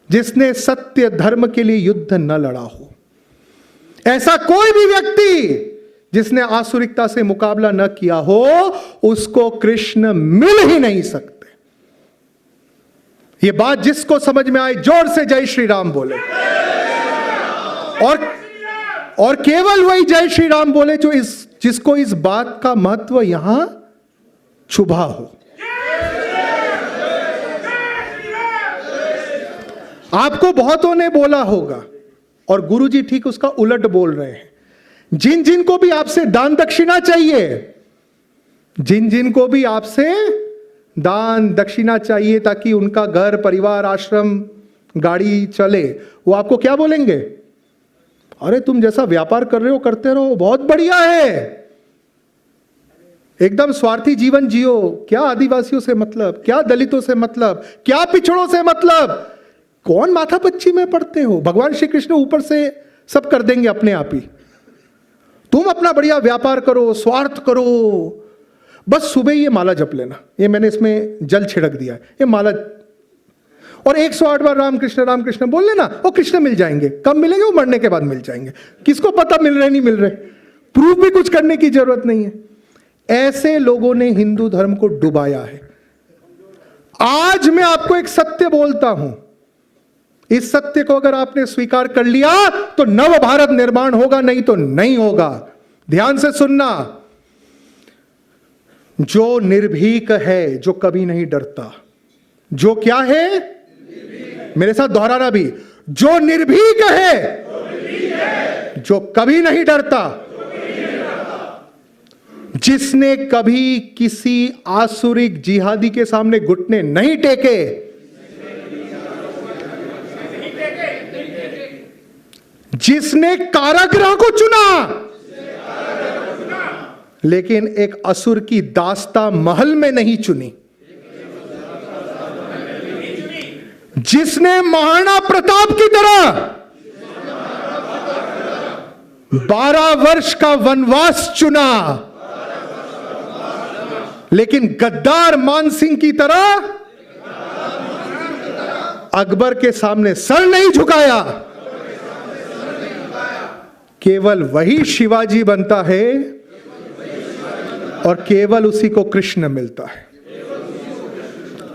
जिसने सत्य धर्म के लिए युद्ध न लड़ा हो, ऐसा कोई भी व्यक्ति जिसने आसुरिकता से मुकाबला न किया हो, उसको कृष्ण मिल ही नहीं सकते। ये बात जिसको समझ में आए जोर से जय श्री राम बोले, और केवल वही जय श्री राम बोले जिसको इस बात का महत्व यहां छुभा हो। आपको बहुतों ने बोला होगा, और गुरुजी ठीक उसका उलट बोल रहे हैं, जिन जिन को भी आपसे दान दक्षिणा चाहिए, जिन जिन को भी आपसे दान दक्षिणा चाहिए ताकि उनका घर परिवार आश्रम गाड़ी चले, वो आपको क्या बोलेंगे? अरे तुम जैसा व्यापार कर रहे हो करते रहो, बहुत बढ़िया है, एकदम स्वार्थी जीवन जियो, क्या आदिवासियों से मतलब, क्या दलितों से मतलब, क्या पिछड़ों से मतलब, कौन माथा पच्ची में पड़ते हो? भगवान श्री कृष्ण ऊपर से सब कर देंगे अपने आप ही, तुम अपना बढ़िया व्यापार करो, स्वार्थ करो, बस सुबह ये माला जप लेना, ये मैंने इसमें जल छिड़क दिया है, ये माला, और 108 बार रामकृष्ण रामकृष्ण बोल लेना, वो कृष्ण मिल जाएंगे। कब मिलेंगे? वो मरने के बाद मिल जाएंगे। किसको पता मिल रहे नहीं मिल रहे, प्रूफ भी कुछ करने की जरूरत नहीं है। ऐसे लोगों ने हिंदू धर्म को डुबाया है। आज मैं आपको एक सत्य बोलता हूं, इस सत्य को अगर आपने स्वीकार कर लिया तो नव भारत निर्माण होगा, नहीं तो नहीं होगा। ध्यान से सुनना, जो निर्भीक है, जो कभी नहीं डरता, जो क्या है, मेरे साथ दोहराना भी, जो निर्भीक है, जो कभी नहीं डरता, जिसने कभी किसी आसुरिक जिहादी के सामने घुटने नहीं टेके, जिसने कारागृह को चुना लेकिन एक असुर की दास्ता महल में नहीं चुनी, जिसने महाराणा प्रताप की तरह 12 वर्ष का वनवास चुना, लेकिन गद्दार मानसिंह की तरह अकबर के सामने सर नहीं झुकाया, केवल वही शिवाजी बनता है और केवल उसी को कृष्ण मिलता है,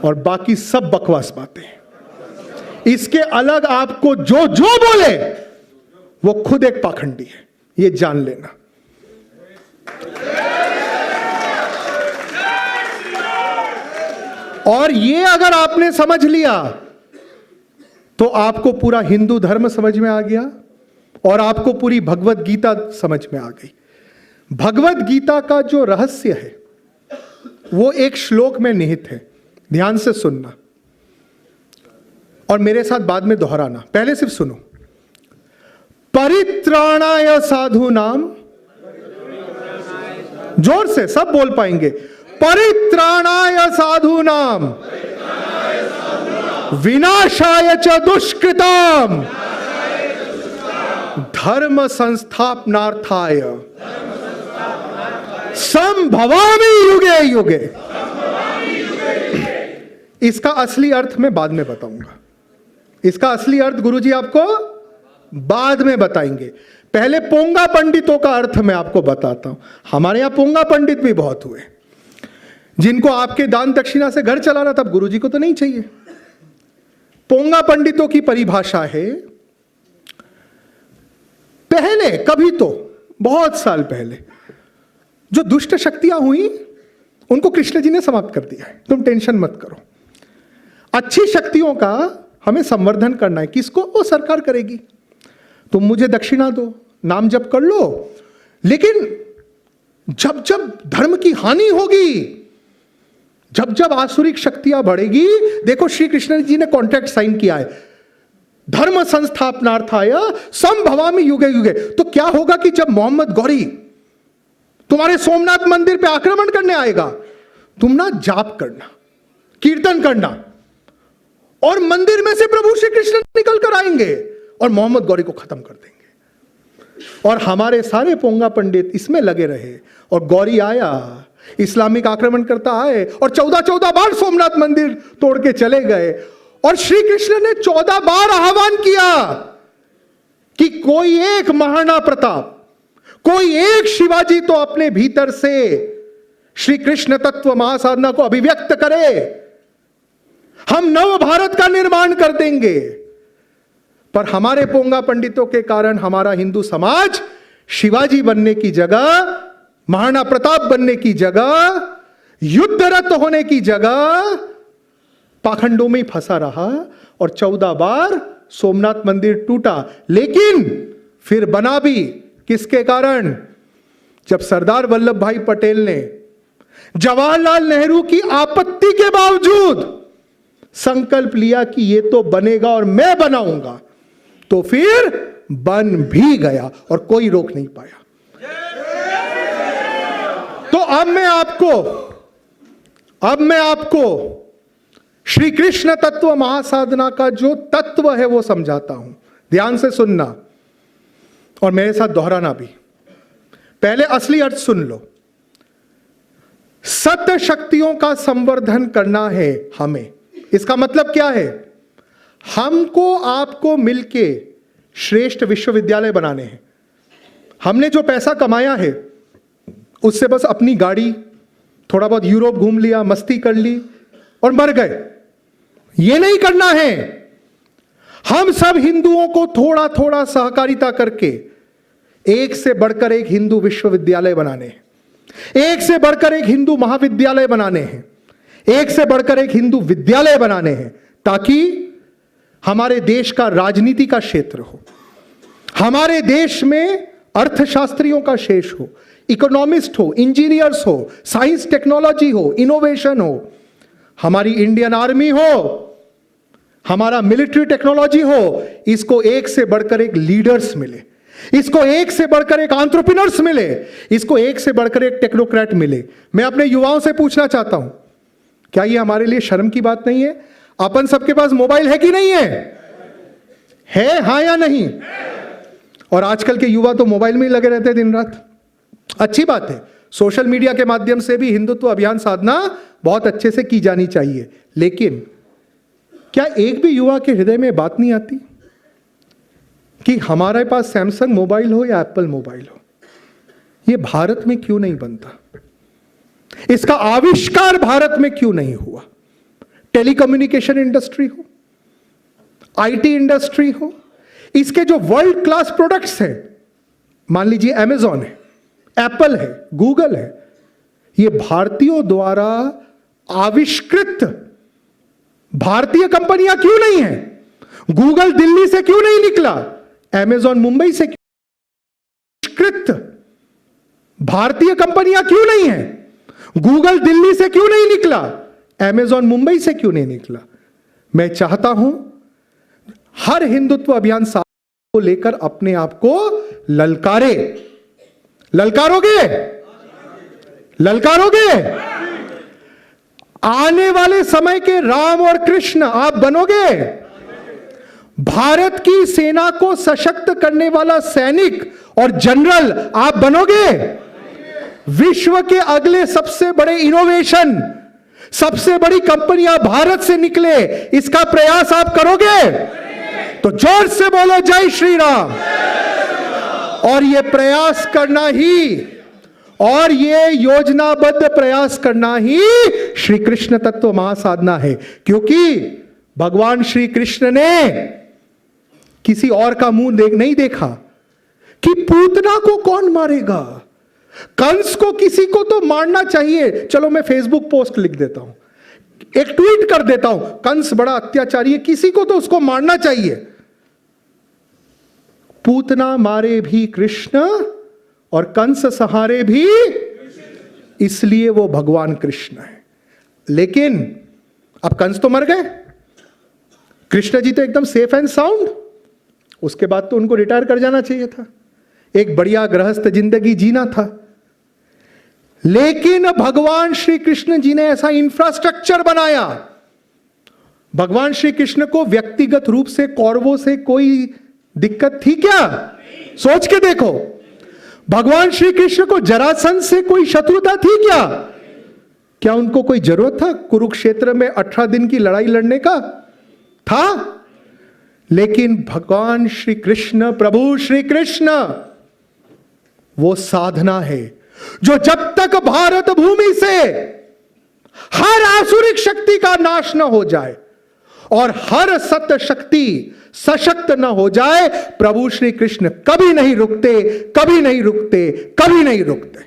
और बाकी सब बकवास बातें। इसके अलग आपको जो जो बोले वो खुद एक पाखंडी है, ये जान लेना। और ये अगर आपने समझ लिया तो आपको पूरा हिंदू धर्म समझ में आ गया, और आपको पूरी भगवत गीता समझ में आ गई। भगवत गीता का जो रहस्य है वो एक श्लोक में निहित है, ध्यान से सुनना और मेरे साथ बाद में दोहराना, पहले सिर्फ सुनो। परित्राणाय साधूनाम, जोर से सब बोल पाएंगे, परित्राणाय साधूनाम विनाशाय च दुष्कृताम धर्म संस्थापनार्थाय संभवामि युगे युगे। इसका असली अर्थ मैं बाद में बताऊंगा। इसका असली अर्थ गुरुजी आपको बाद में बताएंगे। पहले पोंगा पंडितों का अर्थ मैं आपको बताता हूं। हमारे यहां पोंगा पंडित भी बहुत हुए, जिनको आपके दान दक्षिणा से घर चलाना, तब गुरुजी को तो नहीं चाहिए। पोंगा पंडितों की परिभाषा है, पहले कभी तो बहुत साल पहले जो दुष्ट शक्तियां हुई उनको कृष्ण जी ने समाप्त कर दिया है, तुम टेंशन मत करो। अच्छी शक्तियों का हमें संवर्धन करना है। किसको? वो सरकार करेगी। तुम मुझे दक्षिणा दो, नाम जप कर लो, लेकिन जब जब धर्म की हानि होगी, जब जब आसुरिक शक्तियां बढ़ेगी, देखो श्री कृष्ण जी ने कॉन्ट्रैक्ट साइन किया है, धर्म संस्थापनार्थाय संभवामि युगे युगे। तो क्या होगा कि जब मोहम्मद गौरी तुम्हारे सोमनाथ मंदिर पे आक्रमण करने आएगा, तुम ना जाप करना, कीर्तन करना, और मंदिर में से प्रभु श्री कृष्ण निकल कर आएंगे और मोहम्मद गौरी को खत्म कर देंगे। और हमारे सारे पोंगा पंडित इसमें लगे रहे, और गौरी आया, इस्लामिक आक्रमण करता आए, और 14 बार सोमनाथ मंदिर तोड़ के चले गए। और श्री कृष्ण ने 14 बार आह्वान किया कि कोई एक महाराणा प्रताप, कोई एक शिवाजी तो अपने भीतर से श्री कृष्ण तत्व महासाधना को अभिव्यक्त करे, हम नव भारत का निर्माण कर देंगे। पर हमारे पोंगा पंडितों के कारण हमारा हिंदू समाज शिवाजी बनने की जगह, महाराणा प्रताप बनने की जगह, युद्धरत होने की जगह पाखंडों में फंसा रहा, और 14 बार सोमनाथ मंदिर टूटा। लेकिन फिर बना भी किसके कारण? जब सरदार वल्लभ भाई पटेल ने जवाहरलाल नेहरू की आपत्ति के बावजूद संकल्प लिया कि ये तो बनेगा और मैं बनाऊंगा, तो फिर बन भी गया और कोई रोक नहीं पाया। तो अब मैं आपको श्री कृष्ण तत्व महासाधना का जो तत्व है वो समझाता हूं। ध्यान से सुनना और मेरे साथ दोहराना भी। पहले असली अर्थ सुन लो। सत्य शक्तियों का संवर्धन करना है हमें। इसका मतलब क्या है? हमको आपको मिलके श्रेष्ठ विश्वविद्यालय बनाने हैं। हमने जो पैसा कमाया है उससे बस अपनी गाड़ी, थोड़ा बहुत यूरोप घूम लिया, मस्ती कर ली और मर गए, ये नहीं करना है। हम सब हिंदुओं को थोड़ा थोड़ा सहकारिता करके एक से बढ़कर एक हिंदू विश्वविद्यालय बनाने हैं, एक से बढ़कर एक हिंदू महाविद्यालय बनाने हैं, एक से बढ़कर एक हिंदू विद्यालय बनाने हैं, ताकि हमारे देश का राजनीति का क्षेत्र हो, हमारे देश में अर्थशास्त्रियों का शेष हो, इकोनॉमिस्ट हो, इंजीनियर्स हो, साइंस टेक्नोलॉजी हो, इनोवेशन हो, हमारी इंडियन आर्मी हो, हमारा मिलिट्री टेक्नोलॉजी हो। इसको एक से बढ़कर एक लीडर्स मिले, इसको एक से बढ़कर एक एंटरप्रेन्योर्स मिले, इसको एक से बढ़कर एक टेक्नोक्रेट मिले। मैं अपने युवाओं से पूछना चाहता हूं, क्या ये हमारे लिए शर्म की बात नहीं है? अपन सबके पास मोबाइल है कि नहीं है? है, हां या नहीं? और आजकल के युवा तो मोबाइल में ही लगे रहते हैं दिन रात। अच्छी बात है, सोशल मीडिया के माध्यम से भी हिंदुत्व अभियान साधना बहुत अच्छे से की जानी चाहिए। लेकिन क्या एक भी युवा के हृदय में बात नहीं आती कि हमारे पास सैमसंग मोबाइल हो या एप्पल मोबाइल हो, ये भारत में क्यों नहीं बनता? इसका आविष्कार भारत में क्यों नहीं हुआ? टेलीकम्युनिकेशन इंडस्ट्री हो, आईटी इंडस्ट्री हो, इसके जो वर्ल्ड क्लास प्रोडक्ट्स हैं, मान लीजिए अमेजॉन है, एप्पल है, गूगल है, ये भारतीयों द्वारा आविष्कृत भारतीय कंपनियां क्यों नहीं है? गूगल दिल्ली से क्यों नहीं निकला? अमेजॉन मुंबई से आविष्कृत भारतीय कंपनियां क्यों नहीं है? गूगल दिल्ली से क्यों नहीं निकला? अमेजॉन मुंबई से क्यों नहीं निकला? मैं चाहता हूं हर हिंदुत्व अभियान को लेकर अपने आप को ललकारे। ललकारोगे? ललकारोगे? आने वाले समय के राम और कृष्ण आप बनोगे? भारत की सेना को सशक्त करने वाला सैनिक और जनरल आप बनोगे? विश्व के अगले सबसे बड़े इनोवेशन, सबसे बड़ी कंपनियां भारत से निकले, इसका प्रयास आप करोगे? तो जोर से बोलो जय श्री राम। और ये प्रयास करना ही, और ये योजनाबद्ध प्रयास करना ही श्री कृष्ण तत्व महासाधना है। क्योंकि भगवान श्री कृष्ण ने किसी और का मुंह नहीं देखा कि पूतना को कौन मारेगा, कंस को किसी को तो मारना चाहिए। चलो मैं फेसबुक पोस्ट लिख देता हूं, एक ट्वीट कर देता हूं, कंस बड़ा अत्याचारी है, किसी को तो उसको मारना चाहिए। पूतना मारे भी कृष्ण और कंस सहारे भी, इसलिए वो भगवान कृष्ण है। लेकिन अब कंस तो मर गए, कृष्ण जी तो एकदम सेफ एंड साउंड। उसके बाद तो उनको रिटायर कर जाना चाहिए था, एक बढ़िया गृहस्थ जिंदगी जीना था। लेकिन भगवान श्री कृष्ण जी ने ऐसा इंफ्रास्ट्रक्चर बनाया। भगवान श्री कृष्ण को व्यक्तिगत रूप से कौरवों से कोई दिक्कत थी क्या? सोच के देखो, भगवान श्री कृष्ण को जरासंध से कोई शत्रुता थी क्या? क्या उनको कोई जरूरत था कुरुक्षेत्र में 18 दिन की लड़ाई लड़ने का? था। लेकिन भगवान श्री कृष्ण, प्रभु श्री कृष्ण, वो साधना है जो जब तक भारत भूमि से हर आसुरिक शक्ति का नाश न हो जाए और हर सत्य शक्ति सशक्त न हो जाए, प्रभु श्री कृष्ण कभी नहीं रुकते, कभी नहीं रुकते, कभी नहीं रुकते।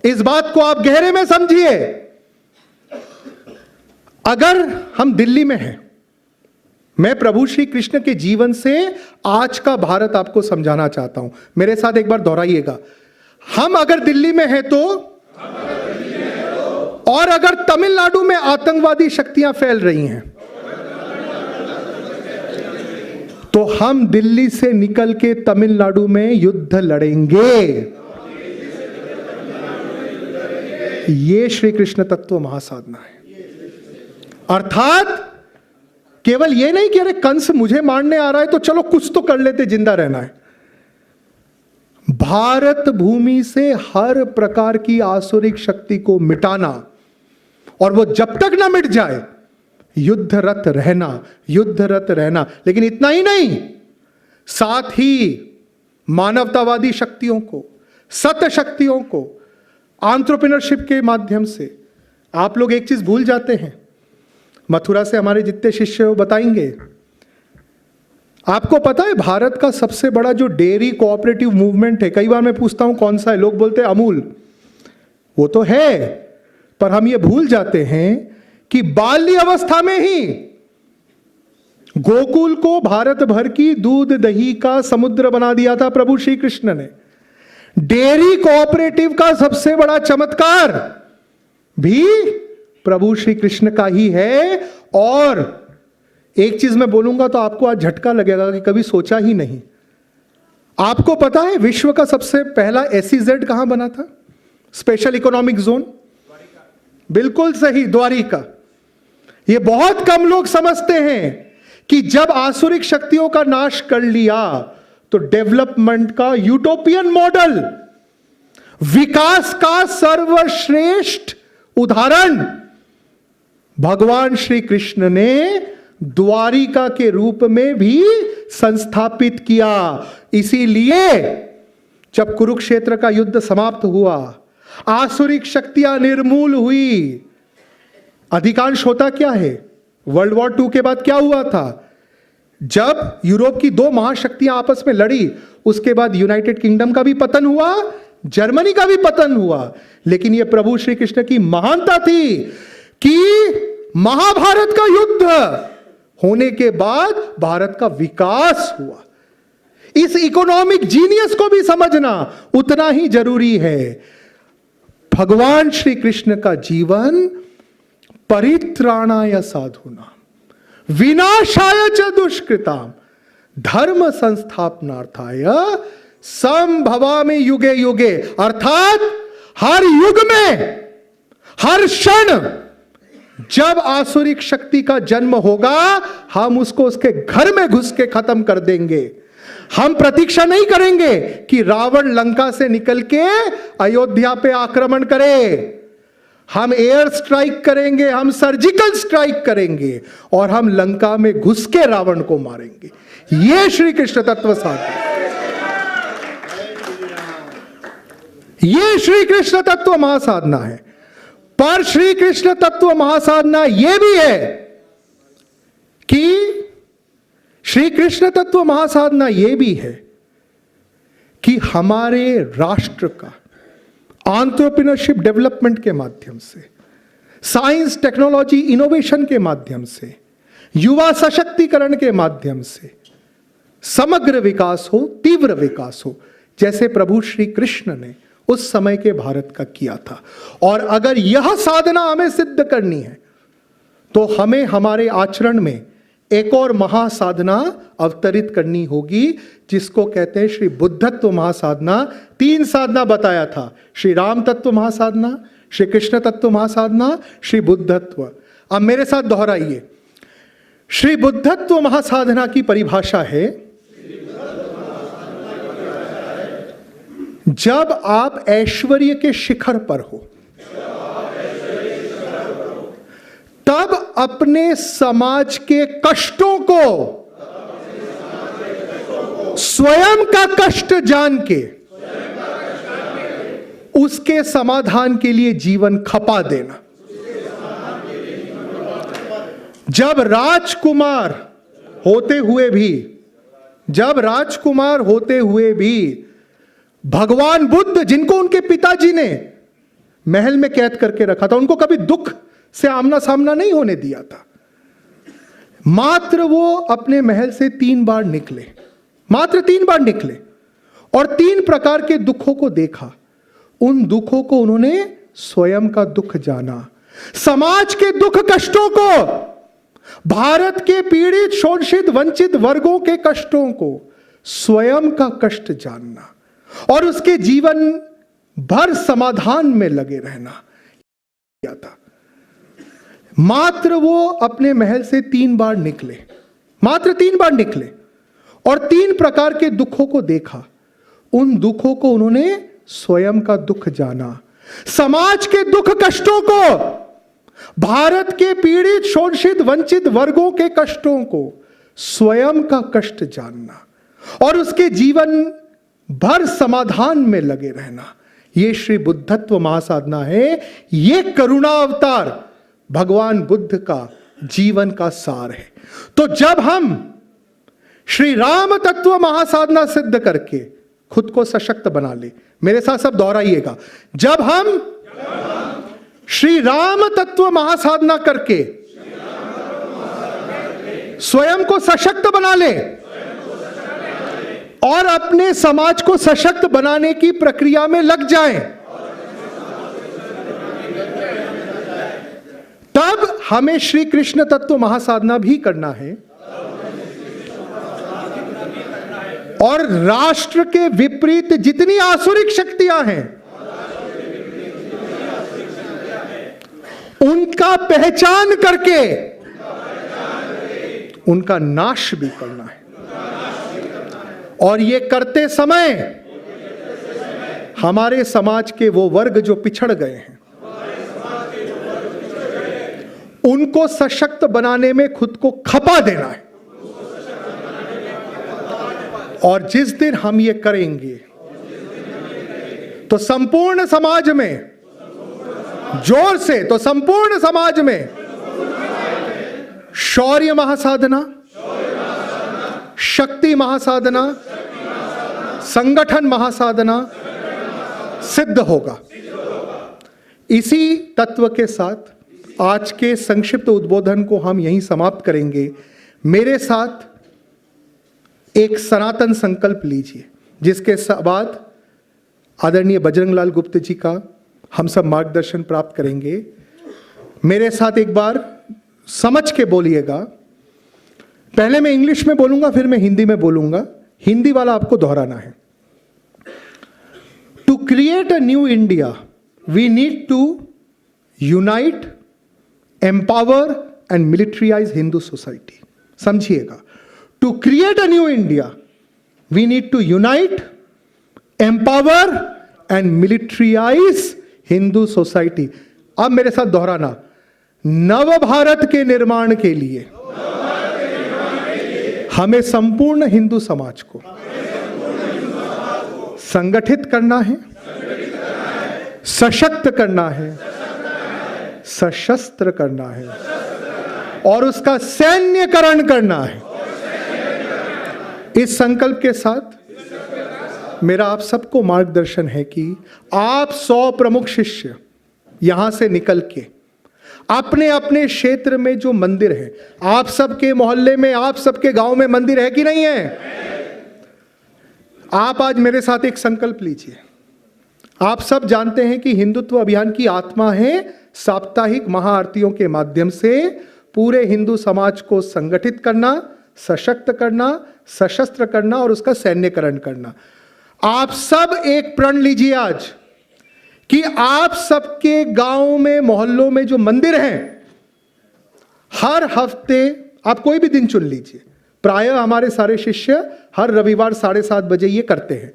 इस बात को आप गहरे में समझिए। अगर हम दिल्ली में हैं, मैं प्रभु श्री कृष्ण के जीवन से आज का भारत आपको समझाना चाहता हूं, मेरे साथ एक बार दोहराइएगा। हम अगर दिल्ली में हैं तो, और अगर तमिलनाडु में आतंकवादी शक्तियां फैल रही हैं तो हम दिल्ली से निकल के तमिलनाडु में युद्ध लड़ेंगे। ये श्री कृष्ण तत्व महासाधना है। अर्थात केवल ये नहीं कि अरे कंस मुझे मारने आ रहा है तो चलो कुछ तो कर लेते, जिंदा रहना है। भारत भूमि से हर प्रकार की आसुरिक शक्ति को मिटाना, और वो जब तक ना मिट जाए युद्धरत रहना, युद्धरत रहना। लेकिन इतना ही नहीं, साथ ही मानवतावादी शक्तियों को, सत्य शक्तियों को एंटरप्रेन्योरशिप के माध्यम से। आप लोग एक चीज भूल जाते हैं, मथुरा से हमारे जितने शिष्य वो बताएंगे। आपको पता है भारत का सबसे बड़ा जो डेयरी कोऑपरेटिव मूवमेंट है, कई बार मैं पूछता हूं कौन सा है, लोग बोलते हैं अमूल। वो तो है, पर हम ये भूल जाते हैं कि बाल्य अवस्था में ही गोकुल को भारत भर की दूध दही का समुद्र बना दिया था प्रभु श्री कृष्ण ने। डेयरी कोऑपरेटिव का सबसे बड़ा चमत्कार भी प्रभु श्री कृष्ण का ही है। और एक चीज मैं बोलूंगा तो आपको आज झटका लगेगा कि कभी सोचा ही नहीं। आपको पता है विश्व का सबसे पहला SEZ कहां बना था? Special economic zone. बिल्कुल सही, द्वारिका। ये बहुत कम लोग समझते हैं कि जब आसुरिक शक्तियों का नाश कर लिया तो डेवलपमेंट का यूटोपियन मॉडल, विकास का सर्वश्रेष्ठ उदाहरण भगवान श्री कृष्ण ने द्वारिका के रूप में भी संस्थापित किया। इसीलिए जब कुरुक्षेत्र का युद्ध समाप्त हुआ, आसुरिक शक्तियां निर्मूल हुई। अधिकांश होता क्या है, वर्ल्ड वॉर 2 के बाद क्या हुआ था? जब यूरोप की 2 महाशक्तियां आपस में लड़ी, उसके बाद यूनाइटेड किंगडम का भी पतन हुआ, जर्मनी का भी पतन हुआ। लेकिन यह प्रभु श्री कृष्ण की महानता थी कि महाभारत का युद्ध होने के बाद भारत का विकास हुआ। इस इकोनॉमिक जीनियस को भी समझना उतना ही जरूरी है। भगवान श्री कृष्ण का जीवन परित्राणाय साधूनां विनाशाय च दुष्कृताम धर्म संस्थापनार्थाय संभवामि युगे युगे। अर्थात हर युग में, हर क्षण जब आसुरिक शक्ति का जन्म होगा, हम उसको उसके घर में घुस के खत्म कर देंगे। हम प्रतीक्षा नहीं करेंगे कि रावण लंका से निकल के अयोध्या पे आक्रमण करे। हम एयर स्ट्राइक करेंगे, हम सर्जिकल स्ट्राइक करेंगे और हम लंका में घुस के रावण को मारेंगे। ये श्री कृष्ण तत्व साधना, ये श्री कृष्ण तत्व महासाधना है। पर श्री कृष्ण तत्व महासाधना यह भी है कि श्री कृष्ण तत्व महासाधना यह भी है कि हमारे राष्ट्र का एंटरप्रेन्योरशिप डेवलपमेंट के माध्यम से, साइंस टेक्नोलॉजी इनोवेशन के माध्यम से, युवा सशक्तिकरण के माध्यम से समग्र विकास हो, तीव्र विकास हो, जैसे प्रभु श्री कृष्ण ने उस समय के भारत का किया था। और अगर यह साधना हमें सिद्ध करनी है तो हमें हमारे आचरण में एक और महासाधना अवतरित करनी होगी, जिसको कहते हैं श्री बुद्धत्व महासाधना। 3 साधना बताया था, श्री राम तत्व महासाधना, श्री कृष्ण तत्व महासाधना, श्री बुद्धत्व। अब मेरे साथ दोहराइए। श्री बुद्धत्व महासाधना की परिभाषा है, जब आप ऐश्वर्य के शिखर पर हो तब अपने समाज के कष्टों को स्वयं का कष्ट जान के उसके समाधान के लिए जीवन खपा देना। जब राजकुमार होते हुए भी भगवान बुद्ध, जिनको उनके पिताजी ने महल में कैद करके रखा था, उनको कभी दुख से आमना सामना नहीं होने दिया था, मात्र वो अपने महल से 3 बार निकले, मात्र 3 बार निकले और 3 प्रकार के दुखों को देखा। उन दुखों को उन्होंने स्वयं का दुख जाना। समाज के दुख कष्टों को, भारत के पीड़ित शोषित वंचित वर्गों के कष्टों को स्वयं का कष्ट जानना और उसके जीवन भर समाधान में लगे रहना किया था। मात्र वो अपने महल से 3 बार निकले, मात्र 3 बार निकले और 3 प्रकार के दुखों को देखा। उन दुखों को उन्होंने स्वयं का दुख जाना। समाज के दुख कष्टों को, भारत के पीड़ित शोषित वंचित वर्गों के कष्टों को स्वयं का कष्ट जानना और उसके जीवन भर समाधान में लगे रहना, ये श्री बुद्धत्व महासाधना है। ये करुणा अवतार भगवान बुद्ध का जीवन का सार है। तो जब हम श्री राम तत्व महासाधना सिद्ध करके खुद को सशक्त बना ले, मेरे साथ सब दोहराइएगा, जब हम श्री राम तत्व महासाधना करके स्वयं को सशक्त बना ले और अपने समाज को सशक्त बनाने की प्रक्रिया में लग जाएं, तब हमें श्री कृष्ण तत्व महासाधना भी करना है और राष्ट्र के विपरीत जितनी आसुरिक शक्तियां हैं उनका पहचान करके उनका नाश भी करना है। और ये करते समय हमारे समाज के वो वर्ग जो पिछड़ गए हैं उनको सशक्त बनाने में खुद को खपा देना है। और जिस दिन हम ये करेंगे तो संपूर्ण समाज में, जोर से, तो संपूर्ण समाज में शौर्य महासाधना, शक्ति महासाधना, संगठन महासाधना सिद्ध होगा। इसी तत्व के साथ आज के संक्षिप्त उद्बोधन को हम यहीं समाप्त करेंगे। मेरे साथ एक सनातन संकल्प लीजिए, जिसके बाद आदरणीय बजरंगलाल गुप्त जी का हम सब मार्गदर्शन प्राप्त करेंगे। मेरे साथ एक बार समझ के बोलिएगा। पहले मैं इंग्लिश में बोलूंगा, फिर मैं हिंदी में बोलूंगा। हिंदी वाला आपको दोहराना है। To create a new India we need to unite, empower and militarise Hindu society. समझिएगा, to create a new India we need to unite, empower and militarise Hindu society. अब मेरे साथ दोहराना, नव भारत के निर्माण के लिए हमें संपूर्ण हिंदू समाज को संगठित करना है, सशक्त करना है, सशस्त्र करना है और उसका सैन्यकरण करना है। इस संकल्प के साथ मेरा आप सबको मार्गदर्शन है कि आप 100 प्रमुख शिष्य यहां से निकल के अपने अपने क्षेत्र में जो मंदिर है, आप सबके मोहल्ले में, आप सबके गांव में मंदिर है कि नहीं है, आप आज मेरे साथ एक संकल्प लीजिए। आप सब जानते हैं कि हिंदुत्व अभियान की आत्मा है साप्ताहिक महाआरतियों के माध्यम से पूरे हिंदू समाज को संगठित करना, सशक्त करना, सशस्त्र करना और उसका सैन्यकरण करना। आप सब एक प्रण लीजिए आज कि आप सबके गांव में, मोहल्लों में जो मंदिर हैं, हर हफ्ते आप कोई भी दिन चुन लीजिए। प्रायः हमारे सारे शिष्य हर रविवार 7:30 बजे ये करते हैं।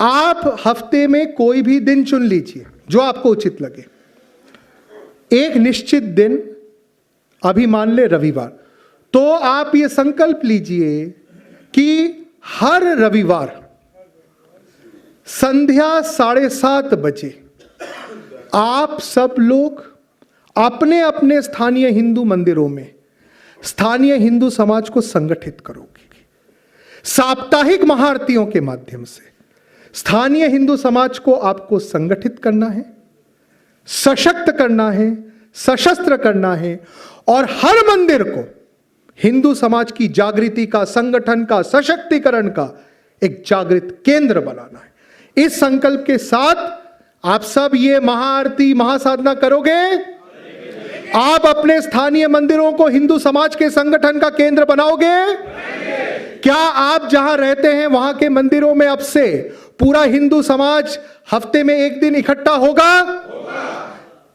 आप हफ्ते में कोई भी दिन चुन लीजिए जो आपको उचित लगे। एक निश्चित दिन, अभी मान ले रविवार, तो आप ये संकल्प लीजिए कि हर रविवार संध्या 7:30 बजे आप सब लोग अपने अपने स्थानीय हिंदू मंदिरों में स्थानीय हिंदू समाज को संगठित करोगे। साप्ताहिक महाआरतियों के माध्यम से स्थानीय हिंदू समाज को आपको संगठित करना है, सशक्त करना है, सशस्त्र करना है और हर मंदिर को हिंदू समाज की जागृति का, संगठन का, सशक्तिकरण का एक जागृत केंद्र बनाना है। इस संकल्प के साथ आप सब ये महाआरती, महासाधना करोगे। आप अपने स्थानीय मंदिरों को हिंदू समाज के संगठन का केंद्र बनाओगे। क्या आप जहां रहते हैं वहां के मंदिरों में अब से पूरा हिंदू समाज हफ्ते में एक दिन इकट्ठा होगा?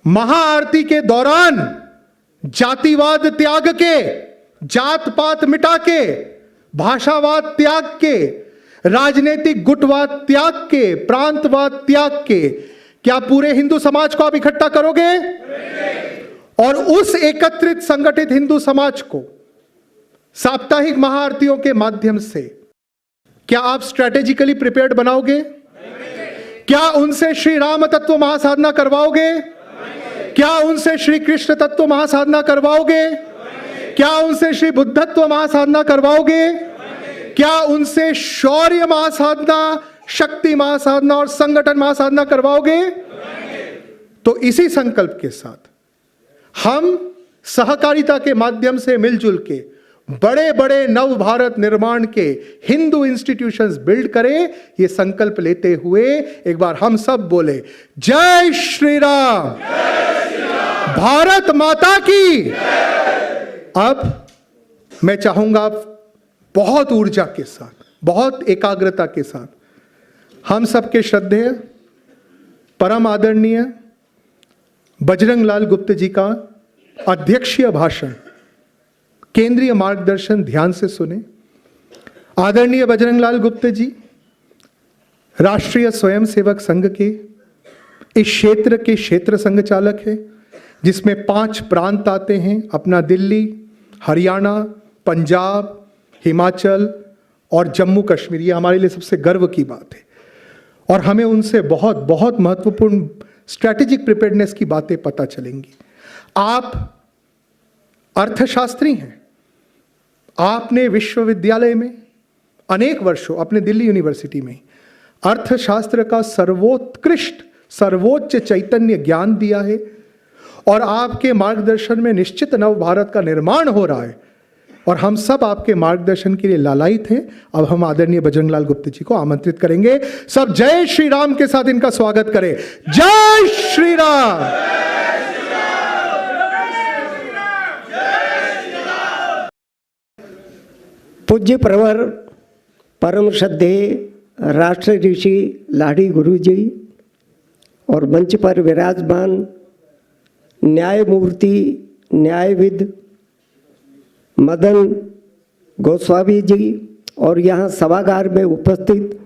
महाआरती के दौरान जातिवाद त्याग के, जात पात मिटा के, भाषावाद त्याग के, राजनीतिक गुटवाद त्याग के, प्रांतवाद त्याग के, क्या पूरे हिंदू समाज को आप इकट्ठा करोगे? और उस एकत्रित संगठित हिंदू समाज को साप्ताहिक महाआरतियों के माध्यम से क्या आप स्ट्रैटेजिकली प्रिपेयर्ड बनाओगे? क्या उनसे श्री राम तत्व महासाधना करवाओगे? क्या उनसे श्री कृष्ण तत्व महासाधना करवाओगे? क्या उनसे श्री बुद्धत्व महासाधना करवाओगे? क्या उनसे शौर्य महासाधना, शक्ति महासाधना और संगठन महासाधना करवाओगे? तो इसी संकल्प के साथ हम सहकारिता के माध्यम से मिलजुल के बड़े बड़े नव भारत निर्माण के हिंदू इंस्टीट्यूशंस बिल्ड करें। ये संकल्प लेते हुए एक बार हम सब बोले, जय श्री राम, भारत माता की। अब मैं चाहूंगा बहुत ऊर्जा के साथ, बहुत एकाग्रता के साथ हम सबके श्रद्धेय परम आदरणीय बजरंग लाल गुप्त जी का अध्यक्षीय भाषण, केंद्रीय मार्गदर्शन ध्यान से सुने। आदरणीय बजरंग लाल गुप्त जी राष्ट्रीय स्वयंसेवक संघ के इस क्षेत्र के क्षेत्र संघ चालक है, जिसमें 5 प्रांत आते हैं अपना, दिल्ली, हरियाणा, पंजाब, हिमाचल और जम्मू कश्मीर। ये हमारे लिए सबसे गर्व की बात है और हमें उनसे बहुत बहुत महत्वपूर्ण स्ट्रैटेजिक प्रिपेयर्डनेस की बातें पता चलेंगी। आप अर्थशास्त्री हैं, आपने विश्वविद्यालय में अनेक वर्षों, अपने दिल्ली यूनिवर्सिटी में अर्थशास्त्र का सर्वोच्च चैतन्य ज्ञान दिया है और आपके मार्गदर्शन में निश्चित नव भारत का निर्माण हो रहा है और हम सब आपके मार्गदर्शन के लिए लालायित हैं। अब हम आदरणीय बजरंग लाल गुप्त जी को आमंत्रित करेंगे। सब जय श्री राम के साथ इनका स्वागत करें। जय श्री राम। पूज्य प्रवर परम श्रद्धेय राष्ट्र ऋषि लाड़ी गुरु जी और मंच पर विराजमान न्यायमूर्ति न्यायविद मदन गोस्वामी जी, और यहाँ सभागार में उपस्थित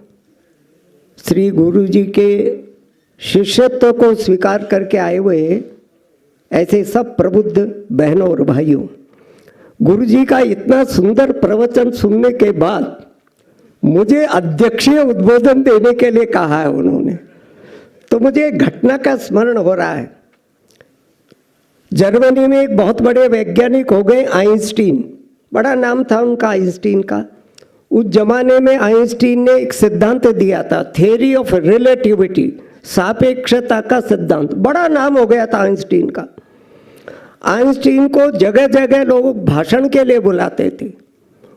श्री गुरु जी के शिष्यत्व को स्वीकार करके आए हुए ऐसे सब प्रबुद्ध बहनों और भाइयों, गुरु जी का इतना सुंदर प्रवचन सुनने के बाद मुझे अध्यक्षीय उद्बोधन देने के लिए कहा है उन्होंने, तो मुझे एक घटना का स्मरण हो रहा है। जर्मनी में एक बहुत बड़े वैज्ञानिक हो गए आइंस्टीन, बड़ा नाम था उनका आइंस्टीन का। उस जमाने में आइंस्टीन ने एक सिद्धांत दिया था, थ्योरी ऑफ रिलेटिविटी, सापेक्षता का सिद्धांत, बड़ा नाम हो गया था आइंस्टीन का। आइंस्टीन को जगह जगह लोग भाषण के लिए बुलाते थे,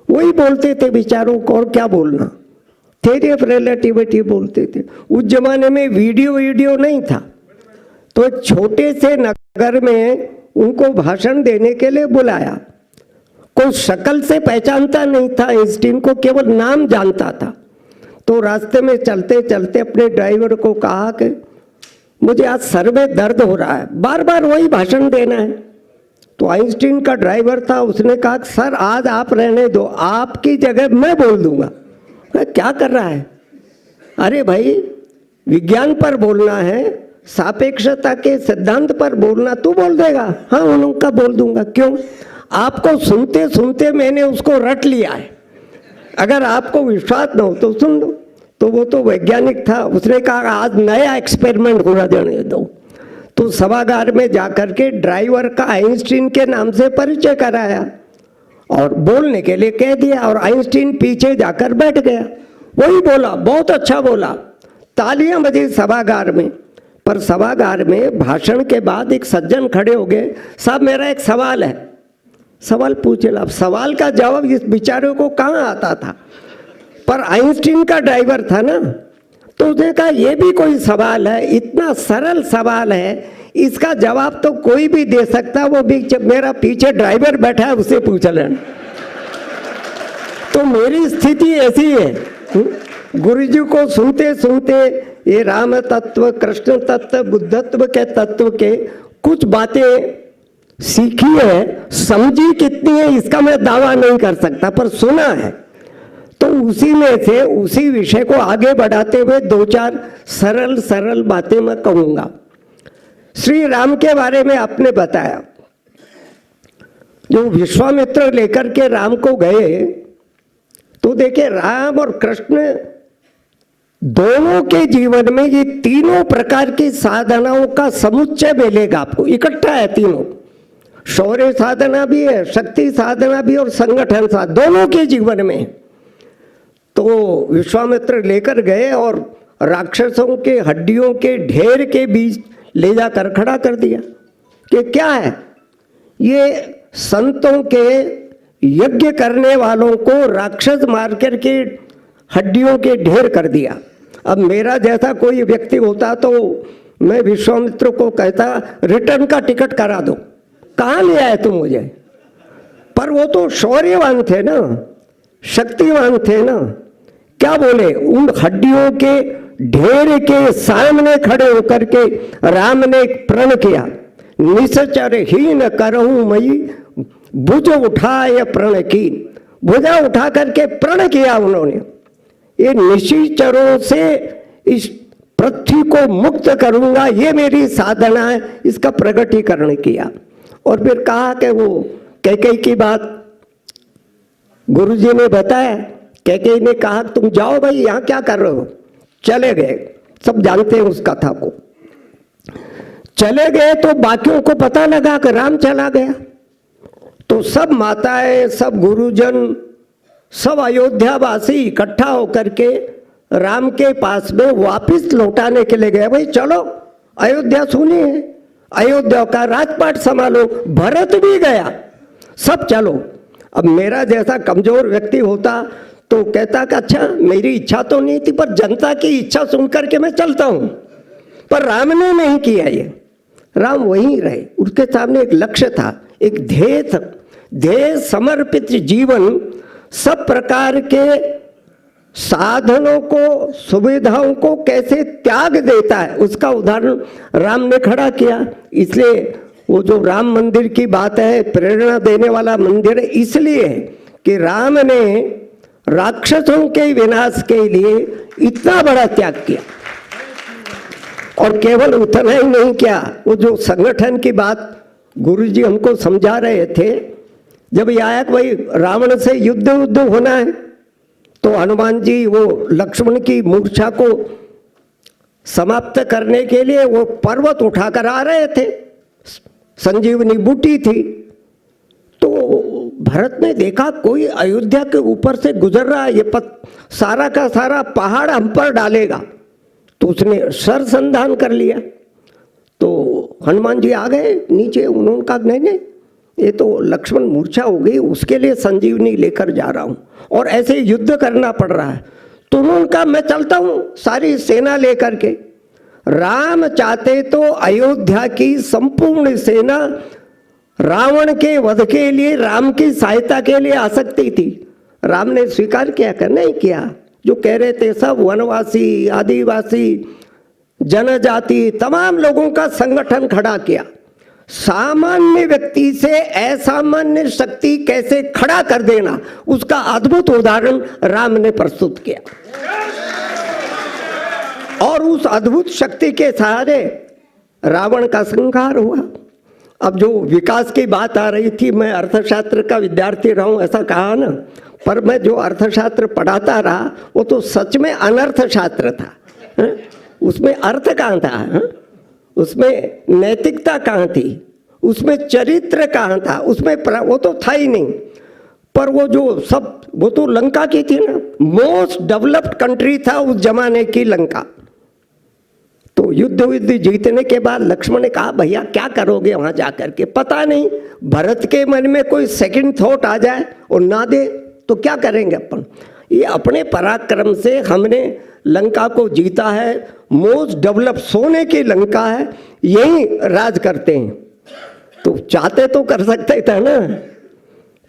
वही बोलते थे बेचारों को, और क्या बोलना, थ्योरी ऑफ रिलेटिविटी बोलते थे। उस जमाने में वीडियो नहीं था, तो एक छोटे से नगर में उनको भाषण देने के लिए बुलाया। कोई शक्ल से पहचानता नहीं था आइंस्टीन को, केवल नाम जानता था। तो रास्ते में चलते चलते अपने ड्राइवर को कहा कि मुझे आज सर में दर्द हो रहा है, बार बार वही भाषण देना है। तो आइंस्टीन का ड्राइवर था, उसने कहा सर आज आप रहने दो, आपकी जगह मैं बोल दूंगा। क्या कर रहा है? अरे भाई विज्ञान पर बोलना है, सापेक्षता के सिद्धांत पर बोलना, तू बोल देगा? हाँ उनका बोल दूंगा। क्यों? आपको सुनते सुनते मैंने उसको रट लिया है, अगर आपको विश्वास न हो तो सुन लो। तो वो तो वैज्ञानिक था, उसने कहा आज नया एक्सपेरिमेंट होना देने दो। तो सभागार में जाकर के ड्राइवर का आइंस्टीन के नाम से परिचय कराया और बोलने के लिए कह दिया, और आइंस्टीन पीछे जाकर बैठ गया। वही बोला, बहुत अच्छा बोला, तालियां बजी सभागार में। पर सभागार में भाषण के बाद एक सज्जन खड़े हो गए, साहब मेरा एक सवाल है। सवाल पूछे, अब सवाल का जवाब इस बेचारे को कहाँ आता था, पर आइंस्टीन का ड्राइवर था ना, तो उसने कहा ये भी कोई सवाल है, इतना सरल सवाल है, इसका जवाब तो कोई भी दे सकता, वो भी मेरा पीछे ड्राइवर बैठा है उससे पूछ लेना। तो मेरी स्थिति ऐसी है, गुरु जी को सुनते सुनते ये राम तत्व, कृष्ण तत्व, बुद्धत्व के तत्व के कुछ बातें सीखी है, समझी कितनी है इसका मैं दावा नहीं कर सकता, पर सुना है। तो उसी में से उसी विषय को आगे बढ़ाते हुए दो चार सरल सरल बातें मैं कहूंगा। श्री राम के बारे में आपने बताया, जो विश्वामित्र लेकर के राम को गए, तो देखिए राम और कृष्ण दोनों के जीवन में ये तीनों प्रकार की साधनाओं का समुच्चय मिलेगा आपको, इकट्ठा है तीनों। शौर्य साधना भी है, शक्ति साधना भी, और संगठन साधना, दोनों के जीवन में। तो विश्वामित्र लेकर गए और राक्षसों के हड्डियों के ढेर के बीच ले जाकर खड़ा कर दिया कि क्या है ये, संतों के यज्ञ करने वालों को राक्षस मार करके हड्डियों के ढेर कर दिया। अब मेरा जैसा कोई व्यक्ति होता तो मैं विश्वामित्र को कहता रिटर्न का टिकट करा दो, कहाँ ले आए तुम मुझे। पर वो तो शौर्यवान थे ना, शक्तिवान थे ना, क्या बोले, उन हड्डियों के ढेर के सामने खड़े होकर के राम ने प्रण किया, निश्चर हीन करहूं मई भुज उठाए प्रण की। भुजा उठा करके प्रण किया उन्होंने, ये निश्चरों से इस पृथ्वी को मुक्त करूंगा, ये मेरी साधना है, इसका प्रकटीकरण किया। और फिर कहा कि वो कैकेयी की बात गुरुजी ने बताया, कैकेयी ने कहा तुम जाओ भाई, यहाँ क्या कर रहे हो। चले गए, सब जानते हैं उस कथा को। चले गए तो बाकियों को पता लगा कि राम चला गया, तो सब माताएं, सब गुरुजन, सब अयोध्यावासी इकट्ठा होकर के राम के पास में वापिस लौटाने के लिए गए। भाई चलो अयोध्या सुनी है, अयोध्या का राजपाट संभालो, भरत भी गया, सब चलो। अब मेरा जैसा कमजोर व्यक्ति होता तो कहता कि अच्छा मेरी इच्छा तो नहीं थी, पर जनता की इच्छा सुन करके मैं चलता हूं। पर राम ने नहीं किया ये, राम वहीं रहे। उसके सामने एक लक्ष्य था, एक ध्येय था, ध्येय समर्पित जीवन, सब प्रकार के साधनों को, सुविधाओं को कैसे त्याग देता है, उसका उदाहरण राम ने खड़ा किया। इसलिए वो जो राम मंदिर की बात है, प्रेरणा देने वाला मंदिर है, इसलिए कि राम ने राक्षसों के विनाश के लिए इतना बड़ा त्याग किया। और केवल उतना ही नहीं किया, वो जो संगठन की बात गुरुजी हमको समझा रहे थे, जब ये आया कि भाई रावण से युद्ध होना है, तो हनुमान जी वो लक्ष्मण की मूर्छा को समाप्त करने के लिए वो पर्वत उठाकर आ रहे थे, संजीवनी बूटी थी। तो भरत ने देखा कोई अयोध्या के ऊपर से गुजर रहा है, ये सारा का सारा पहाड़ हम पर डालेगा, तो उसने सरसंधान कर लिया। तो हनुमान जी आ गए नीचे, उन्होंने कहा नहीं, ये तो लक्ष्मण मूर्छा हो गई, उसके लिए संजीवनी लेकर जा रहा हूँ और ऐसे युद्ध करना पड़ रहा है। तो उन्होंने कहा मैं चलता हूँ सारी सेना लेकर के। राम चाहते तो अयोध्या की संपूर्ण सेना रावण के वध के लिए, राम की सहायता के लिए आ सकती थी। राम ने स्वीकार किया कि नहीं किया, जो कह रहे थे सब वनवासी, आदिवासी, जनजाति, तमाम लोगों का संगठन खड़ा किया। सामान्य व्यक्ति से असामान्य शक्ति कैसे खड़ा कर देना, उसका अद्भुत उदाहरण राम ने प्रस्तुत किया। और उस अद्भुत शक्ति के सहारे रावण का संहार हुआ। अब जो विकास की बात आ रही थी, मैं अर्थशास्त्र का विद्यार्थी रहा हूं ऐसा कहा ना, पर मैं जो अर्थशास्त्र पढ़ाता रहा वो तो सच में अनर्थशास्त्र था। उसमें अर्थ कहाँ था, उसमें नैतिकता कहाँ थी, उसमें चरित्र कहाँ था, उसमें वो तो था ही नहीं। पर वो जो सब, वो तो लंका की थी ना, मोस्ट डेवलप्ड कंट्री था उस जमाने की लंका। तो युद्ध जीतने के बाद लक्ष्मण ने कहा भैया क्या करोगे वहां जाकर के, पता नहीं भरत के मन में कोई सेकंड थॉट आ जाए और ना दे तो क्या करेंगे अपन। ये अपने पराक्रम से हमने लंका को जीता है, मोस्ट डेवलप सोने की लंका है, यही राज करते हैं। तो चाहते तो कर सकते थे ना,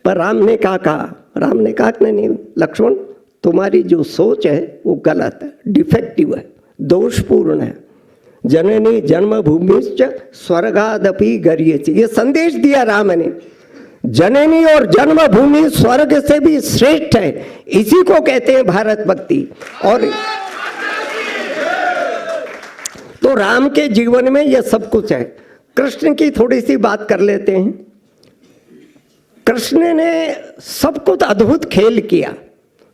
पर राम ने कहा राम ने कहा नहीं लक्ष्मण, तुम्हारी जो सोच है वो गलत है, डिफेक्टिव है, दोषपूर्ण है। जननी जन्मभूमिश्च स्वर्गादपि गरीयसी, ये संदेश दिया राम ने। जननी और जन्मभूमि स्वर्ग से भी श्रेष्ठ है, इसी को कहते हैं भारत भक्ति। और तो राम के जीवन में यह सब कुछ है। कृष्ण की थोड़ी सी बात कर लेते हैं। कृष्ण ने सब कुछ अद्भुत खेल किया,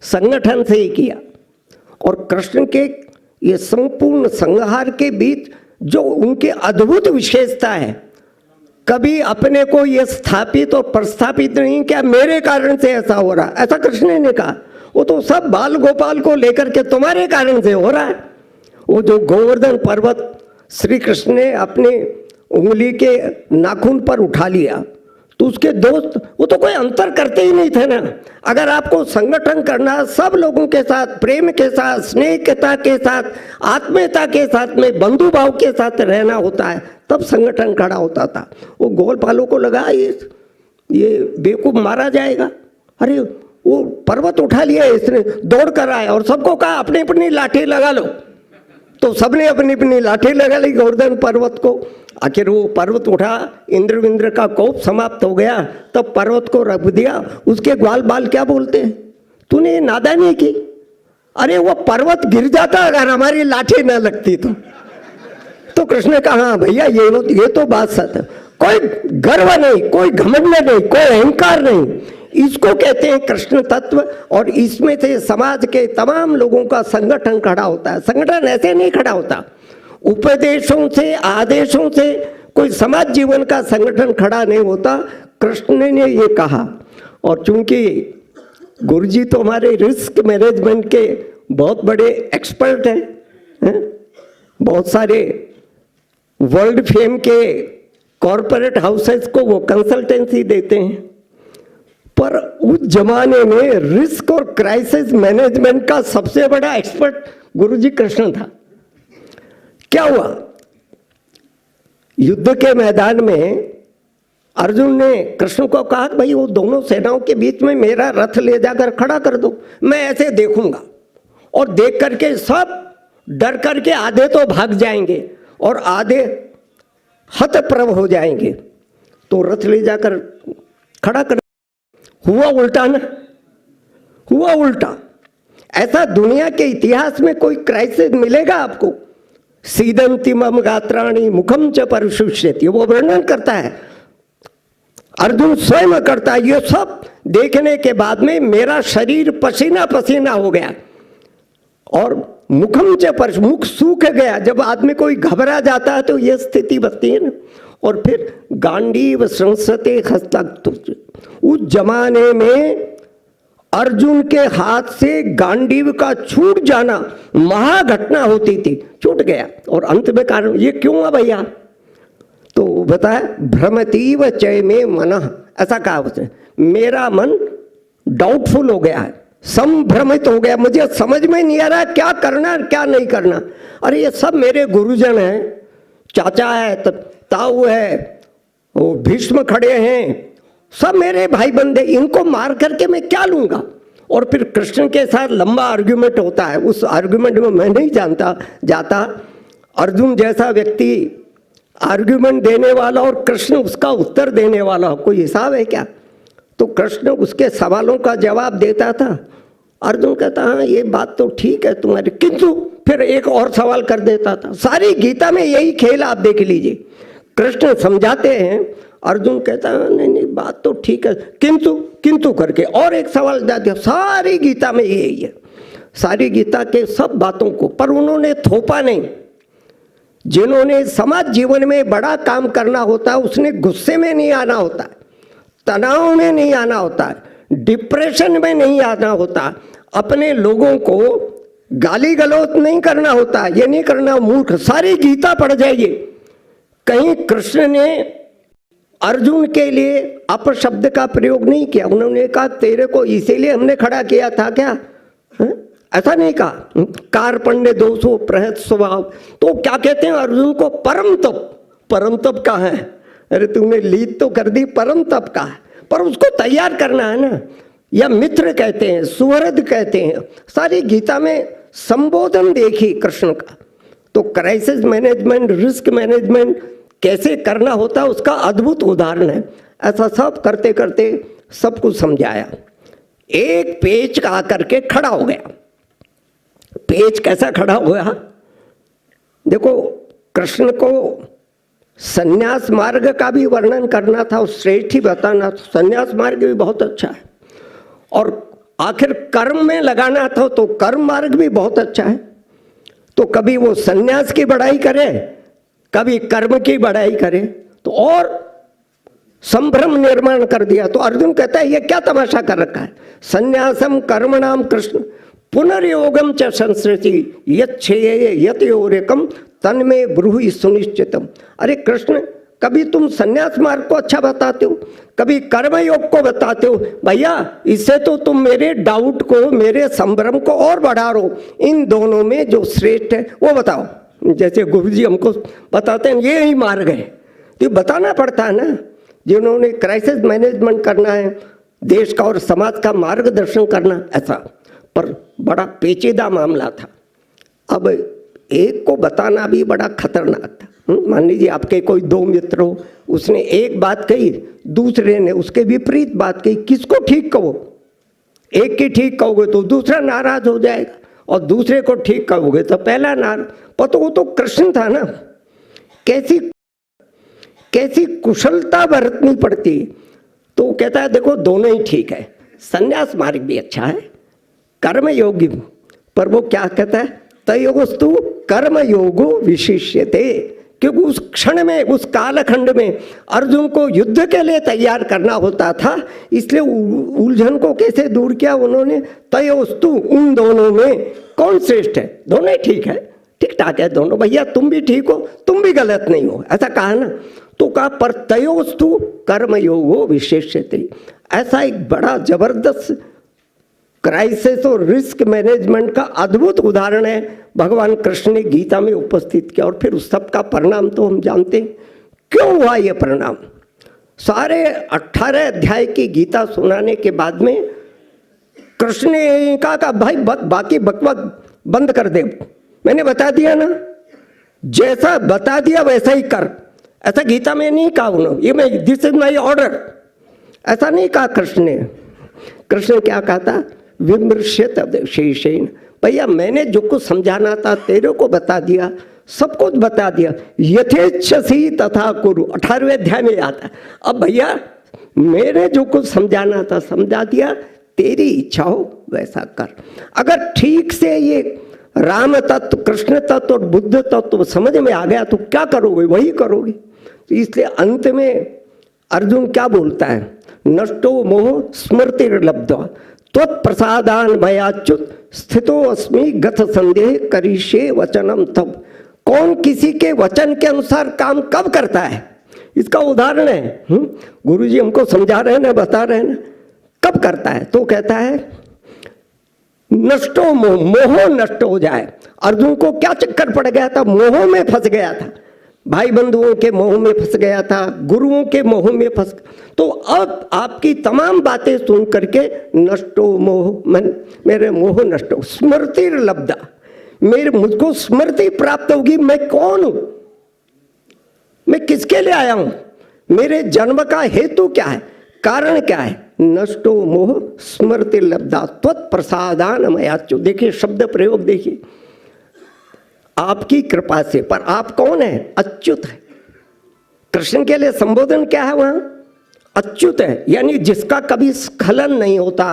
संगठन से ही किया। और कृष्ण के ये संपूर्ण संहार के बीच जो उनकी अद्भुत विशेषता है, कभी अपने को ये स्थापित और प्रस्थापित नहीं किया मेरे कारण से ऐसा हो रहा, ऐसा कृष्ण ने कहा। वो तो सब बाल गोपाल को लेकर के तुम्हारे कारण से हो रहा है। वो जो गोवर्धन पर्वत श्री कृष्ण ने अपने उंगली के नाखून पर उठा लिया, तो उसके दोस्त वो तो कोई अंतर करते ही नहीं थे ना। अगर आपको संगठन करना, सब लोगों के साथ प्रेम के साथ, स्नेहता के साथ, आत्मीयता के साथ में, बंधु भाव के साथ रहना होता है, तब संगठन खड़ा होता था। वो गोलपालों को लगा ये बेवकूफ मारा जाएगा, अरे वो पर्वत उठा लिया इसने, दौड़ कर आया और सबको कहा अपनी अपनी लाठी लगा लो। तो सबने अपनी अपनी लाठी लगा ली गोवर्धन पर्वत को। आखिर वो पर्वत उठा, इंद्र का कोप समाप्त हो गया, तब पर्वत को रख दिया। उसके ग्वाल बाल क्या बोलते हैं, तूने ये नादानी की, अरे वो पर्वत गिर जाता अगर हमारी लाठी न लगती तो कृष्ण ने कहा हाँ भैया ये तो बात सच है। कोई गर्व नहीं, कोई घमंड नहीं, कोई अहंकार नहीं, इसको कहते हैं कृष्ण तत्व। और इसमें से समाज के तमाम लोगों का संगठन खड़ा होता है। संगठन ऐसे नहीं खड़ा होता, उपदेशों से, आदेशों से कोई समाज जीवन का संगठन खड़ा नहीं होता। कृष्ण ने ये कहा। और चूंकि गुरुजी तो हमारे रिस्क मैनेजमेंट के बहुत बड़े एक्सपर्ट हैं, बहुत सारे वर्ल्ड फेम के कॉरपोरेट हाउसेस को वो कंसल्टेंसी देते हैं। पर उस जमाने में रिस्क और क्राइसिस मैनेजमेंट का सबसे बड़ा एक्सपर्ट गुरुजी कृष्ण था। क्या हुआ, युद्ध के मैदान में अर्जुन ने कृष्ण को कहा भाई वो दोनों सेनाओं के बीच में मेरा रथ ले जाकर खड़ा कर दो, मैं ऐसे देखूंगा। और देख करके सब डर करके आधे तो भाग जाएंगे और आधे हतप्रभ हो जाएंगे। तो रथ ले जाकर खड़ा कर, हुआ उल्टा ना, हुआ उल्टा। ऐसा दुनिया के इतिहास में कोई क्राइसिस मिलेगा आपको? सीदंतिमम गात्राणि मुखम च परिशुष्यति, वो वर्णन करता है, अर्जुन स्वयं करता है। ये सब देखने के बाद में मेरा शरीर पसीना पसीना हो गया और मुखम च पर, मुख सूख गया। जब आदमी कोई घबरा जाता है तो यह स्थिति बनती है ना। और फिर गांडीव संसते हस्तक, उस जमाने में अर्जुन के हाथ से गांडीव का छूट जाना महाघटना होती थी, छूट गया। और अंत में कारण ये क्यों है भैया? तो बताया भ्रमतीव चय में मन, ऐसा कहा उसने, मेरा मन डाउटफुल हो गया है, संभ्रमित हो गया, मुझे समझ में नहीं आ रहा क्या करना क्या नहीं करना। अरे ये सब मेरे गुरुजन हैं, चाचा है, ताऊ है, वो भीष्म खड़े हैं, सब मेरे भाई बंदे, इनको मार करके मैं क्या लूंगा? और फिर कृष्ण के साथ लंबा आर्ग्यूमेंट होता है। उस आर्ग्यूमेंट में मैं नहीं जानता जाता, अर्जुन जैसा व्यक्ति आर्ग्यूमेंट देने वाला और कृष्ण उसका उत्तर देने वाला, कोई हिसाब है क्या? तो कृष्ण उसके सवालों का जवाब देता था, अर्जुन कहता हाँ ये बात तो ठीक है तुम्हारी, किंतु फिर एक और सवाल कर देता था। सारी गीता में यही खेल आप देख लीजिए, कृष्ण समझाते हैं, अर्जुन कहता है नहीं नहीं बात तो ठीक है, किंतु किंतु करके और एक सवाल दे दिया। सारी गीता में यही है, सारी गीता के सब बातों को, पर उन्होंने थोपा नहीं। जिन्होंने समाज जीवन में बड़ा काम करना होता है उसने गुस्से में नहीं आना होता है, तनाव में नहीं आना होता है, डिप्रेशन में नहीं आना होता, अपने लोगों को गाली गलौज नहीं करना होता, ये नहीं करना मूर्ख। सारी गीता पढ़ जाइए, कहीं कृष्ण ने अर्जुन के लिए अपशब्द का प्रयोग नहीं किया। उन्होंने कहा तेरे को इसीलिए हमने खड़ा किया था क्या? ऐसा नहीं कहा, कार्पण्य दोषो प्रहत स्वभाव। तो क्या कहते हैं अर्जुन को? परम तप। परम तप का है, अरे तुमने लीड तो कर दी, परम तप का है, पर उसको तैयार करना है ना। या मित्र कहते हैं, सुहृद कहते हैं, सारी गीता में संबोधन देखी कृष्ण का। तो क्राइसिस मैनेजमेंट, रिस्क मैनेजमेंट कैसे करना होता है उसका अद्भुत उदाहरण है। ऐसा सब करते करते सब कुछ समझाया। एक पेच का आकर के खड़ा हो गया। पेच कैसा खड़ा हुआ? देखो, कृष्ण को संन्यास मार्ग का भी वर्णन करना था, श्रेष्ठ ही बताना। संन्यास मार्ग भी बहुत अच्छा है, और आखिर कर्म में लगाना था तो कर्म मार्ग भी बहुत अच्छा है। तो कभी वो संन्यास की बड़ाई करे, कभी कर्म की बड़ाई करे, तो और संभ्रम निर्माण कर दिया। तो अर्जुन कहता है ये क्या तमाशा कर रखा है? संन्यासम कर्मणाम कृष्ण पुनर्योगम च संस्कृति यच्छेय यतयोरेकम तन्मे ब्रूहि सुनिश्चितम। अरे कृष्ण, कभी तुम संन्यास मार्ग को अच्छा बताते हो, कभी कर्मयोग को बताते हो। भैया इससे तो तुम मेरे डाउट को, मेरे संभ्रम को और बढ़ा रहे हो। इन दोनों में जो श्रेष्ठ है वो बताओ। जैसे गुरुजी हमको बताते हैं ये ही मार्ग है, तो बताना पड़ता है ना। जिन्होंने क्राइसिस मैनेजमेंट करना है, देश का और समाज का मार्गदर्शन करना, ऐसा पर बड़ा पेचीदा मामला था। अब एक को बताना भी बड़ा खतरनाक था। मान लीजिए आपके कोई दो मित्र हो, उसने एक बात कही, दूसरे ने उसके विपरीत बात कही, किसको ठीक कहो? एक की ठीक कहोगे तो दूसरा नाराज हो जाएगा, और दूसरे को ठीक कहोगे तो पहला नाराज। पर वो तो कृष्ण था ना, कैसी कैसी कुशलता बरतनी पड़ती। तो कहता है देखो दोनों ही ठीक है, संन्यास मार्ग भी अच्छा है, कर्म योगी। पर वो क्या कहता है? तयोस्तु कर्म योगो विशिष्यते। क्योंकि उस क्षण में, उस कालखंड में अर्जुन को युद्ध के लिए तैयार करना होता था, इसलिए उलझन को कैसे दूर किया उन्होंने? तयोस्तु, उन दोनों में कौन श्रेष्ठ है? दोनों ही ठीक है, ठीक ठाक है दोनों। भैया तुम भी ठीक हो, तुम भी गलत नहीं हो, ऐसा कहा ना। तो कहा पर तयोस्तु कर्म योगो विशिष्यते। ऐसा एक बड़ा जबरदस्त क्राइसिस और रिस्क मैनेजमेंट का अद्भुत उदाहरण है भगवान कृष्ण ने गीता में उपस्थित किया। और फिर उस सब का परिणाम तो हम जानते हैं क्यों हुआ। ये परिणाम सारे 18 अध्याय की गीता सुनाने के बाद में कृष्ण ने कहा भाई बाकी बकवास बंद कर दे, मैंने बता दिया ना, जैसा बता दिया वैसा ही कर। ऐसा गीता में नहीं कहा उन्होंने, ये मैं दिस इज माई ऑर्डर, ऐसा नहीं कहा कृष्ण ने। कृष्ण क्या कहा था? विमृश्यत शेषेण। भैया मैंने जो कुछ समझाना था तेरे को बता दिया, सब कुछ बता दिया। यथेच्छसी तथा कुरु 18वें अध्याय में आता है। अब भैया मैंने जो कुछ समझाना था समझा दिया, तेरी इच्छा हो वैसा कर। अगर ठीक से ये राम तत्व, कृष्ण तत्व और बुद्ध तत्व समझ में आ गया तो क्या करोगे, वही करोगे। तो इसलिए अंत में अर्जुन क्या बोलता है, नष्टो मोह स्मृतिर्लब्ध्वा त्वत्प्रसादान मयाच्युत स्थितो अस्मि गत संदेह करिष्ये वचनम तब। कौन किसी के वचन के अनुसार काम कब करता है, इसका उदाहरण है। गुरुजी हमको समझा रहे हैं ना, बता रहे हैं ना, कब करता है। तो कहता है नष्टो मोह, मोह नष्ट हो जाए। अर्जुन को क्या चक्कर पड़ गया था, मोह में फंस गया था, भाई बंधुओं के मोह में फंस गया था, गुरुओं के मोह में फंस। तो अब आपकी तमाम बातें सुन करके नष्टो मोह, मन मेरे मोह नष्ट हो, स्मृति लब्धा, मेरे मुझको स्मृति प्राप्त होगी, मैं कौन हूं, मैं किसके लिए आया हूं, मेरे जन्म का हेतु क्या है, कारण क्या है। नष्टो मोह स्मृति लब्धा त्वत्प्रसादान मयाच्युत। देखिए शब्द प्रयोग देखिए, आपकी कृपा से। पर आप कौन है, अच्युत है। कृष्ण के लिए संबोधन क्या है वहां, अच्युत है, यानी जिसका कभी स्खलन नहीं होता,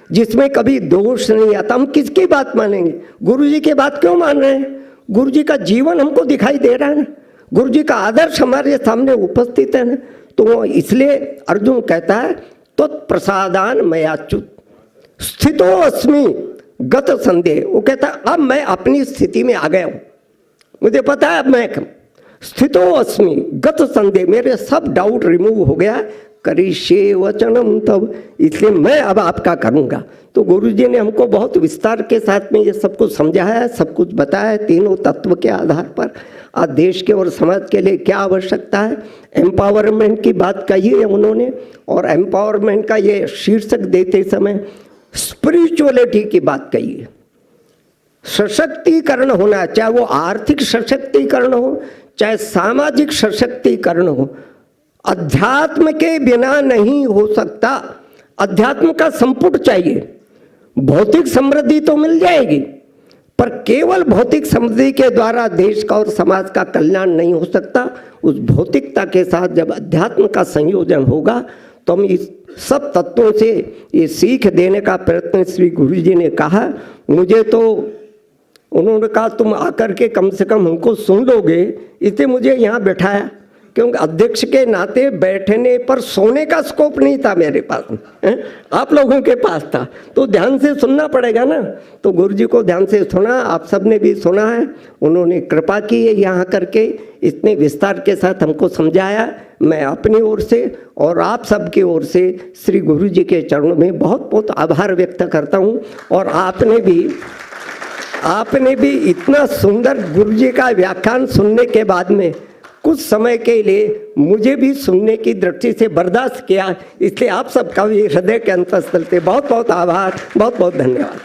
जिसमें कभी दोष नहीं आता। हम किसकी बात मानेंगे, गुरु जी की बात क्यों मान रहे हैं। गुरु जी का जीवन हमको दिखाई दे रहा है ना, गुरु जी का आदर्श हमारे सामने उपस्थित है ना। तो इसलिए अर्जुन कहता है त्वत्प्रसादान मयाच्युत स्थितो अस्मि गत संदेह। वो कहता है अब मैं अपनी स्थिति में आ गया हूं, मुझे पता है अब मैं स्थितो अस्मि गत संदेह, मेरे सब डाउट रिमूव हो गया, करिष्ये वचनम तब, इसलिए मैं अब आपका करूंगा। तो गुरुजी ने हमको बहुत विस्तार के साथ में ये सब कुछ समझाया, सब कुछ बताया तीनों तत्व के आधार पर। आज देश के और समाज के लिए क्या आवश्यकता है, एम्पावरमेंट की बात कही है उन्होंने, और एम्पावरमेंट का ये शीर्षक देते समय स्पिरिचुअलिटी की बात कही है। सशक्तिकरण होना, चाहे वो आर्थिक सशक्तिकरण हो, चाहे सामाजिक सशक्तिकरण हो, अध्यात्म के बिना नहीं हो सकता। अध्यात्म का संपुट चाहिए। भौतिक समृद्धि तो मिल जाएगी, पर केवल भौतिक समृद्धि के द्वारा देश का और समाज का कल्याण नहीं हो सकता। उस भौतिकता के साथ जब अध्यात्म का संयोजन होगा तो हम इस सब तत्वों से ये सीख देने का प्रयत्न, श्री गुरु जी ने कहा। मुझे तो उन्होंने कहा तुम आकर के कम से कम हमको सुन लोगे, इसलिए मुझे यहाँ बैठाया, क्योंकि अध्यक्ष के नाते बैठने पर सोने का स्कोप नहीं था मेरे पास, आप लोगों के पास था, तो ध्यान से सुनना पड़ेगा ना। तो गुरुजी को ध्यान से सुना, आप सबने भी सुना है। उन्होंने कृपा की है यहाँ करके, इतने विस्तार के साथ हमको समझाया। मैं अपनी ओर से और आप सबकी ओर से श्री गुरु जी के चरणों में बहुत बहुत आभार व्यक्त करता हूँ। और आपने भी इतना सुंदर गुरु जी का व्याख्यान सुनने के बाद में कुछ समय के लिए मुझे भी सुनने की दृष्टि से बर्दाश्त किया, इसलिए आप सबका भी हृदय के अंतःस्थल से बहुत बहुत आभार, बहुत बहुत धन्यवाद।